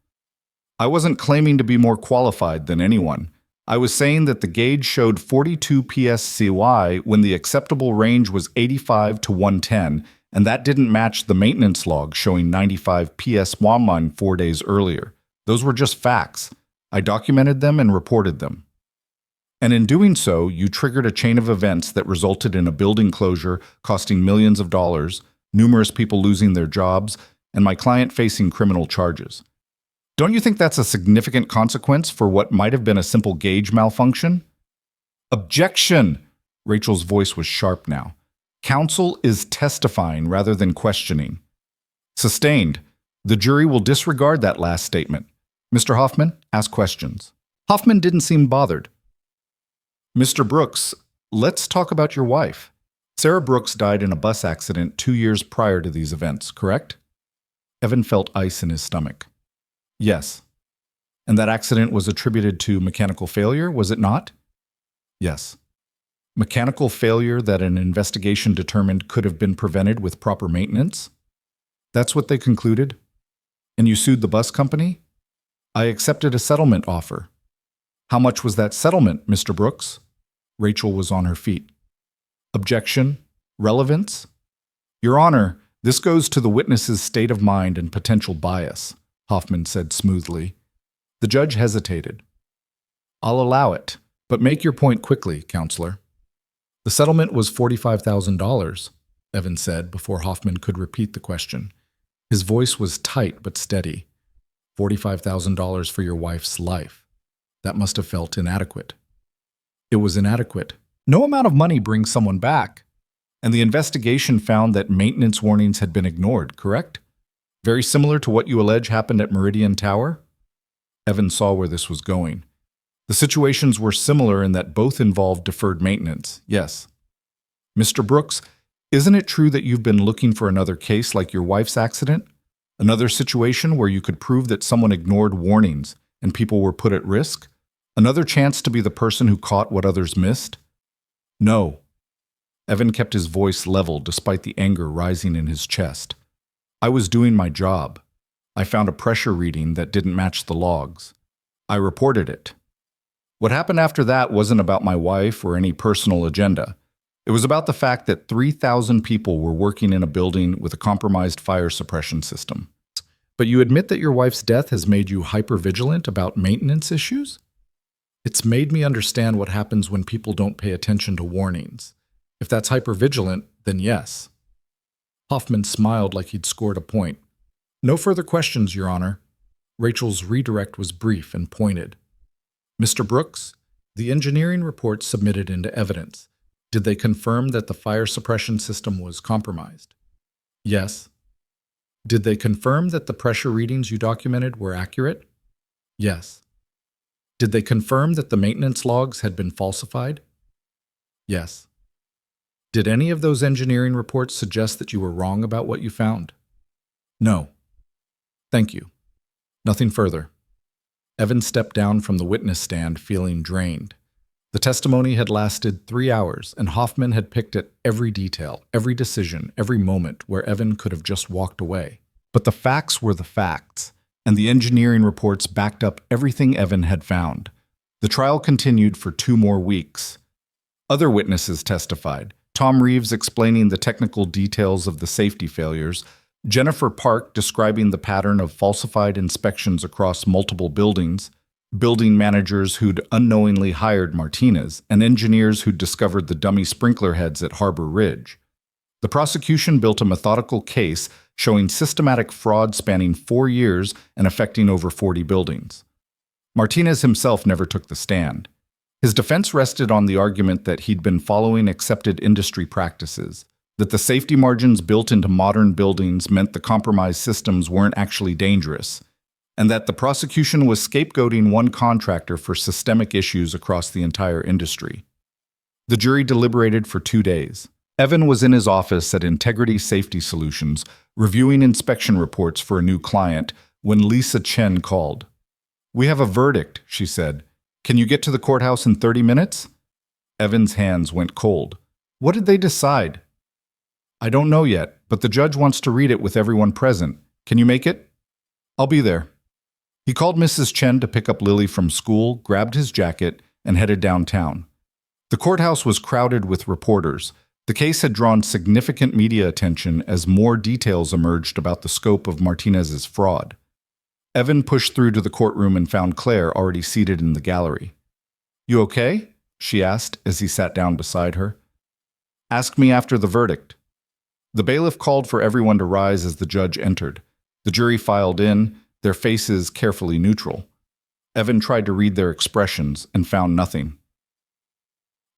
Speaker 1: I wasn't claiming to be more qualified than anyone. I was saying that the gauge showed 42 pscy when the acceptable range was 85 to 110, and that didn't match the maintenance log showing 95 psy 4 days earlier. Those were just facts. I documented them and reported them. And in doing so, you triggered a chain of events that resulted in a building closure costing millions of dollars, numerous people losing their jobs, and my client facing criminal charges. Don't you think that's a significant consequence for what might have been a simple gauge malfunction? Objection! Rachel's voice was sharp now. Counsel is testifying rather than questioning. Sustained. The jury will disregard that last statement. Mr. Hoffman, ask questions. Hoffman didn't seem bothered. Mr. Brooks, let's talk about your wife. Sarah Brooks died in a bus accident 2 years prior to these events, correct? Evan felt ice in his stomach. Yes. And that accident was attributed to mechanical failure, was it not? Yes. Mechanical failure that an investigation determined could have been prevented with proper maintenance? That's what they concluded? And you sued the bus company? I accepted a settlement offer. How much was that settlement, Mr. Brooks? Rachel was on her feet. Objection. Relevance? Your Honor, this goes to the witness's state of mind and potential bias, Hoffman said smoothly. The judge hesitated. I'll allow it, but make your point quickly, counselor. The settlement was $45,000, Evan said before Hoffman could repeat the question. His voice was tight but steady. $45,000 for your wife's life. That must have felt inadequate. It was inadequate. No amount of money brings someone back. And the investigation found that maintenance warnings had been ignored, correct? Very similar to what you allege happened at Meridian Tower? Evan saw where this was going. The situations were similar in that both involved deferred maintenance, yes. Mr. Brooks, isn't it true that you've been looking for another case like your wife's accident? Another situation where you could prove that someone ignored warnings and people were put at risk? Another chance to be the person who caught what others missed? No. Evan kept his voice level despite the anger rising in his chest. I was doing my job. I found a pressure reading that didn't match the logs. I reported it. What happened after that wasn't about my wife or any personal agenda. It was about the fact that 3,000 people were working in a building with a compromised fire suppression system. But you admit that your wife's death has made you hypervigilant about maintenance issues? It's made me understand what happens when people don't pay attention to warnings. If that's hypervigilant, then yes. Hoffman smiled like he'd scored a point. No further questions, Your Honor. Rachel's redirect was brief and pointed. Mr. Brooks, the engineering reports submitted into evidence. Did they confirm that the fire suppression system was compromised? Yes. Did they confirm that the pressure readings you documented were accurate? Yes. Did they confirm that the maintenance logs had been falsified? Yes. Did any of those engineering reports suggest that you were wrong about what you found? No. Thank you. Nothing further. Evan stepped down from the witness stand feeling drained. The testimony had lasted 3 hours, and Hoffman had picked at every detail, every decision, every moment where Evan could have just walked away. But the facts were the facts, and the engineering reports backed up everything Evan had found. The trial continued for 2 more weeks. Other witnesses testified. Tom Reeves explaining the technical details of the safety failures, Jennifer Park describing the pattern of falsified inspections across multiple buildings, building managers who'd unknowingly hired Martinez, and engineers who'd discovered the dummy sprinkler heads at Harbor Ridge. The prosecution built a methodical case showing systematic fraud spanning 4 years and affecting over 40 buildings. Martinez himself never took the stand. His defense rested on the argument that he'd been following accepted industry practices, that the safety margins built into modern buildings meant the compromised systems weren't actually dangerous, and that the prosecution was scapegoating one contractor for systemic issues across the entire industry. The jury deliberated for 2 days. Evan was in his office at Integrity Safety Solutions, reviewing inspection reports for a new client, when Lisa Chen called. "We have a verdict," she said. "Can you get to the courthouse in 30 minutes? Evan's hands went cold. "What did they decide?" "I don't know yet, but the judge wants to read it with everyone present. Can you make it?" "I'll be there." He called Mrs. Chen to pick up Lily from school, grabbed his jacket, and headed downtown. The courthouse was crowded with reporters. The case had drawn significant media attention as more details emerged about the scope of Martinez's fraud. Evan pushed through to the courtroom and found Claire already seated in the gallery. "You okay?" she asked as he sat down beside her. "Ask me after the verdict." The bailiff called for everyone to rise as the judge entered. The jury filed in, their faces carefully neutral. Evan tried to read their expressions and found nothing.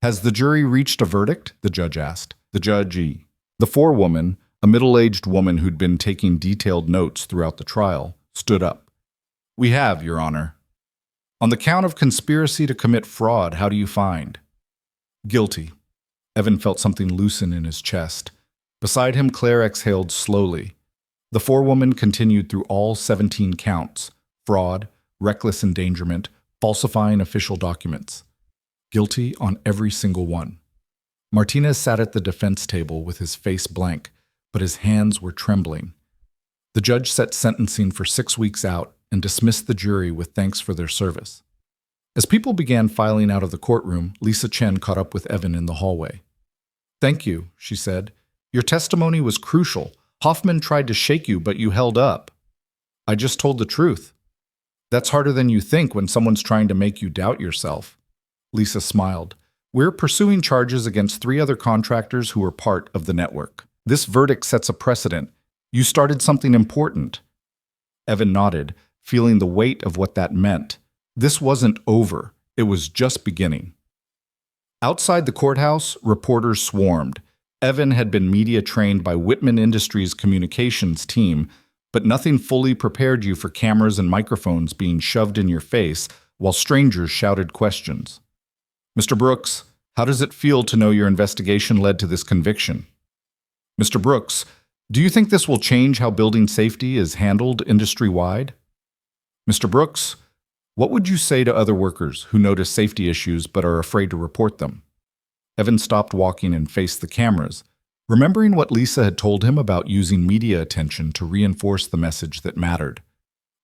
Speaker 1: "Has the jury reached a verdict?" the judge asked. The judge, the forewoman, a middle-aged woman who'd been taking detailed notes throughout the trial, stood up. "We have, Your Honor." "On the count of conspiracy to commit fraud, how do you find?" "Guilty." Evan felt something loosen in his chest. Beside him, Claire exhaled slowly. The forewoman continued through all 17 counts: fraud, reckless endangerment, falsifying official documents. Guilty on every single one. Martinez sat at the defense table with his face blank, but his hands were trembling. The judge set sentencing for 6 weeks out and dismissed the jury with thanks for their service. As people began filing out of the courtroom, Lisa Chen caught up with Evan in the hallway. "Thank you," she said. "Your testimony was crucial. Hoffman tried to shake you, but you held up." "I just told the truth." "That's harder than you think when someone's trying to make you doubt yourself." Lisa smiled. "We're pursuing charges against 3 other contractors who were part of the network. This verdict sets a precedent. You started something important." Evan nodded, feeling the weight of what that meant. This wasn't over. It was just beginning. Outside the courthouse, reporters swarmed. Evan had been media trained by Whitman Industries' communications team, but nothing fully prepared you for cameras and microphones being shoved in your face while strangers shouted questions. "Mr. Brooks, how does it feel to know your investigation led to this conviction?" "Mr. Brooks, do you think this will change how building safety is handled industry-wide?" "Mr. Brooks, what would you say to other workers who notice safety issues but are afraid to report them?" Evan stopped walking and faced the cameras, remembering what Lisa had told him about using media attention to reinforce the message that mattered.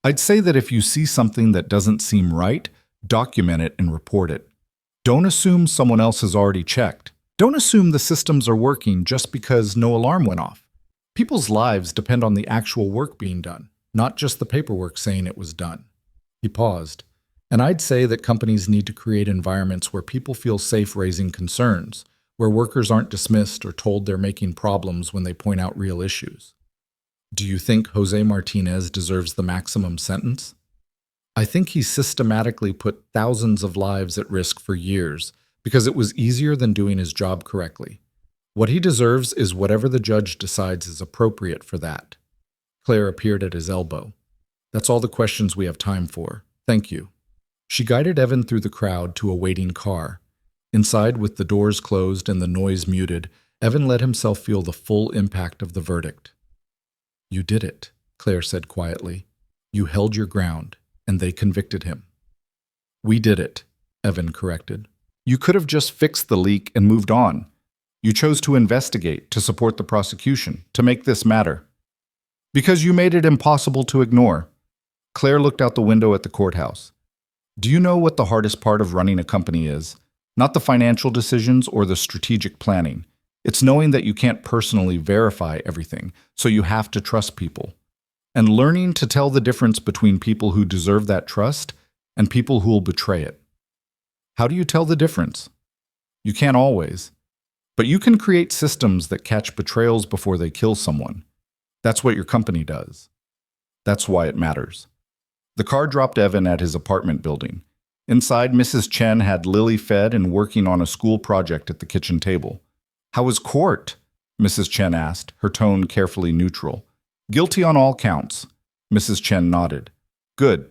Speaker 1: "I'd say that if you see something that doesn't seem right, document it and report it. Don't assume someone else has already checked. Don't assume the systems are working just because no alarm went off. People's lives depend on the actual work being done, not just the paperwork saying it was done." He paused. "And I'd say that companies need to create environments where people feel safe raising concerns, where workers aren't dismissed or told they're making problems when they point out real issues." "Do you think Jose Martinez deserves the maximum sentence?" "I think he systematically put thousands of lives at risk for years because it was easier than doing his job correctly. What he deserves is whatever the judge decides is appropriate for that." Claire appeared at his elbow. "That's all the questions we have time for. Thank you." She guided Evan through the crowd to a waiting car. Inside, with the doors closed and the noise muted, Evan let himself feel the full impact of the verdict. "You did it," Claire said quietly. "You held your ground, and they convicted him." "We did it," Evan corrected. "You could have just fixed the leak and moved on. You chose to investigate, to support the prosecution, to make this matter. Because you made it impossible to ignore." Claire looked out the window at the courthouse. "Do you know what the hardest part of running a company is? Not the financial decisions or the strategic planning. It's knowing that you can't personally verify everything, so you have to trust people. And learning to tell the difference between people who deserve that trust and people who will betray it. How do you tell the difference? You can't always. But you can create systems that catch betrayals before they kill someone. That's what your company does. That's why it matters." The car dropped Evan at his apartment building. Inside, Mrs. Chen had Lily fed and working on a school project at the kitchen table. "How was court?" Mrs. Chen asked, her tone carefully neutral. "Guilty on all counts." Mrs. Chen nodded. "Good.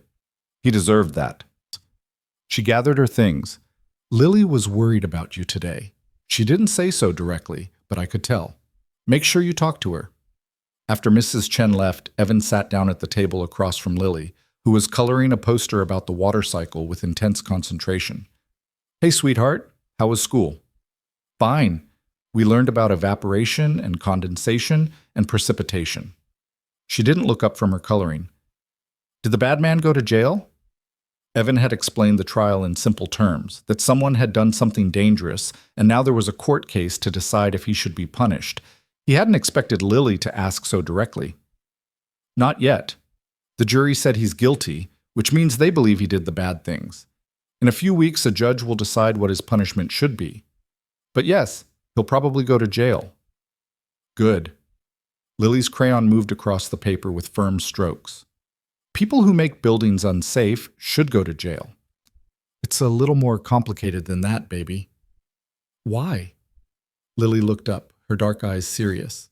Speaker 1: He deserved that." She gathered her things. "Lily was worried about you today. She didn't say so directly, but I could tell. Make sure you talk to her." After Mrs. Chen left, Evan sat down at the table across from Lily, who was coloring a poster about the water cycle with intense concentration. "Hey, sweetheart, how was school?" "Fine. We learned about evaporation and condensation and precipitation." She didn't look up from her coloring. "Did the bad man go to jail?" Evan had explained the trial in simple terms, that someone had done something dangerous, and now there was a court case to decide if he should be punished. He hadn't expected Lily to ask so directly. "Not yet. The jury said he's guilty, which means they believe he did the bad things. In a few weeks, a judge will decide what his punishment should be. But yes, he'll probably go to jail." "Good." Lily's crayon moved across the paper with firm strokes. "People who make buildings unsafe should go to jail." "It's a little more complicated than that, baby." "Why?" Lily looked up, her dark eyes serious.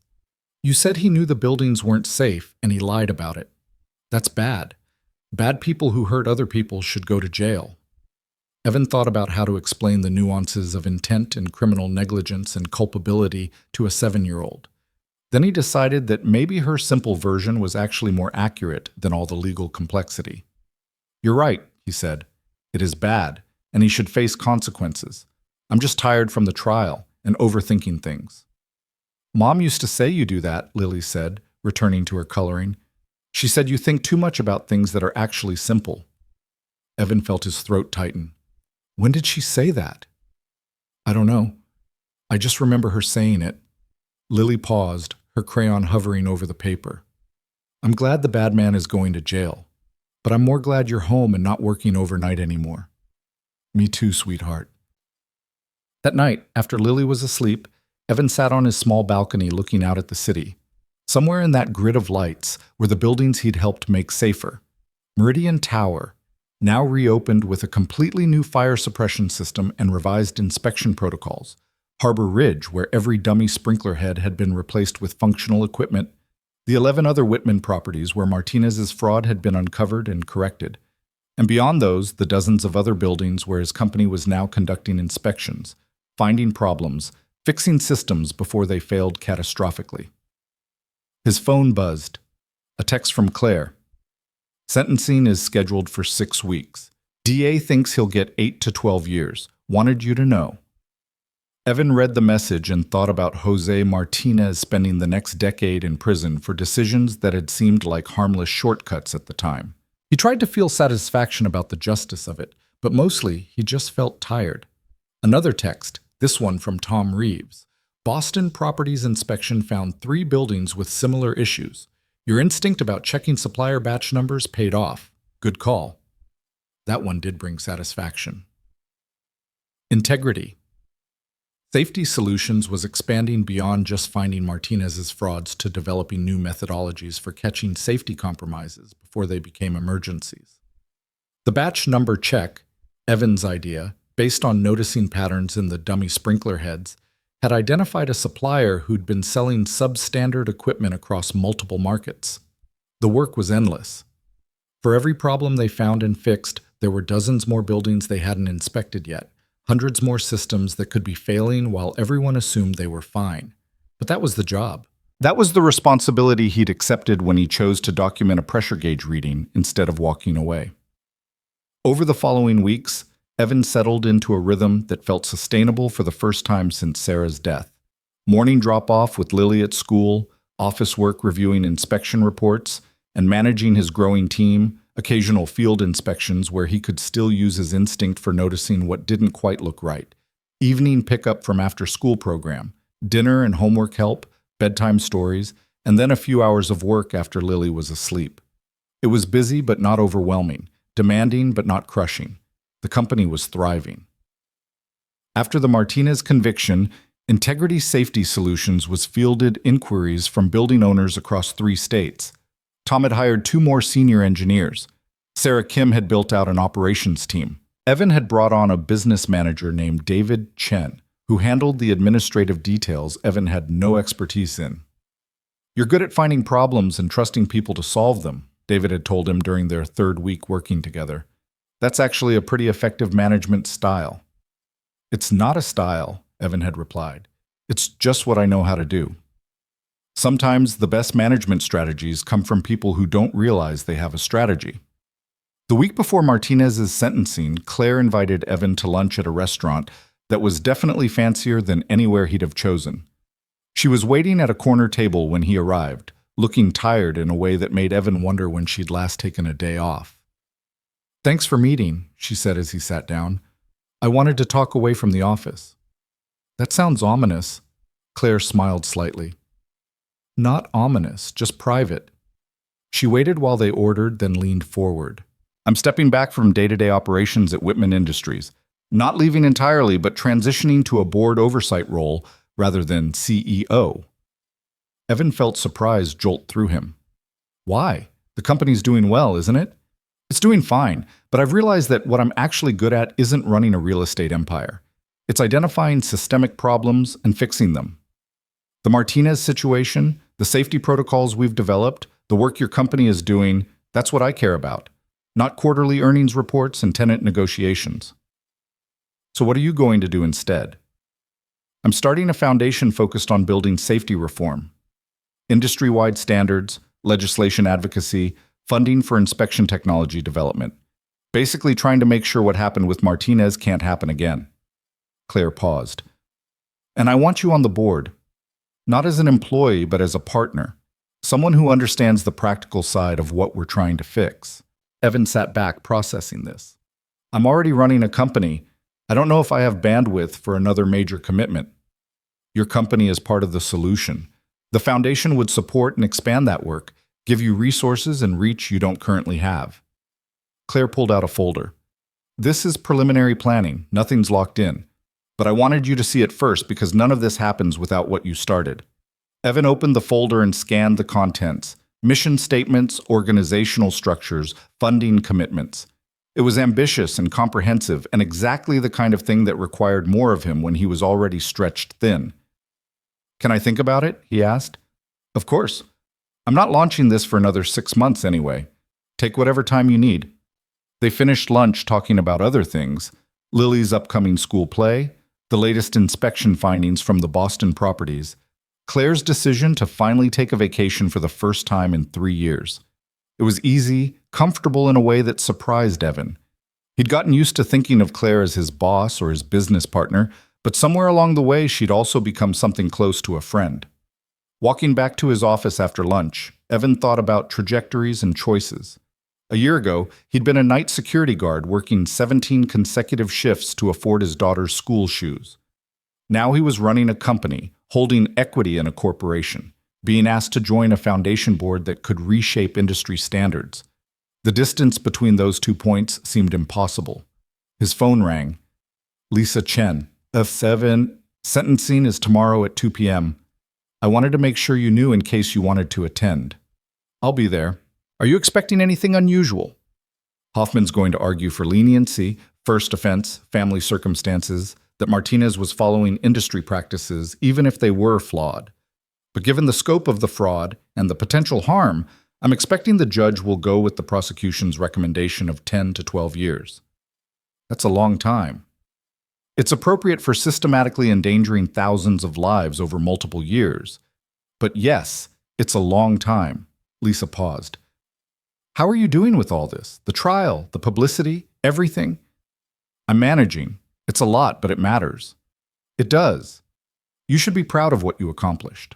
Speaker 1: "You said he knew the buildings weren't safe, and he lied about it. That's bad. Bad people who hurt other people should go to jail." Evan thought about how to explain the nuances of intent and criminal negligence and culpability to a 7-year-old. Then he decided that maybe her simple version was actually more accurate than all the legal complexity. "You're right," he said. "It is bad, and he should face consequences. I'm just tired from the trial and overthinking things." "Mom used to say you do that," Lily said, returning to her coloring. "She said you think too much about things that are actually simple." Evan felt his throat tighten. "When did she say that?" "I don't know. I just remember her saying it." Lily paused, her crayon hovering over the paper. "I'm glad the bad man is going to jail, but I'm more glad you're home and not working overnight anymore." "Me too, sweetheart." That night, after Lily was asleep, Evan sat on his small balcony looking out at the city. Somewhere in that grid of lights were the buildings he'd helped make safer. Meridian Tower, now reopened with a completely new fire suppression system and revised inspection protocols. Harbor Ridge, where every dummy sprinkler head had been replaced with functional equipment. The 11 other Whitman properties where Martinez's fraud had been uncovered and corrected. And beyond those, the dozens of other buildings where his company was now conducting inspections, finding problems, fixing systems before they failed catastrophically. His phone buzzed. A text from Claire. "Sentencing is scheduled for 6 weeks. DA thinks he'll get 8 to 12 years. Wanted you to know." Evan read the message and thought about Jose Martinez spending the next decade in prison for decisions that had seemed like harmless shortcuts at the time. He tried to feel satisfaction about the justice of it, but mostly he just felt tired. Another text, this one from Tom Reeves. "Boston Properties Inspection found 3 buildings with similar issues. Your instinct about checking supplier batch numbers paid off. Good call." That one did bring satisfaction. Integrity. Safety Solutions was expanding beyond just finding Martinez's frauds to developing new methodologies for catching safety compromises before they became emergencies. The batch number check, Evan's idea, based on noticing patterns in the dummy sprinkler heads, had identified a supplier who'd been selling substandard equipment across multiple markets. The work was endless. For every problem they found and fixed, there were dozens more buildings they hadn't inspected yet. Hundreds more systems that could be failing while everyone assumed they were fine. But that was the job. That was the responsibility he'd accepted when he chose to document a pressure gauge reading instead of walking away. Over the following weeks, Evan settled into a rhythm that felt sustainable for the first time since Sarah's death. Morning drop-off with Lily at school, office work reviewing inspection reports, and managing his growing team, occasional field inspections where he could still use his instinct for noticing what didn't quite look right, evening pickup from after-school program, dinner and homework help, bedtime stories, and then a few hours of work after Lily was asleep. It was busy but not overwhelming, demanding but not crushing. The company was thriving. After the Martinez conviction, Integrity Safety Solutions was fielded inquiries from building owners across 3 states. Tom had hired 2 more senior engineers. Sarah Kim had built out an operations team. Evan had brought on a business manager named David Chen, who handled the administrative details Evan had no expertise in. "You're good at finding problems and trusting people to solve them," David had told him during their third week working together. "That's actually a pretty effective management style." "It's not a style," Evan had replied. "It's just what I know how to do." Sometimes the best management strategies come from people who don't realize they have a strategy. The week before Martinez's sentencing, Claire invited Evan to lunch at a restaurant that was definitely fancier than anywhere he'd have chosen. She was waiting at a corner table when he arrived, looking tired in a way that made Evan wonder when she'd last taken a day off. "Thanks for meeting," she said as he sat down. "I wanted to talk away from the office." "That sounds ominous." Claire smiled slightly. "Not ominous, just private." She waited while they ordered, then leaned forward. "I'm stepping back from day-to-day operations at Whitman Industries. Not leaving entirely, but transitioning to a board oversight role rather than CEO." Evan felt surprise jolt through him. "Why? The company's doing well, isn't it?" "It's doing fine, but I've realized that what I'm actually good at isn't running a real estate empire. It's identifying systemic problems and fixing them. The Martinez situation, the safety protocols we've developed, the work your company is doing, that's what I care about. Not quarterly earnings reports and tenant negotiations." "So what are you going to do instead?" "I'm starting a foundation focused on building safety reform. Industry-wide standards, legislation advocacy, funding for inspection technology development. Basically trying to make sure what happened with Martinez can't happen again." Claire paused. "And I want you on the board. Not as an employee, but as a partner. Someone who understands the practical side of what we're trying to fix." Evan sat back processing this. "I'm already running a company. I don't know if I have bandwidth for another major commitment." "Your company is part of the solution. The foundation would support and expand that work, give you resources and reach you don't currently have." Claire pulled out a folder. "This is preliminary planning. Nothing's locked in. But I wanted you to see it first because none of this happens without what you started." Evan opened the folder and scanned the contents: mission statements, organizational structures, funding commitments. It was ambitious and comprehensive, and exactly the kind of thing that required more of him when he was already stretched thin. "Can I think about it?" he asked. "Of course. I'm not launching this for another 6 months anyway. Take whatever time you need." They finished lunch talking about other things: Lily's upcoming school play, the latest inspection findings from the Boston properties, Claire's decision to finally take a vacation for the first time in 3 years. It was easy, comfortable in a way that surprised Evan. He'd gotten used to thinking of Claire as his boss or his business partner, but somewhere along the way she'd also become something close to a friend. Walking back to his office after lunch, Evan thought about trajectories and choices. A year ago, he'd been a night security guard working 17 consecutive shifts to afford his daughter's school shoes. Now he was running a company, holding equity in a corporation, being asked to join a foundation board that could reshape industry standards. The distance between those 2 points seemed impossible. His phone rang. "Lisa Chen, F7, sentencing is tomorrow at 2 p.m. I wanted to make sure you knew in case you wanted to attend." "I'll be there. Are you expecting anything unusual?" Hoffman's going to argue for leniency, first offense, family circumstances, that Martinez was following industry practices even if they were flawed. But given the scope of the fraud and the potential harm, I'm expecting the judge will go with the prosecution's recommendation of 10 to 12 years. That's a long time. It's appropriate for systematically endangering thousands of lives over multiple years. But yes, it's a long time. Lisa paused. "How are you doing with all this? The trial, the publicity, everything?" "I'm managing. It's a lot, but it matters." "It does. You should be proud of what you accomplished."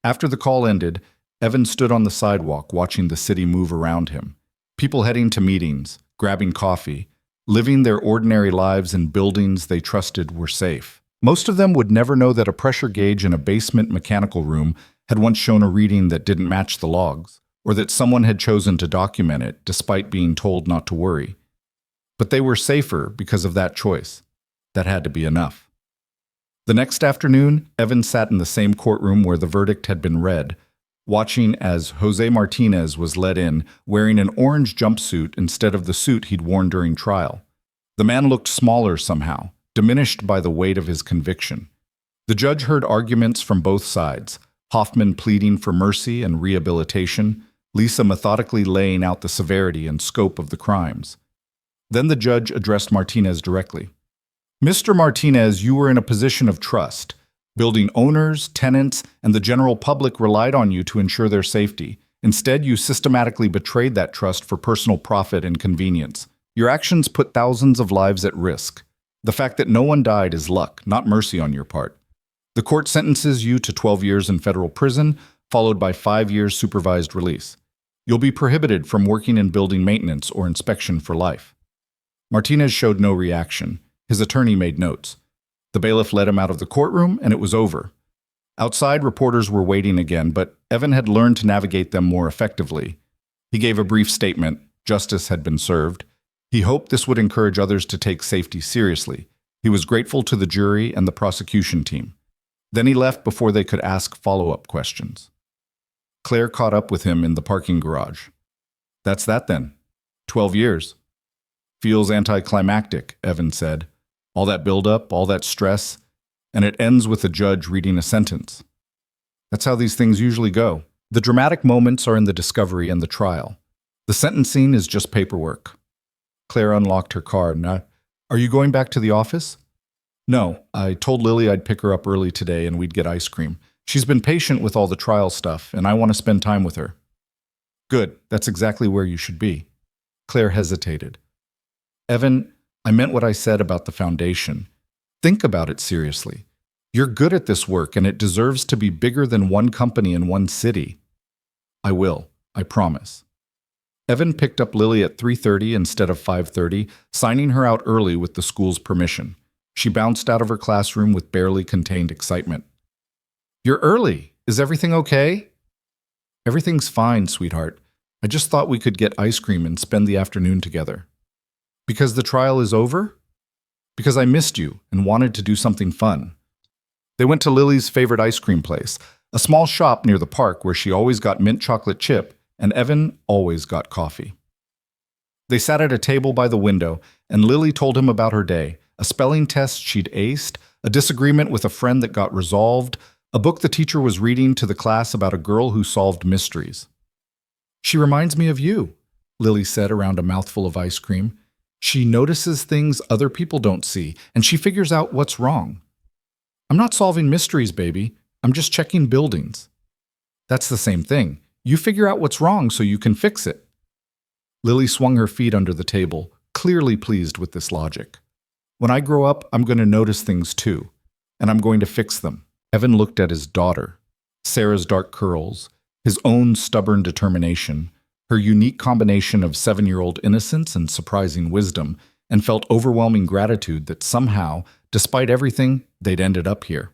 Speaker 1: After the call ended, Evan stood on the sidewalk watching the city move around him. People heading to meetings, grabbing coffee, living their ordinary lives in buildings they trusted were safe. Most of them would never know that a pressure gauge in a basement mechanical room had once shown a reading that didn't match the logs, or that someone had chosen to document it despite being told not to worry. But they were safer because of that choice. That had to be enough. The next afternoon, Evan sat in the same courtroom where the verdict had been read, watching as Jose Martinez was led in wearing an orange jumpsuit instead of the suit he'd worn during trial. The man looked smaller somehow, diminished by the weight of his conviction. The judge heard arguments from both sides, Hoffman pleading for mercy and rehabilitation, Lisa methodically laying out the severity and scope of the crimes. Then the judge addressed Martinez directly. Mr. Martinez, you were in a position of trust. Building owners, tenants, and the general public relied on you to ensure their safety. Instead, you systematically betrayed that trust for personal profit and convenience. Your actions put thousands of lives at risk. The fact that no one died is luck, not mercy on your part. The court sentences you to 12 years in federal prison, followed by 5 years supervised release. You'll be prohibited from working in building maintenance or inspection for life. Martinez showed no reaction. His attorney made notes. The bailiff led him out of the courtroom, and it was over. Outside, reporters were waiting again, but Evan had learned to navigate them more effectively. He gave a brief statement. Justice had been served. He hoped this would encourage others to take safety seriously. He was grateful to the jury and the prosecution team. Then he left before they could ask follow-up questions. Claire caught up with him in the parking garage. That's that then. 12 years. Feels anticlimactic, Evan said. All that build-up, all that stress, and it ends with the judge reading a sentence. That's how these things usually go. The dramatic moments are in the discovery and the trial. The sentencing is just paperwork. Claire unlocked her car. Are you going back to the office? No, I told Lily I'd pick her up early today and we'd get ice cream. She's been patient with all the trial stuff, and I want to spend time with her. Good, that's exactly where you should be. Claire hesitated. Evan, I meant what I said about the foundation. Think about it seriously. You're good at this work, and it deserves to be bigger than one company in one city. I will, I promise. Evan picked up Lily at 3:30 instead of 5:30, signing her out early with the school's permission. She bounced out of her classroom with barely contained excitement. You're early. Is everything okay? Everything's fine, sweetheart. I just thought we could get ice cream and spend the afternoon together. Because the trial is over? Because I missed you and wanted to do something fun. They went to Lily's favorite ice cream place, a small shop near the park where she always got mint chocolate chip and Evan always got coffee. They sat at a table by the window, and Lily told him about her day, a spelling test she'd aced, a disagreement with a friend that got resolved, a book the teacher was reading to the class about a girl who solved mysteries. She reminds me of you, Lily said around a mouthful of ice cream. She notices things other people don't see, and she figures out what's wrong. I'm not solving mysteries, baby. I'm just checking buildings. That's the same thing. You figure out what's wrong so you can fix it. Lily swung her feet under the table, clearly pleased with this logic. When I grow up, I'm going to notice things too, and I'm going to fix them. Evan looked at his daughter, Sarah's dark curls, his own stubborn determination, her unique combination of 7-year-old innocence and surprising wisdom, and felt overwhelming gratitude that somehow, despite everything, they'd ended up here.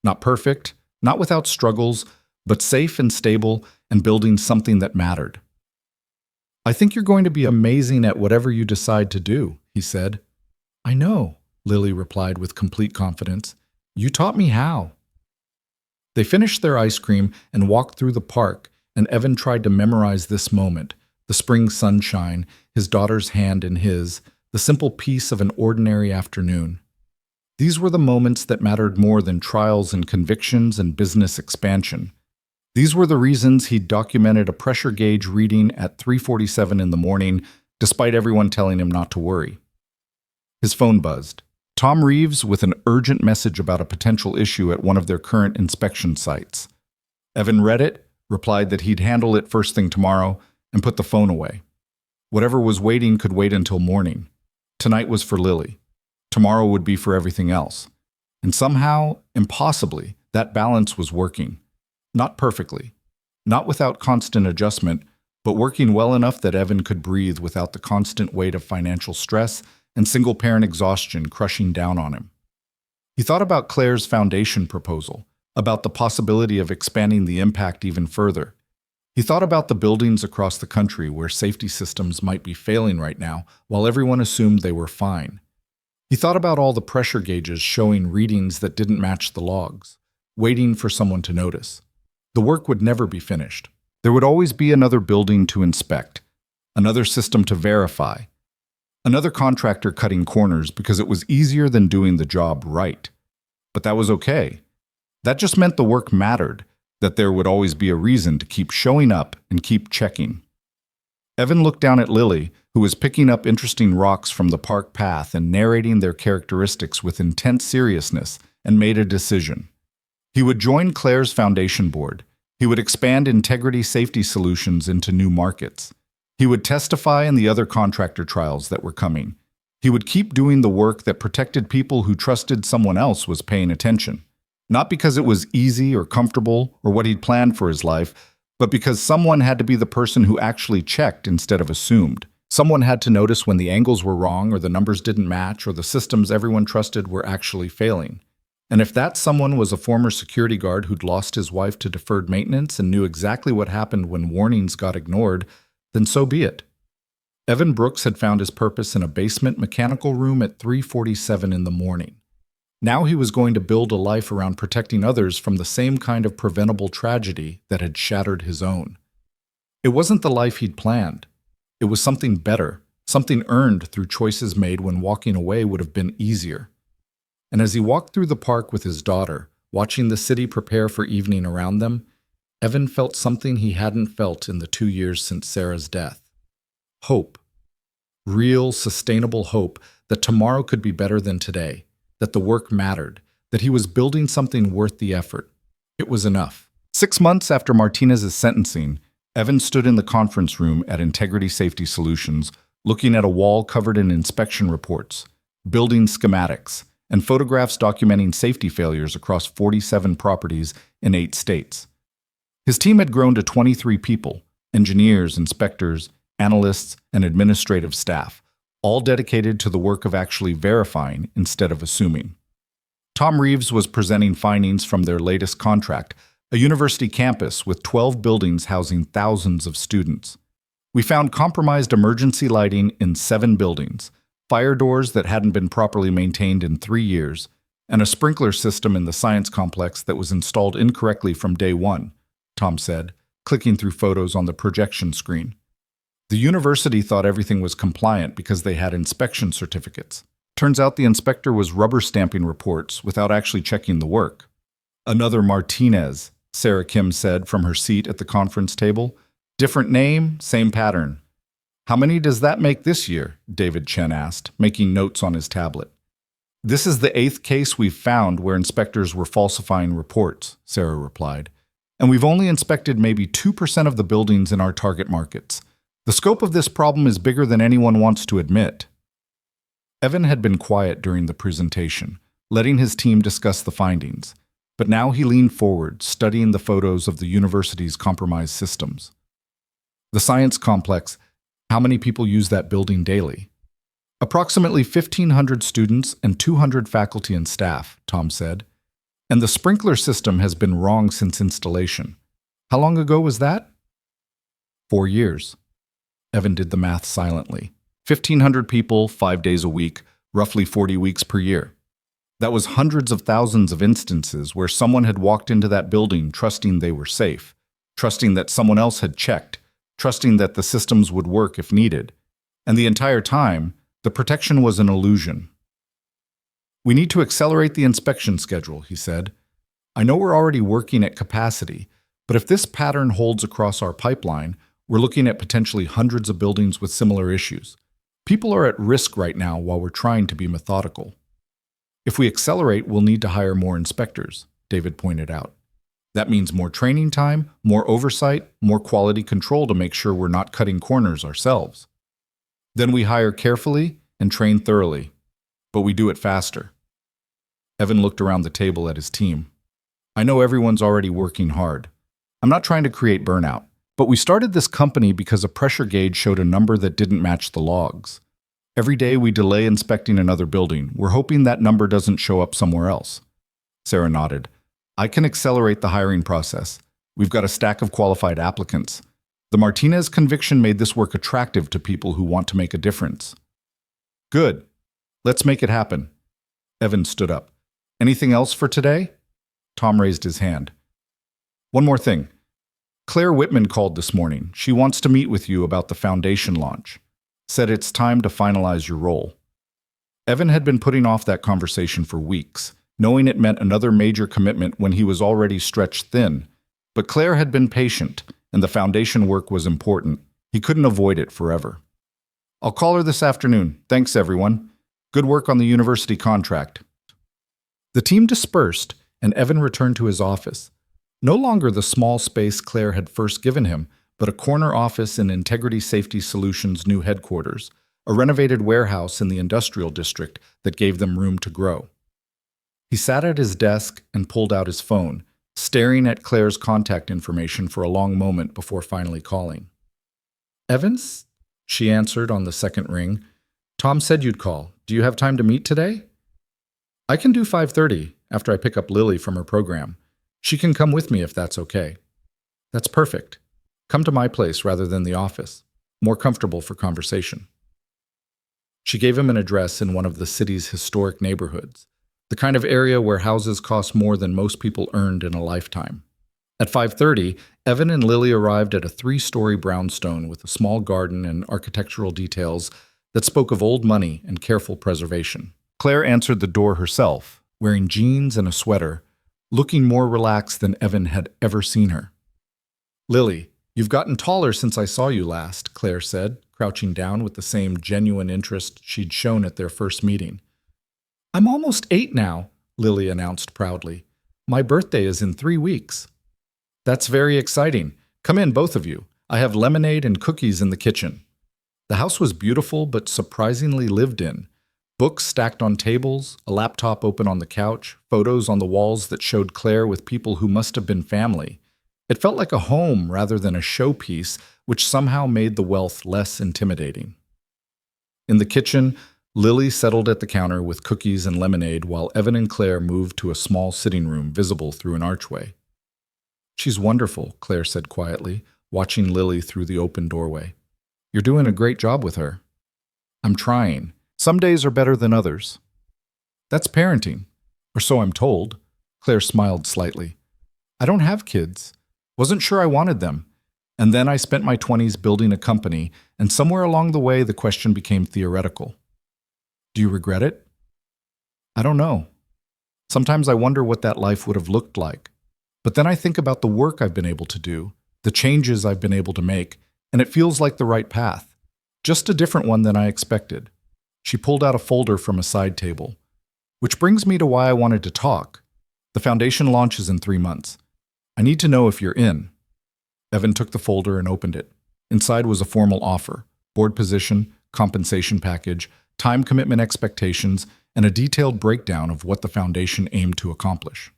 Speaker 1: Not perfect, not without struggles, but safe and stable and building something that mattered. I think you're going to be amazing at whatever you decide to do, he said. I know, Lily replied with complete confidence. You taught me how. They finished their ice cream and walked through the park, and Evan tried to memorize this moment, the spring sunshine, his daughter's hand in his, the simple peace of an ordinary afternoon. These were the moments that mattered more than trials and convictions and business expansion. These were the reasons he'd documented a pressure gauge reading at 3:47 in the morning, despite everyone telling him not to worry. His phone buzzed. Tom Reeves with an urgent message about a potential issue at one of their current inspection sites. Evan read it, replied that he'd handle it first thing tomorrow, and put the phone away. Whatever was waiting could wait until morning. Tonight was for Lily. Tomorrow would be for everything else. And somehow, impossibly, that balance was working. Not perfectly, not without constant adjustment, but working well enough that Evan could breathe without the constant weight of financial stress and single-parent exhaustion crushing down on him. He thought about Claire's foundation proposal, about the possibility of expanding the impact even further. He thought about the buildings across the country where safety systems might be failing right now, while everyone assumed they were fine. He thought about all the pressure gauges showing readings that didn't match the logs, waiting for someone to notice. The work would never be finished. There would always be another building to inspect, another system to verify. Another contractor cutting corners because it was easier than doing the job right. But that was okay. That just meant the work mattered, that there would always be a reason to keep showing up and keep checking. Evan looked down at Lily, who was picking up interesting rocks from the park path and narrating their characteristics with intense seriousness, and made a decision. He would join Claire's foundation board. He would expand integrity safety solutions into new markets. He would testify in the other contractor trials that were coming. He would keep doing the work that protected people who trusted someone else was paying attention. Not because it was easy or comfortable or what he'd planned for his life, but because someone had to be the person who actually checked instead of assumed. Someone had to notice when the angles were wrong or the numbers didn't match or the systems everyone trusted were actually failing. And if that someone was a former security guard who'd lost his wife to deferred maintenance and knew exactly what happened when warnings got ignored, then so be it. Evan Brooks had found his purpose in a basement mechanical room at 3:47 in the morning. Now he was going to build a life around protecting others from the same kind of preventable tragedy that had shattered his own. It wasn't the life he'd planned. It was something better, something earned through choices made when walking away would have been easier. And as he walked through the park with his daughter, watching the city prepare for evening around them, Evan felt something he hadn't felt in the 2 years since Sarah's death. Hope. Real, sustainable hope that tomorrow could be better than today, that the work mattered, that he was building something worth the effort. It was enough. 6 months after Martinez's sentencing, Evan stood in the conference room at Integrity Safety Solutions, looking at a wall covered in inspection reports, building schematics, and photographs documenting safety failures across 47 properties in 8 states. His team had grown to 23 people, engineers, inspectors, analysts, and administrative staff, all dedicated to the work of actually verifying instead of assuming. Tom Reeves was presenting findings from their latest contract, a university campus with 12 buildings housing thousands of students. We found compromised emergency lighting in 7 buildings, fire doors that hadn't been properly maintained in 3 years, and a sprinkler system in the science complex that was installed incorrectly from day one, Tom said, clicking through photos on the projection screen. The university thought everything was compliant because they had inspection certificates. Turns out the inspector was rubber stamping reports without actually checking the work. Another Martinez, Sarah Kim said from her seat at the conference table. Different name, same pattern. How many does that make this year? David Chen asked, making notes on his tablet. This is the 8th case we've found where inspectors were falsifying reports, Sarah replied. And we've only inspected maybe 2% of the buildings in our target markets. The scope of this problem is bigger than anyone wants to admit. Evan had been quiet during the presentation, letting his team discuss the findings. But now he leaned forward, studying the photos of the university's compromised systems. The science complex, how many people use that building daily? Approximately 1,500 students and 200 faculty and staff, Tom said. And the sprinkler system has been wrong since installation. How long ago was that? 4 years. Evan did the math silently. 1,500 people, 5 days a week, roughly 40 weeks per year. That was hundreds of thousands of instances where someone had walked into that building trusting they were safe, trusting that someone else had checked, trusting that the systems would work if needed. And the entire time, the protection was an illusion. We need to accelerate the inspection schedule, he said. I know we're already working at capacity, but if this pattern holds across our pipeline, we're looking at potentially hundreds of buildings with similar issues. People are at risk right now while we're trying to be methodical. If we accelerate, we'll need to hire more inspectors, David pointed out. That means more training time, more oversight, more quality control to make sure we're not cutting corners ourselves. Then we hire carefully and train thoroughly, but we do it faster. Evan looked around the table at his team. I know everyone's already working hard. I'm not trying to create burnout, but we started this company because a pressure gauge showed a number that didn't match the logs. Every day we delay inspecting another building. We're hoping that number doesn't show up somewhere else. Sarah nodded. I can accelerate the hiring process. We've got a stack of qualified applicants. The Martinez conviction made this work attractive to people who want to make a difference. Good. Let's make it happen. Evan stood up. Anything else for today? Tom raised his hand. One more thing. Claire Whitman called this morning. She wants to meet with you about the foundation launch. said it's time to finalize your role. Evan had been putting off that conversation for weeks, knowing it meant another major commitment when he was already stretched thin. But Claire had been patient, and the foundation work was important. He couldn't avoid it forever. I'll call her this afternoon. Thanks, everyone. Good work on the university contract. The team dispersed, and Evan returned to his office. No longer the small space Claire had first given him, but a corner office in Integrity Safety Solutions' new headquarters, a renovated warehouse in the industrial district that gave them room to grow. He sat at his desk and pulled out his phone, staring at Claire's contact information for a long moment before finally calling. "Evans?" she answered on the second ring. "Tom said you'd call. Do you have time to meet today?" "I can do 5:30 after I pick up Lily from her program. She can come with me if that's okay." "That's perfect. Come to my place rather than the office. More comfortable for conversation." She gave him an address in one of the city's historic neighborhoods, the kind of area where houses cost more than most people earned in a lifetime. At 5:30, Evan and Lily arrived at a 3-story brownstone with a small garden and architectural details that spoke of old money and careful preservation. Claire answered the door herself, wearing jeans and a sweater, looking more relaxed than Evan had ever seen her. "Lily, you've gotten taller since I saw you last," Claire said, crouching down with the same genuine interest she'd shown at their first meeting. "I'm almost 8 now," Lily announced proudly. "My birthday is in 3 weeks." "That's very exciting. Come in, both of you. I have lemonade and cookies in the kitchen." The house was beautiful but surprisingly lived in. Books stacked on tables, a laptop open on the couch, photos on the walls that showed Claire with people who must have been family. It felt like a home rather than a showpiece, which somehow made the wealth less intimidating. In the kitchen, Lily settled at the counter with cookies and lemonade while Evan and Claire moved to a small sitting room visible through an archway. "She's wonderful," Claire said quietly, watching Lily through the open doorway. "You're doing a great job with her." "I'm trying. Some days are better than others." "That's parenting, or so I'm told." Claire smiled slightly. "I don't have kids. Wasn't sure I wanted them. And then I spent my 20s building a company, and somewhere along the way the question became theoretical. Do you regret it?" "I don't know. Sometimes I wonder what that life would have looked like. But then I think about the work I've been able to do, the changes I've been able to make, and it feels like the right path. Just a different one than I expected." She pulled out a folder from a side table. "Which brings me to why I wanted to talk. The foundation launches in 3 months. I need to know if you're in." Evan took the folder and opened it. Inside was a formal offer, board position, compensation package, time commitment expectations, and a detailed breakdown of what the foundation aimed to accomplish.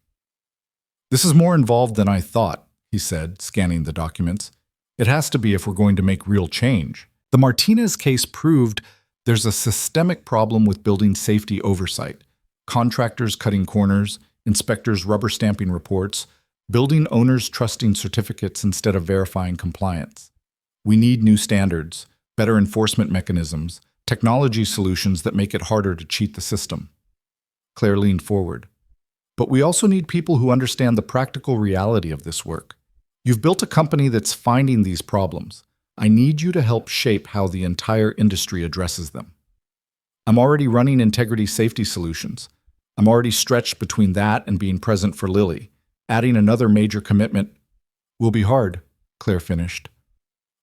Speaker 1: "This is more involved than I thought," he said, scanning the documents. "It has to be if we're going to make real change. The Martinez case proved there's a systemic problem with building safety oversight, contractors cutting corners, inspectors rubber stamping reports, building owners trusting certificates instead of verifying compliance. We need new standards, better enforcement mechanisms, technology solutions that make it harder to cheat the system." Claire leaned forward. "But we also need people who understand the practical reality of this work. You've built a company that's finding these problems. I need you to help shape how the entire industry addresses them." "I'm already running Integrity Safety Solutions. I'm already stretched between that and being present for Lily. Adding another major commitment will be hard," Claire finished.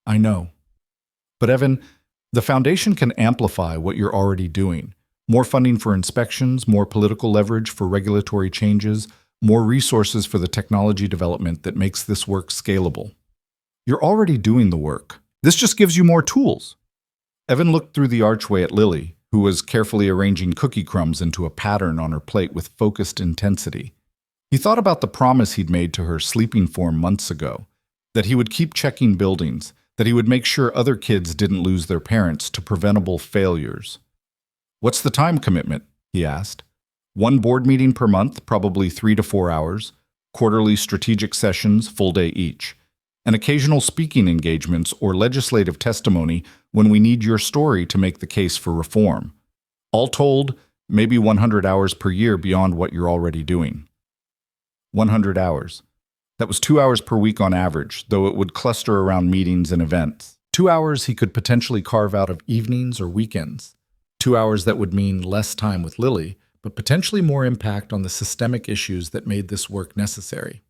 Speaker 1: "I know. But Evan, the foundation can amplify what you're already doing. More funding for inspections, more political leverage for regulatory changes, more resources for the technology development that makes this work scalable. You're already doing the work. This just gives you more tools." Evan looked through the archway at Lily, who was carefully arranging cookie crumbs into a pattern on her plate with focused intensity. He thought about the promise he'd made to her sleeping form months ago, that he would keep checking buildings, that he would make sure other kids didn't lose their parents to preventable failures. "What's the time commitment?" he asked. "1 board meeting per month, probably 3 to 4 hours, quarterly strategic sessions, full day each, and occasional speaking engagements or legislative testimony when we need your story to make the case for reform. All told, maybe 100 hours per year beyond what you're already doing." 100 hours. That was 2 hours per week on average, though it would cluster around meetings and events. 2 hours he could potentially carve out of evenings or weekends. 2 hours that would mean less time with Lily, but potentially more impact on the systemic issues that made this work necessary.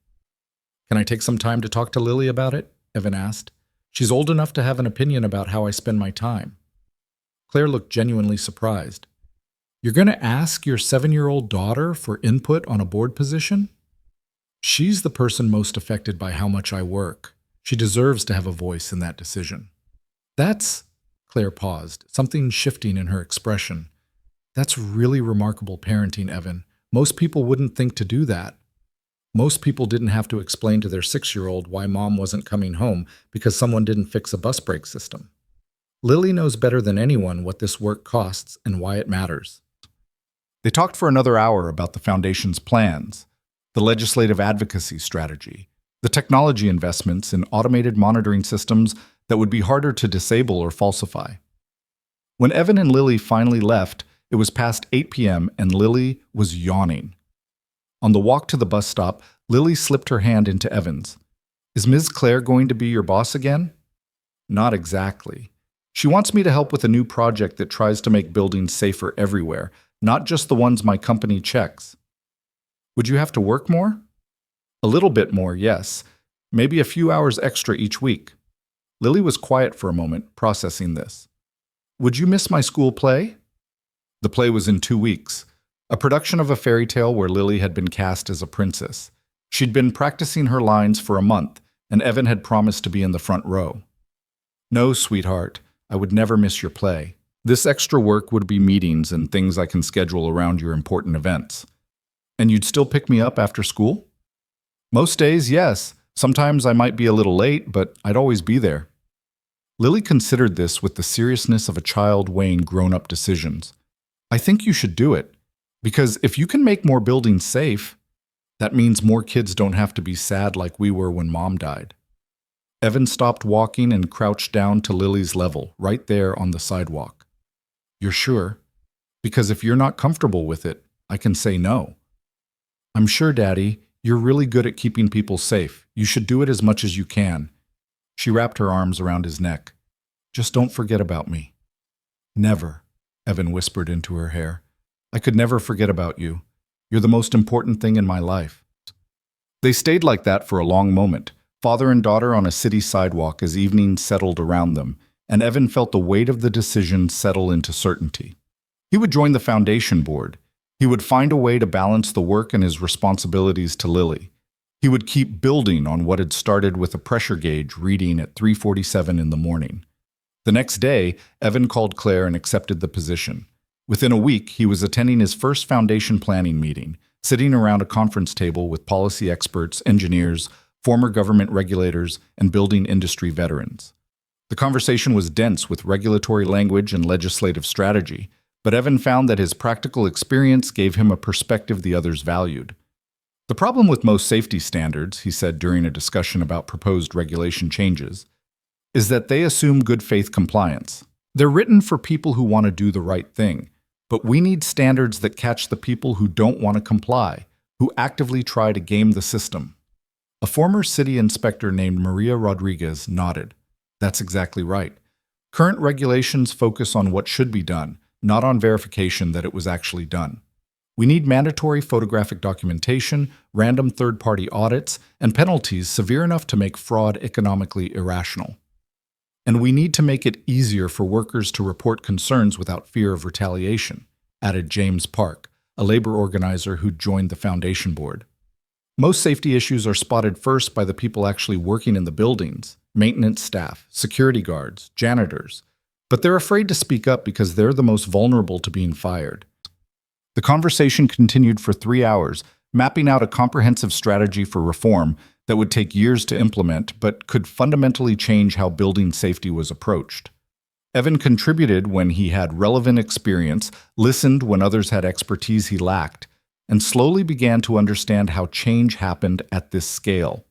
Speaker 1: Can I take some time to talk to Lily about it? Evan asked. She's old enough to have an opinion about how I spend my time. Claire looked genuinely surprised. You're going to ask your 7-year-old daughter for input on a board position? She's the person most affected by how much I work. She deserves to have a voice in that decision. Claire paused, something shifting in her expression. That's really remarkable parenting, Evan. Most people wouldn't think to do that. Most people didn't have to explain to their 6-year-old why mom wasn't coming home because someone didn't fix a bus brake system. Lily knows better than anyone what this work costs and why it matters. They talked for another hour about the Foundation's plans, the legislative advocacy strategy, the technology investments in automated monitoring systems that would be harder to disable or falsify. When Evan and Lily finally left, it was past 8 p.m. and Lily was yawning. On the walk to the bus stop, Lily slipped her hand into Evan's. Is Ms. Claire going to be your boss again? Not exactly. She wants me to help with a new project that tries to make buildings safer everywhere, not just the ones my company checks. Would you have to work more? A little bit more, yes. Maybe a few hours extra each week. Lily was quiet for a moment, processing this. Would you miss my school play? The play was in 2 weeks. A production of a fairy tale where Lily had been cast as a princess. She'd been practicing her lines for a month, and Evan had promised to be in the front row. No, sweetheart, I would never miss your play. This extra work would be meetings and things I can schedule around your important events. And you'd still pick me up after school? Most days, yes. Sometimes I might be a little late, but I'd always be there. Lily considered this with the seriousness of a child weighing grown-up decisions. I think you should do it. Because if you can make more buildings safe, that means more kids don't have to be sad like we were when Mom died. Evan stopped walking and crouched down to Lily's level, right there on the sidewalk. You're sure? Because if you're not comfortable with it, I can say no. I'm sure, Daddy. You're really good at keeping people safe. You should do it as much as you can. She wrapped her arms around his neck. Just don't forget about me. Never, Evan whispered into her hair. I could never forget about you. You're the most important thing in my life. They stayed like that for a long moment, father and daughter on a city sidewalk as evening settled around them, and Evan felt the weight of the decision settle into certainty. He would join the foundation board. He would find a way to balance the work and his responsibilities to Lily. He would keep building on what had started with a pressure gauge reading at 3:47 in the morning. The next day, Evan called Claire and accepted the position. Within a week, he was attending his first foundation planning meeting, sitting around a conference table with policy experts, engineers, former government regulators, and building industry veterans. The conversation was dense with regulatory language and legislative strategy, but Evan found that his practical experience gave him a perspective the others valued. The problem with most safety standards, he said during a discussion about proposed regulation changes, is that they assume good faith compliance. They're written for people who want to do the right thing, but we need standards that catch the people who don't want to comply, who actively try to game the system. A former city inspector named Maria Rodriguez nodded. That's exactly right. Current regulations focus on what should be done, not on verification that it was actually done. We need mandatory photographic documentation, random third-party audits, and penalties severe enough to make fraud economically irrational. And we need to make it easier for workers to report concerns without fear of retaliation, added James Park, a labor organizer who joined the foundation board. Most safety issues are spotted first by the people actually working in the buildings, maintenance staff, security guards, janitors, but they're afraid to speak up because they're the most vulnerable to being fired. The conversation continued for 3 hours, mapping out a comprehensive strategy for reform that would take years to implement but could fundamentally change how building safety was approached. Evan contributed when he had relevant experience, listened when others had expertise he lacked, and slowly began to understand how change happened at this scale.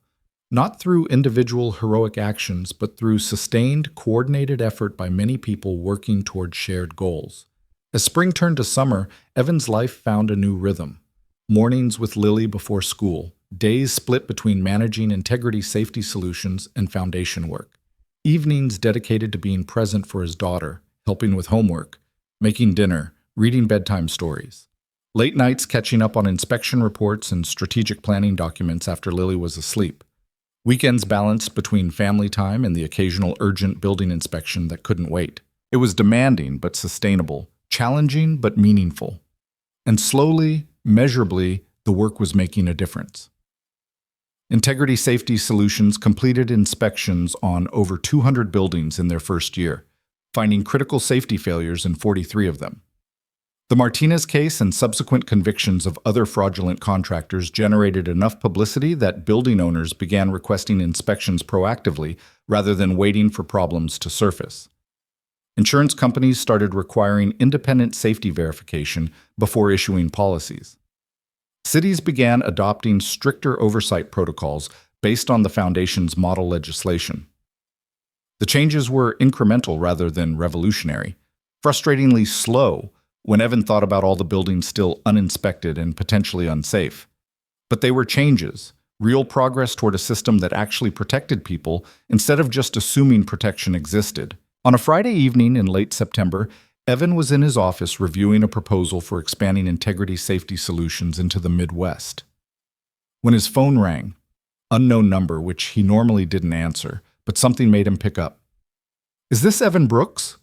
Speaker 1: Not through individual heroic actions, but through sustained, coordinated effort by many people working toward shared goals. As spring turned to summer, Evan's life found a new rhythm. Mornings with Lily before school, days split between managing integrity safety solutions and foundation work. Evenings dedicated to being present for his daughter, helping with homework, making dinner, reading bedtime stories. Late nights catching up on inspection reports and strategic planning documents after Lily was asleep. Weekends balanced between family time and the occasional urgent building inspection that couldn't wait. It was demanding but sustainable, challenging but meaningful. And slowly, measurably, the work was making a difference. Integrity Safety Solutions completed inspections on over 200 buildings in their first year, finding critical safety failures in 43 of them. The Martinez case and subsequent convictions of other fraudulent contractors generated enough publicity that building owners began requesting inspections proactively rather than waiting for problems to surface. Insurance companies started requiring independent safety verification before issuing policies. Cities began adopting stricter oversight protocols based on the Foundation's model legislation. The changes were incremental rather than revolutionary, frustratingly slow when Evan thought about all the buildings still uninspected and potentially unsafe. But they were changes, real progress toward a system that actually protected people instead of just assuming protection existed. On a Friday evening in late September, Evan was in his office reviewing a proposal for expanding integrity safety solutions into the Midwest. When his phone rang, unknown number which he normally didn't answer, but something made him pick up. "Is this Evan Brooks?"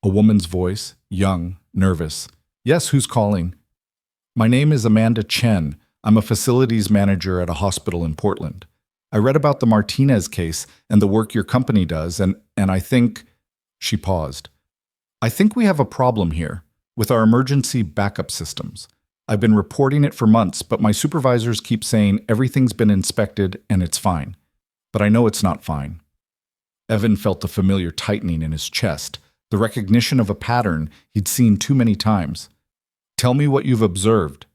Speaker 1: A woman's voice, young, nervous. "Yes, who's calling?" "My name is Amanda Chen. I'm a facilities manager at a hospital in Portland. I read about the Martinez case and the work your company does, and I think—" She paused. "I think we have a problem here with our emergency backup systems. I've been reporting it for months, but my supervisors keep saying everything's been inspected and it's fine. But I know it's not fine." Evan felt the familiar tightening in his chest, the recognition of a pattern he'd seen too many times. "Tell me what you've observed."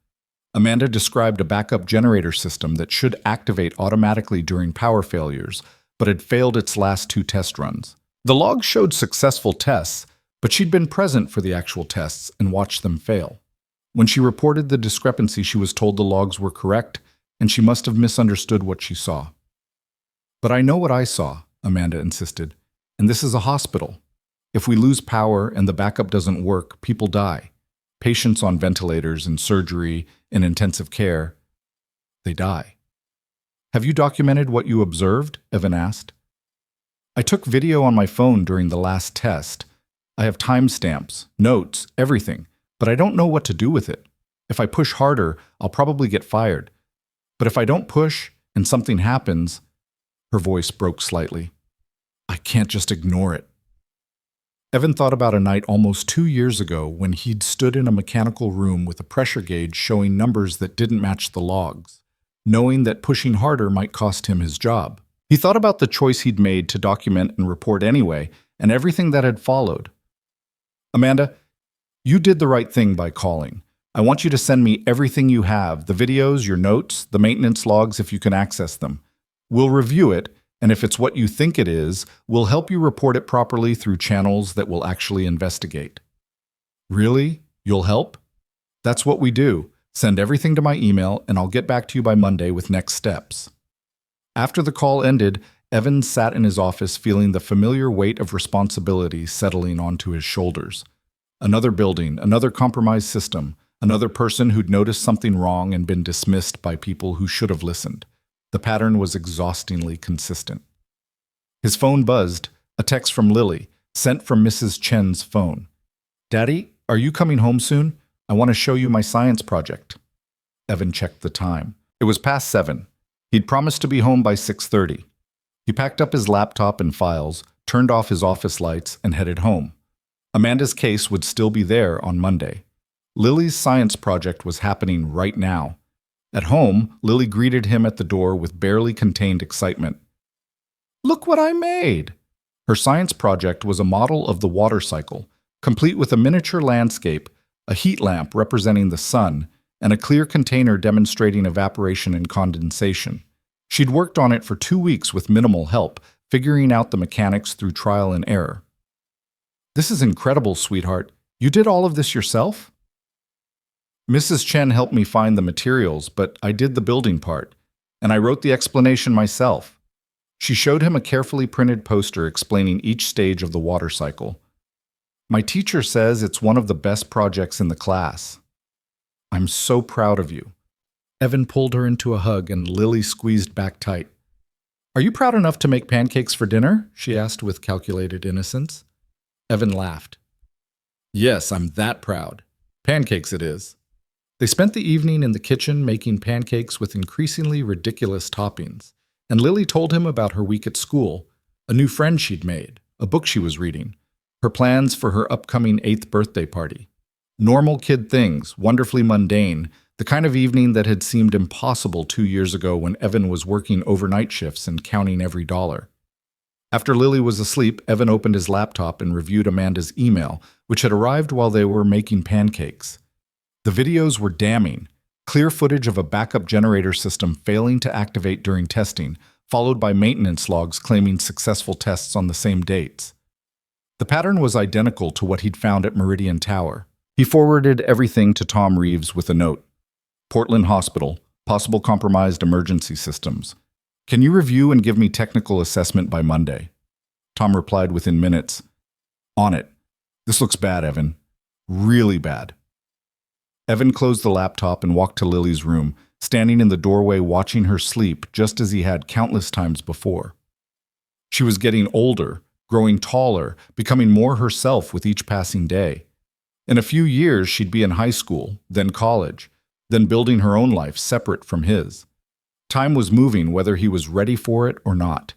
Speaker 1: Amanda described a backup generator system that should activate automatically during power failures, but had failed its last 2 test runs. The logs showed successful tests, but she'd been present for the actual tests and watched them fail. When she reported the discrepancy, she was told the logs were correct, and she must have misunderstood what she saw. "But I know what I saw," Amanda insisted, "and this is a hospital. If we lose power and the backup doesn't work, people die. Patients on ventilators and surgery and intensive care, they die." "Have you documented what you observed?" Evan asked. "I took video on my phone during the last test. I have timestamps, notes, everything, but I don't know what to do with it. If I push harder, I'll probably get fired. But if I don't push and something happens—" Her voice broke slightly. "I can't just ignore it." Evan thought about a night almost 2 years ago when he'd stood in a mechanical room with a pressure gauge showing numbers that didn't match the logs, knowing that pushing harder might cost him his job. He thought about the choice he'd made to document and report anyway, and everything that had followed. "Amanda, you did the right thing by calling. I want you to send me everything you have, the videos, your notes, the maintenance logs if you can access them. We'll review it, and if it's what you think it is, we'll help you report it properly through channels that will actually investigate." "Really? You'll help?" "That's what we do. Send everything to my email, and I'll get back to you by Monday with next steps." After the call ended, Evan sat in his office feeling the familiar weight of responsibility settling onto his shoulders. Another building, another compromised system, another person who'd noticed something wrong and been dismissed by people who should have listened. The pattern was exhaustingly consistent. His phone buzzed, a text from Lily, sent from Mrs. Chen's phone. "Daddy, are you coming home soon? I want to show you my science project." Evan checked the time. It was past 7. He'd promised to be home by 6:30. He packed up his laptop and files, turned off his office lights, and headed home. Amanda's case would still be there on Monday. Lily's science project was happening right now. At home, Lily greeted him at the door with barely contained excitement. "Look what I made!" Her science project was a model of the water cycle, complete with a miniature landscape, a heat lamp representing the sun, and a clear container demonstrating evaporation and condensation. She'd worked on it for 2 weeks with minimal help, figuring out the mechanics through trial and error. "This is incredible, sweetheart. You did all of this yourself?" "Mrs. Chen helped me find the materials, but I did the building part, and I wrote the explanation myself." She showed him a carefully printed poster explaining each stage of the water cycle. My teacher says it's one of the best projects in the class. I'm so proud of you. Evan pulled her into a hug and Lily squeezed back tight. Are you proud enough to make pancakes for dinner? She asked with calculated innocence. Evan laughed. Yes, I'm that proud. Pancakes it is. They spent the evening in the kitchen making pancakes with increasingly ridiculous toppings, and Lily told him about her week at school, a new friend she'd made, a book she was reading, her plans for her upcoming 8th birthday party. Normal kid things, wonderfully mundane, the kind of evening that had seemed impossible 2 years ago when Evan was working overnight shifts and counting every dollar. After Lily was asleep, Evan opened his laptop and reviewed Amanda's email, which had arrived while they were making pancakes. The videos were damning. Clear footage of a backup generator system failing to activate during testing, followed by maintenance logs claiming successful tests on the same dates. The pattern was identical to what he'd found at Meridian Tower. He forwarded everything to Tom Reeves with a note. Portland Hospital, possible compromised emergency systems. Can you review and give me technical assessment by Monday? Tom replied within minutes. On it. This looks bad, Evan. Really bad. Evan closed the laptop and walked to Lily's room, standing in the doorway watching her sleep just as he had countless times before. She was getting older, growing taller, becoming more herself with each passing day. In a few years, she'd be in high school, then college, then building her own life separate from his. Time was moving whether he was ready for it or not.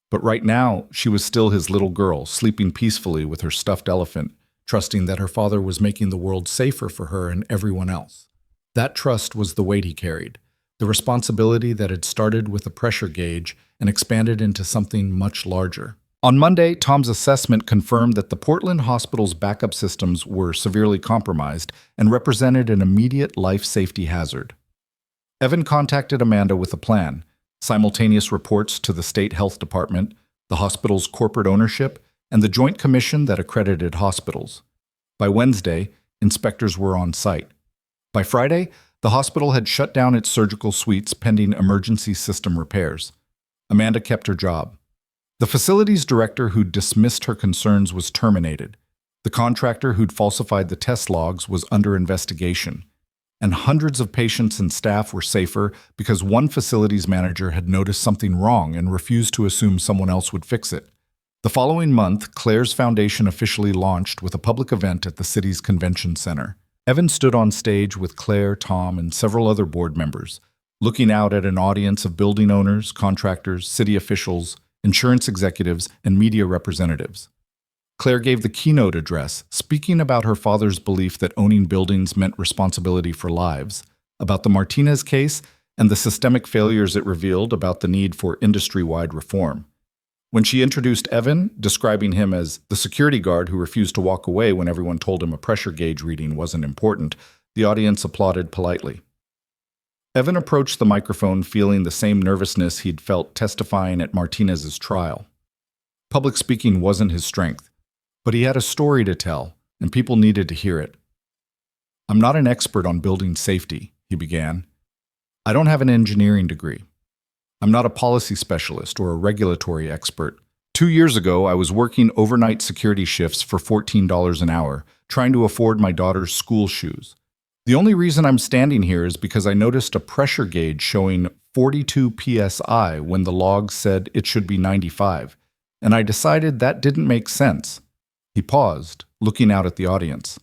Speaker 1: But right now, she was still his little girl, sleeping peacefully with her stuffed elephant, trusting that her father was making the world safer for her and everyone else. That trust was the weight he carried, the responsibility that had started with a pressure gauge and expanded into something much larger. On Monday, Tom's assessment confirmed that the Portland Hospital's backup systems were severely compromised and represented an immediate life safety hazard. Evan contacted Amanda with a plan, simultaneous reports to the state health department, the hospital's corporate ownership, and the joint commission that accredited hospitals. By Wednesday, inspectors were on site. By Friday, the hospital had shut down its surgical suites pending emergency system repairs. Amanda kept her job. The facility's director who'd dismissed her concerns was terminated. The contractor who'd falsified the test logs was under investigation. And hundreds of patients and staff were safer because one facility's manager had noticed something wrong and refused to assume someone else would fix it. The following month, Claire's Foundation officially launched with a public event at the city's convention center. Evan stood on stage with Claire, Tom, and several other board members, looking out at an audience of building owners, contractors, city officials, insurance executives, and media representatives. Claire gave the keynote address, speaking about her father's belief that owning buildings meant responsibility for lives, about the Martinez case, and the systemic failures it revealed about the need for industry-wide reform. When she introduced Evan, describing him as the security guard who refused to walk away when everyone told him a pressure gauge reading wasn't important, the audience applauded politely. Evan approached the microphone feeling the same nervousness he'd felt testifying at Martinez's trial. Public speaking wasn't his strength, but he had a story to tell, and people needed to hear it. I'm not an expert on building safety, he began. I don't have an engineering degree. I'm not a policy specialist or a regulatory expert. 2 years ago, I was working overnight security shifts for $14 an hour, trying to afford my daughter's school shoes. The only reason I'm standing here is because I noticed a pressure gauge showing 42 psi when the log said it should be 95, and I decided that didn't make sense. He paused, looking out at the audience.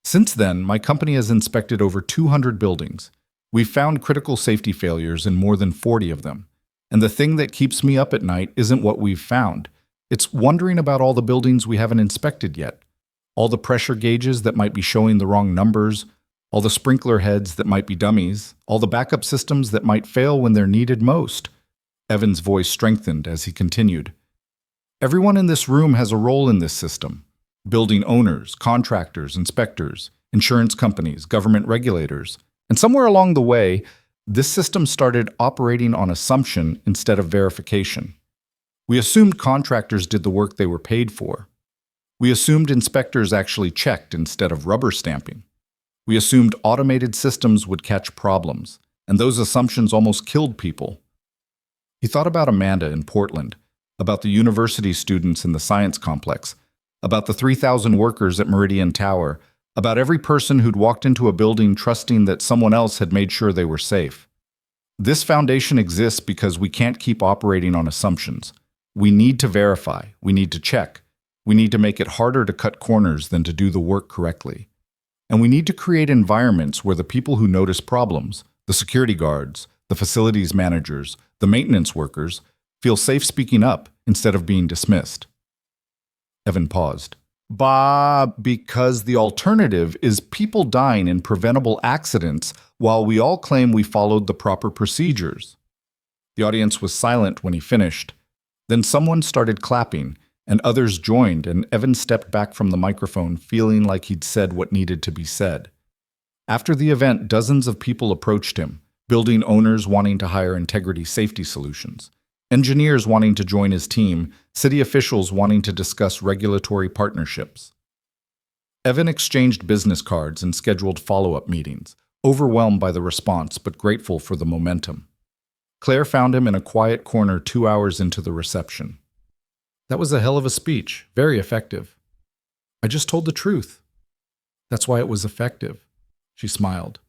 Speaker 1: Since then, my company has inspected over 200 buildings. We've found critical safety failures in more than 40 of them. And the thing that keeps me up at night isn't what we've found. It's wondering about all the buildings we haven't inspected yet. All the pressure gauges that might be showing the wrong numbers, all the sprinkler heads that might be dummies, all the backup systems that might fail when they're needed most. Evan's voice strengthened as he continued. Everyone in this room has a role in this system. Building owners, contractors, inspectors, insurance companies, government regulators. And somewhere along the way, this system started operating on assumption instead of verification. We assumed contractors did the work they were paid for. We assumed inspectors actually checked instead of rubber stamping. We assumed automated systems would catch problems, and those assumptions almost killed people. He thought about Amanda in Portland, about the university students in the science complex, about the 3,000 workers at Meridian Tower, about every person who'd walked into a building trusting that someone else had made sure they were safe. This foundation exists because we can't keep operating on assumptions. We need to verify, we need to check, we need to make it harder to cut corners than to do the work correctly. And we need to create environments where the people who notice problems, the security guards, the facilities managers, the maintenance workers, feel safe speaking up instead of being dismissed. Evan paused. Because the alternative is people dying in preventable accidents while we all claim we followed the proper procedures. The audience was silent when he finished. Then someone started clapping, and others joined, and Evan stepped back from the microphone feeling like he'd said what needed to be said. After the event, dozens of people approached him, building owners wanting to hire integrity safety solutions, engineers wanting to join his team, city officials wanting to discuss regulatory partnerships. Evan exchanged business cards and scheduled follow-up meetings, overwhelmed by the response but grateful for the momentum. Claire found him in a quiet corner 2 hours into the reception. That was a hell of a speech, very effective. I just told the truth. That's why it was effective, she smiled.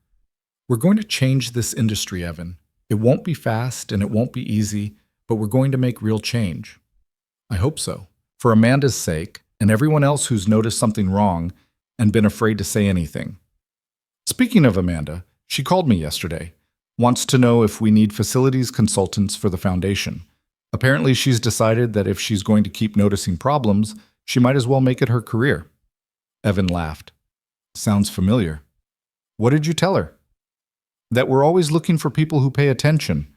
Speaker 1: We're going to change this industry, Evan. It won't be fast and it won't be easy, but we're going to make real change. I hope so. For Amanda's sake, and everyone else who's noticed something wrong and been afraid to say anything. Speaking of Amanda, she called me yesterday. Wants to know if we need facilities consultants for the foundation. Apparently she's decided that if she's going to keep noticing problems, she might as well make it her career. Evan laughed. Sounds familiar. What did you tell her? That we're always looking for people who pay attention.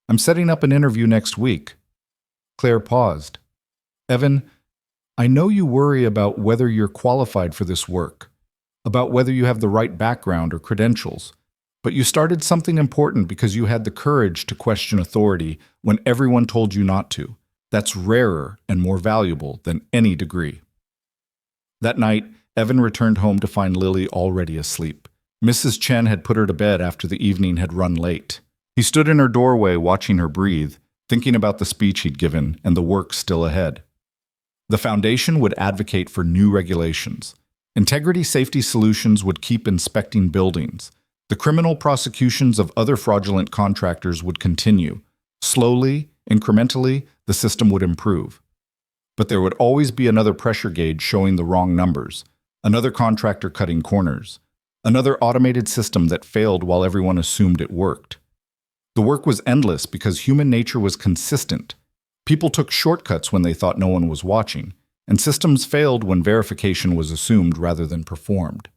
Speaker 1: I'm setting up an interview next week. Claire paused. Evan, I know you worry about whether you're qualified for this work, about whether you have the right background or credentials, but you started something important because you had the courage to question authority when everyone told you not to. That's rarer and more valuable than any degree. That night, Evan returned home to find Lily already asleep. Mrs. Chen had put her to bed after the evening had run late. He stood in her doorway watching her breathe, thinking about the speech he'd given and the work still ahead. The foundation would advocate for new regulations. Integrity Safety Solutions would keep inspecting buildings. The criminal prosecutions of other fraudulent contractors would continue. Slowly, incrementally, the system would improve. But there would always be another pressure gauge showing the wrong numbers, another contractor cutting corners, another automated system that failed while everyone assumed it worked. The work was endless because human nature was consistent. People took shortcuts when they thought no one was watching, and systems failed when verification was assumed rather than performed.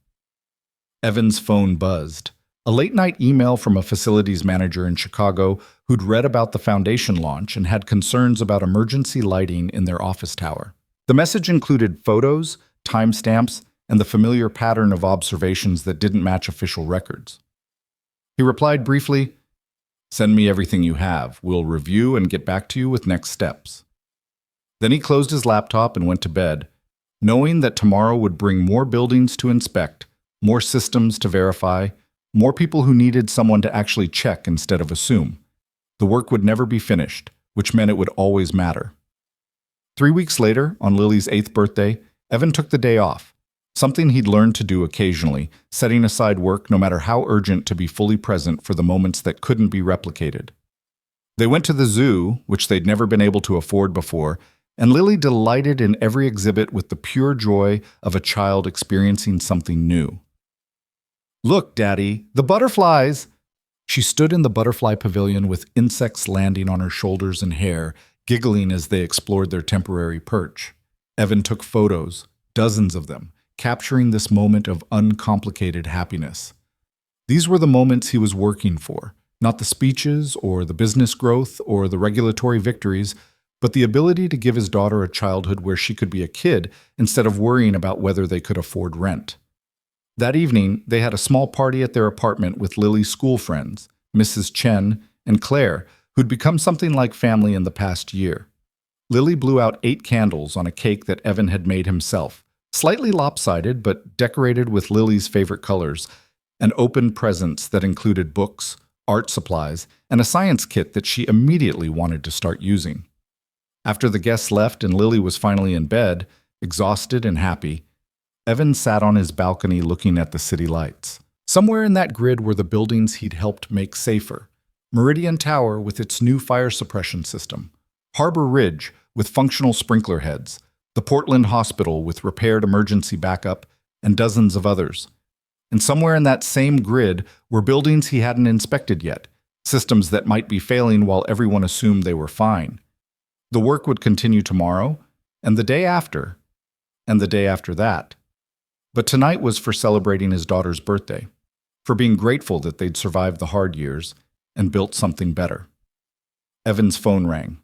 Speaker 1: Evan's phone buzzed. A late-night email from a facilities manager in Chicago who'd read about the foundation launch and had concerns about emergency lighting in their office tower. The message included photos, timestamps, and the familiar pattern of observations that didn't match official records. He replied briefly, "Send me everything you have. We'll review and get back to you with next steps." Then he closed his laptop and went to bed, knowing that tomorrow would bring more buildings to inspect, more systems to verify, more people who needed someone to actually check instead of assume. The work would never be finished, which meant it would always matter. 3 weeks later, on Lily's 8th birthday, Evan took the day off, something he'd learned to do occasionally, setting aside work no matter how urgent to be fully present for the moments that couldn't be replicated. They went to the zoo, which they'd never been able to afford before, and Lily delighted in every exhibit with the pure joy of a child experiencing something new. "Look, Daddy, the butterflies!" She stood in the butterfly pavilion with insects landing on her shoulders and hair, giggling as they explored their temporary perch. Evan took photos, dozens of them, capturing this moment of uncomplicated happiness. These were the moments he was working for, not the speeches or the business growth or the regulatory victories, but the ability to give his daughter a childhood where she could be a kid instead of worrying about whether they could afford rent. That evening, they had a small party at their apartment with Lily's school friends, Mrs. Chen and Claire, who'd become something like family in the past year. Lily blew out 8 candles on a cake that Evan had made himself, slightly lopsided but decorated with Lily's favorite colors, and opened presents that included books, art supplies, and a science kit that she immediately wanted to start using. After the guests left and Lily was finally in bed, exhausted and happy, Evan sat on his balcony looking at the city lights. Somewhere in that grid were the buildings he'd helped make safer. Meridian Tower with its new fire suppression system, Harbor Ridge with functional sprinkler heads, the Portland Hospital with repaired emergency backup, and dozens of others. And somewhere in that same grid were buildings he hadn't inspected yet, systems that might be failing while everyone assumed they were fine. The work would continue tomorrow, and the day after, and the day after that. But tonight was for celebrating his daughter's birthday, for being grateful that they'd survived the hard years and built something better. Evan's phone rang.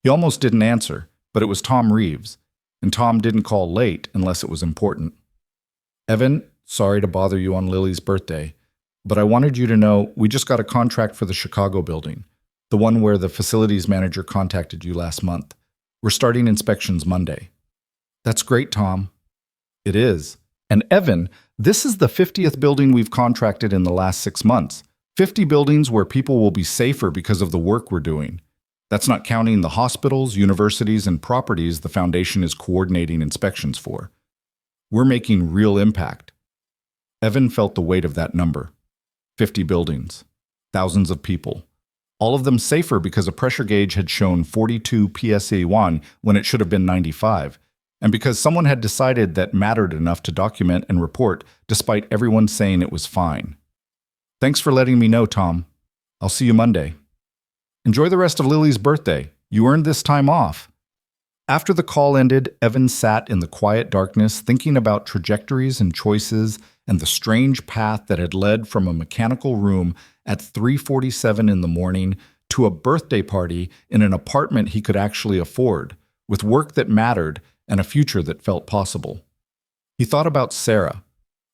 Speaker 1: He almost didn't answer, but it was Tom Reeves, and Tom didn't call late unless it was important. Evan, sorry to bother you on Lily's birthday, but I wanted you to know we just got a contract for the Chicago building, the one where the facilities manager contacted you last month. We're starting inspections Monday. That's great, Tom. It is. And Evan, this is the 50th building we've contracted in the last 6 months. 50 buildings where people will be safer because of the work we're doing. That's not counting the hospitals, universities, and properties the foundation is coordinating inspections for. We're making real impact. Evan felt the weight of that number. 50 buildings. Thousands of people. All of them safer because a pressure gauge had shown 42 PSA1 when it should have been 95, and because someone had decided that mattered enough to document and report despite everyone saying it was fine. Thanks for letting me know, Tom. I'll see you Monday. Enjoy the rest of Lily's birthday. You earned this time off. After the call ended, Evan sat in the quiet darkness thinking about trajectories and choices and the strange path that had led from a mechanical room at 3:47 in the morning to a birthday party in an apartment he could actually afford, with work that mattered and a future that felt possible. He thought about Sarah,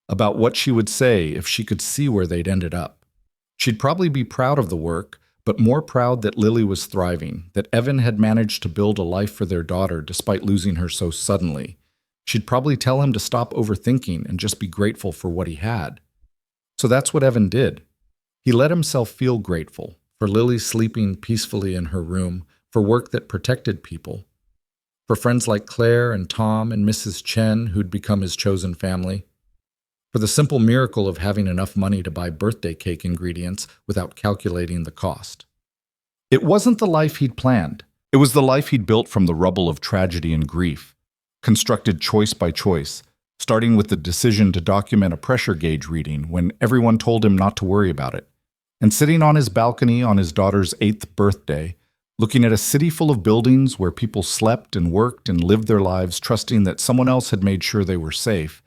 Speaker 1: about what she would say if she could see where they'd ended up. She'd probably be proud of the work, but more proud that Lily was thriving, that Evan had managed to build a life for their daughter despite losing her so suddenly. She'd probably tell him to stop overthinking and just be grateful for what he had. So that's what Evan did. He let himself feel grateful for Lily sleeping peacefully in her room, for work that protected people, for friends like Claire and Tom and Mrs. Chen who'd become his chosen family, for the simple miracle of having enough money to buy birthday cake ingredients without calculating the cost. It wasn't the life he'd planned. It was the life he'd built from the rubble of tragedy and grief, constructed choice by choice, starting with the decision to document a pressure gauge reading when everyone told him not to worry about it, and sitting on his balcony on his daughter's 8th birthday, looking at a city full of buildings where people slept and worked and lived their lives trusting that someone else had made sure they were safe.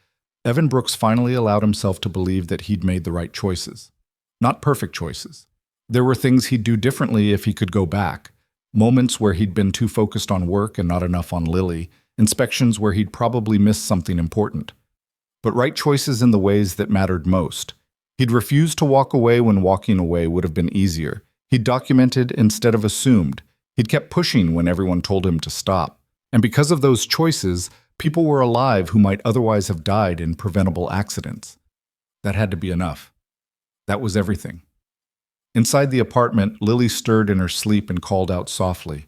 Speaker 1: Evan Brooks finally allowed himself to believe that he'd made the right choices. Not perfect choices. There were things he'd do differently if he could go back. Moments where he'd been too focused on work and not enough on Lily. Inspections where he'd probably missed something important. But right choices in the ways that mattered most. He'd refused to walk away when walking away would have been easier. He'd documented instead of assumed. He'd kept pushing when everyone told him to stop. And because of those choices, people were alive who might otherwise have died in preventable accidents. That had to be enough. That was everything. Inside the apartment, Lily stirred in her sleep and called out softly.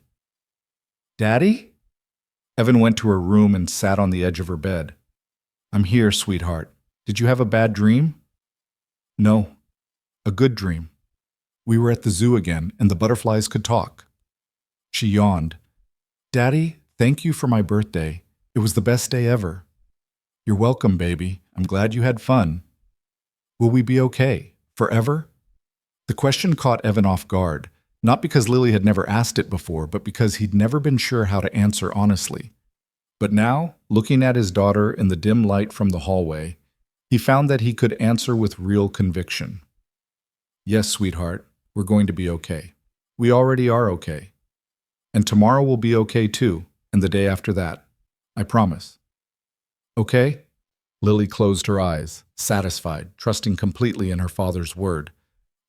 Speaker 1: "Daddy?" Evan went to her room and sat on the edge of her bed. "I'm here, sweetheart. Did you have a bad dream?" "No, a good dream. We were at the zoo again, and the butterflies could talk." She yawned. "Daddy, thank you for my birthday. It was the best day ever." "You're welcome, baby. I'm glad you had fun." "Will we be okay? Forever?" The question caught Evan off guard, not because Lily had never asked it before, but because he'd never been sure how to answer honestly. But now, looking at his daughter in the dim light from the hallway, he found that he could answer with real conviction. "Yes, sweetheart, we're going to be okay. We already are okay. And tomorrow will be okay too, and the day after that. I promise." "Okay?" Lily closed her eyes, satisfied, trusting completely in her father's word.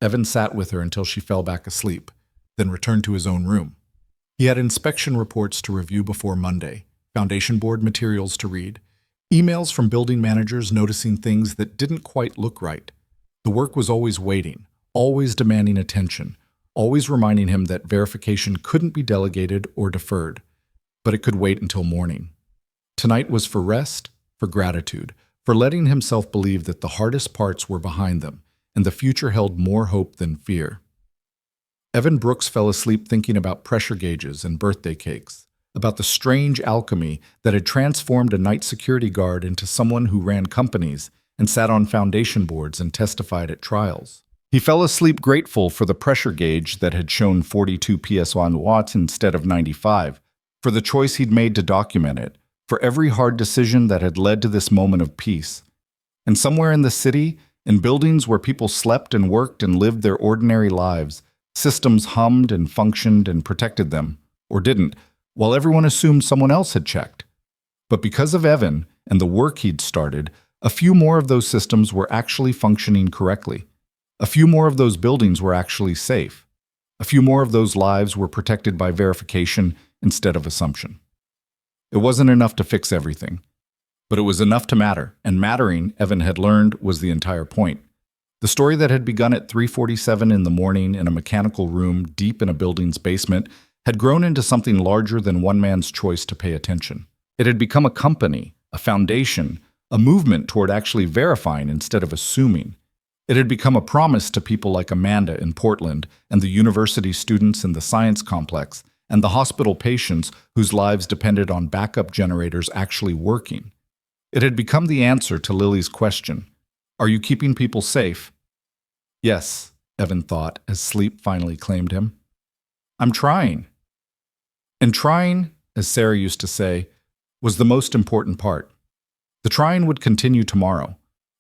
Speaker 1: Evan sat with her until she fell back asleep, then returned to his own room. He had inspection reports to review before Monday, foundation board materials to read, emails from building managers noticing things that didn't quite look right. The work was always waiting, always demanding attention, always reminding him that verification couldn't be delegated or deferred, but it could wait until morning. Tonight was for rest, for gratitude, for letting himself believe that the hardest parts were behind them, and the future held more hope than fear. Evan Brooks fell asleep thinking about pressure gauges and birthday cakes, about the strange alchemy that had transformed a night security guard into someone who ran companies and sat on foundation boards and testified at trials. He fell asleep grateful for the pressure gauge that had shown 42 PS1 watts instead of 95, for the choice he'd made to document it, for every hard decision that had led to this moment of peace. And somewhere in the city, in buildings where people slept and worked and lived their ordinary lives, systems hummed and functioned and protected them, or didn't, while everyone assumed someone else had checked. But because of Evan and the work he'd started, a few more of those systems were actually functioning correctly. A few more of those buildings were actually safe. A few more of those lives were protected by verification instead of assumption. It wasn't enough to fix everything, but it was enough to matter, and mattering, Evan had learned, was the entire point. The story that had begun at 3:47 in the morning in a mechanical room deep in a building's basement had grown into something larger than one man's choice to pay attention. It had become a company, a foundation, a movement toward actually verifying instead of assuming. It had become a promise to people like Amanda in Portland and the university students in the science complex and the hospital patients whose lives depended on backup generators actually working. It had become the answer to Lily's question, "Are you keeping people safe?" "Yes," Evan thought as sleep finally claimed him. "I'm trying." And trying, as Sarah used to say, was the most important part. The trying would continue tomorrow,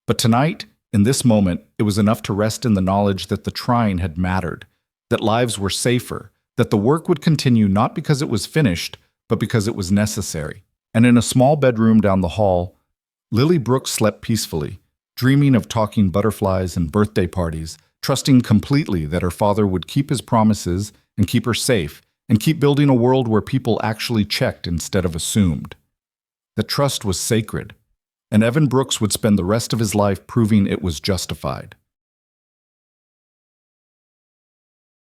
Speaker 1: but tonight, in this moment, it was enough to rest in the knowledge that the trying had mattered, that lives were safer, that the work would continue not because it was finished, but because it was necessary. And in a small bedroom down the hall, Lily Brooks slept peacefully, dreaming of talking butterflies and birthday parties, trusting completely that her father would keep his promises and keep her safe, and keep building a world where people actually checked instead of assumed. That trust was sacred, and Evan Brooks would spend the rest of his life proving it was justified.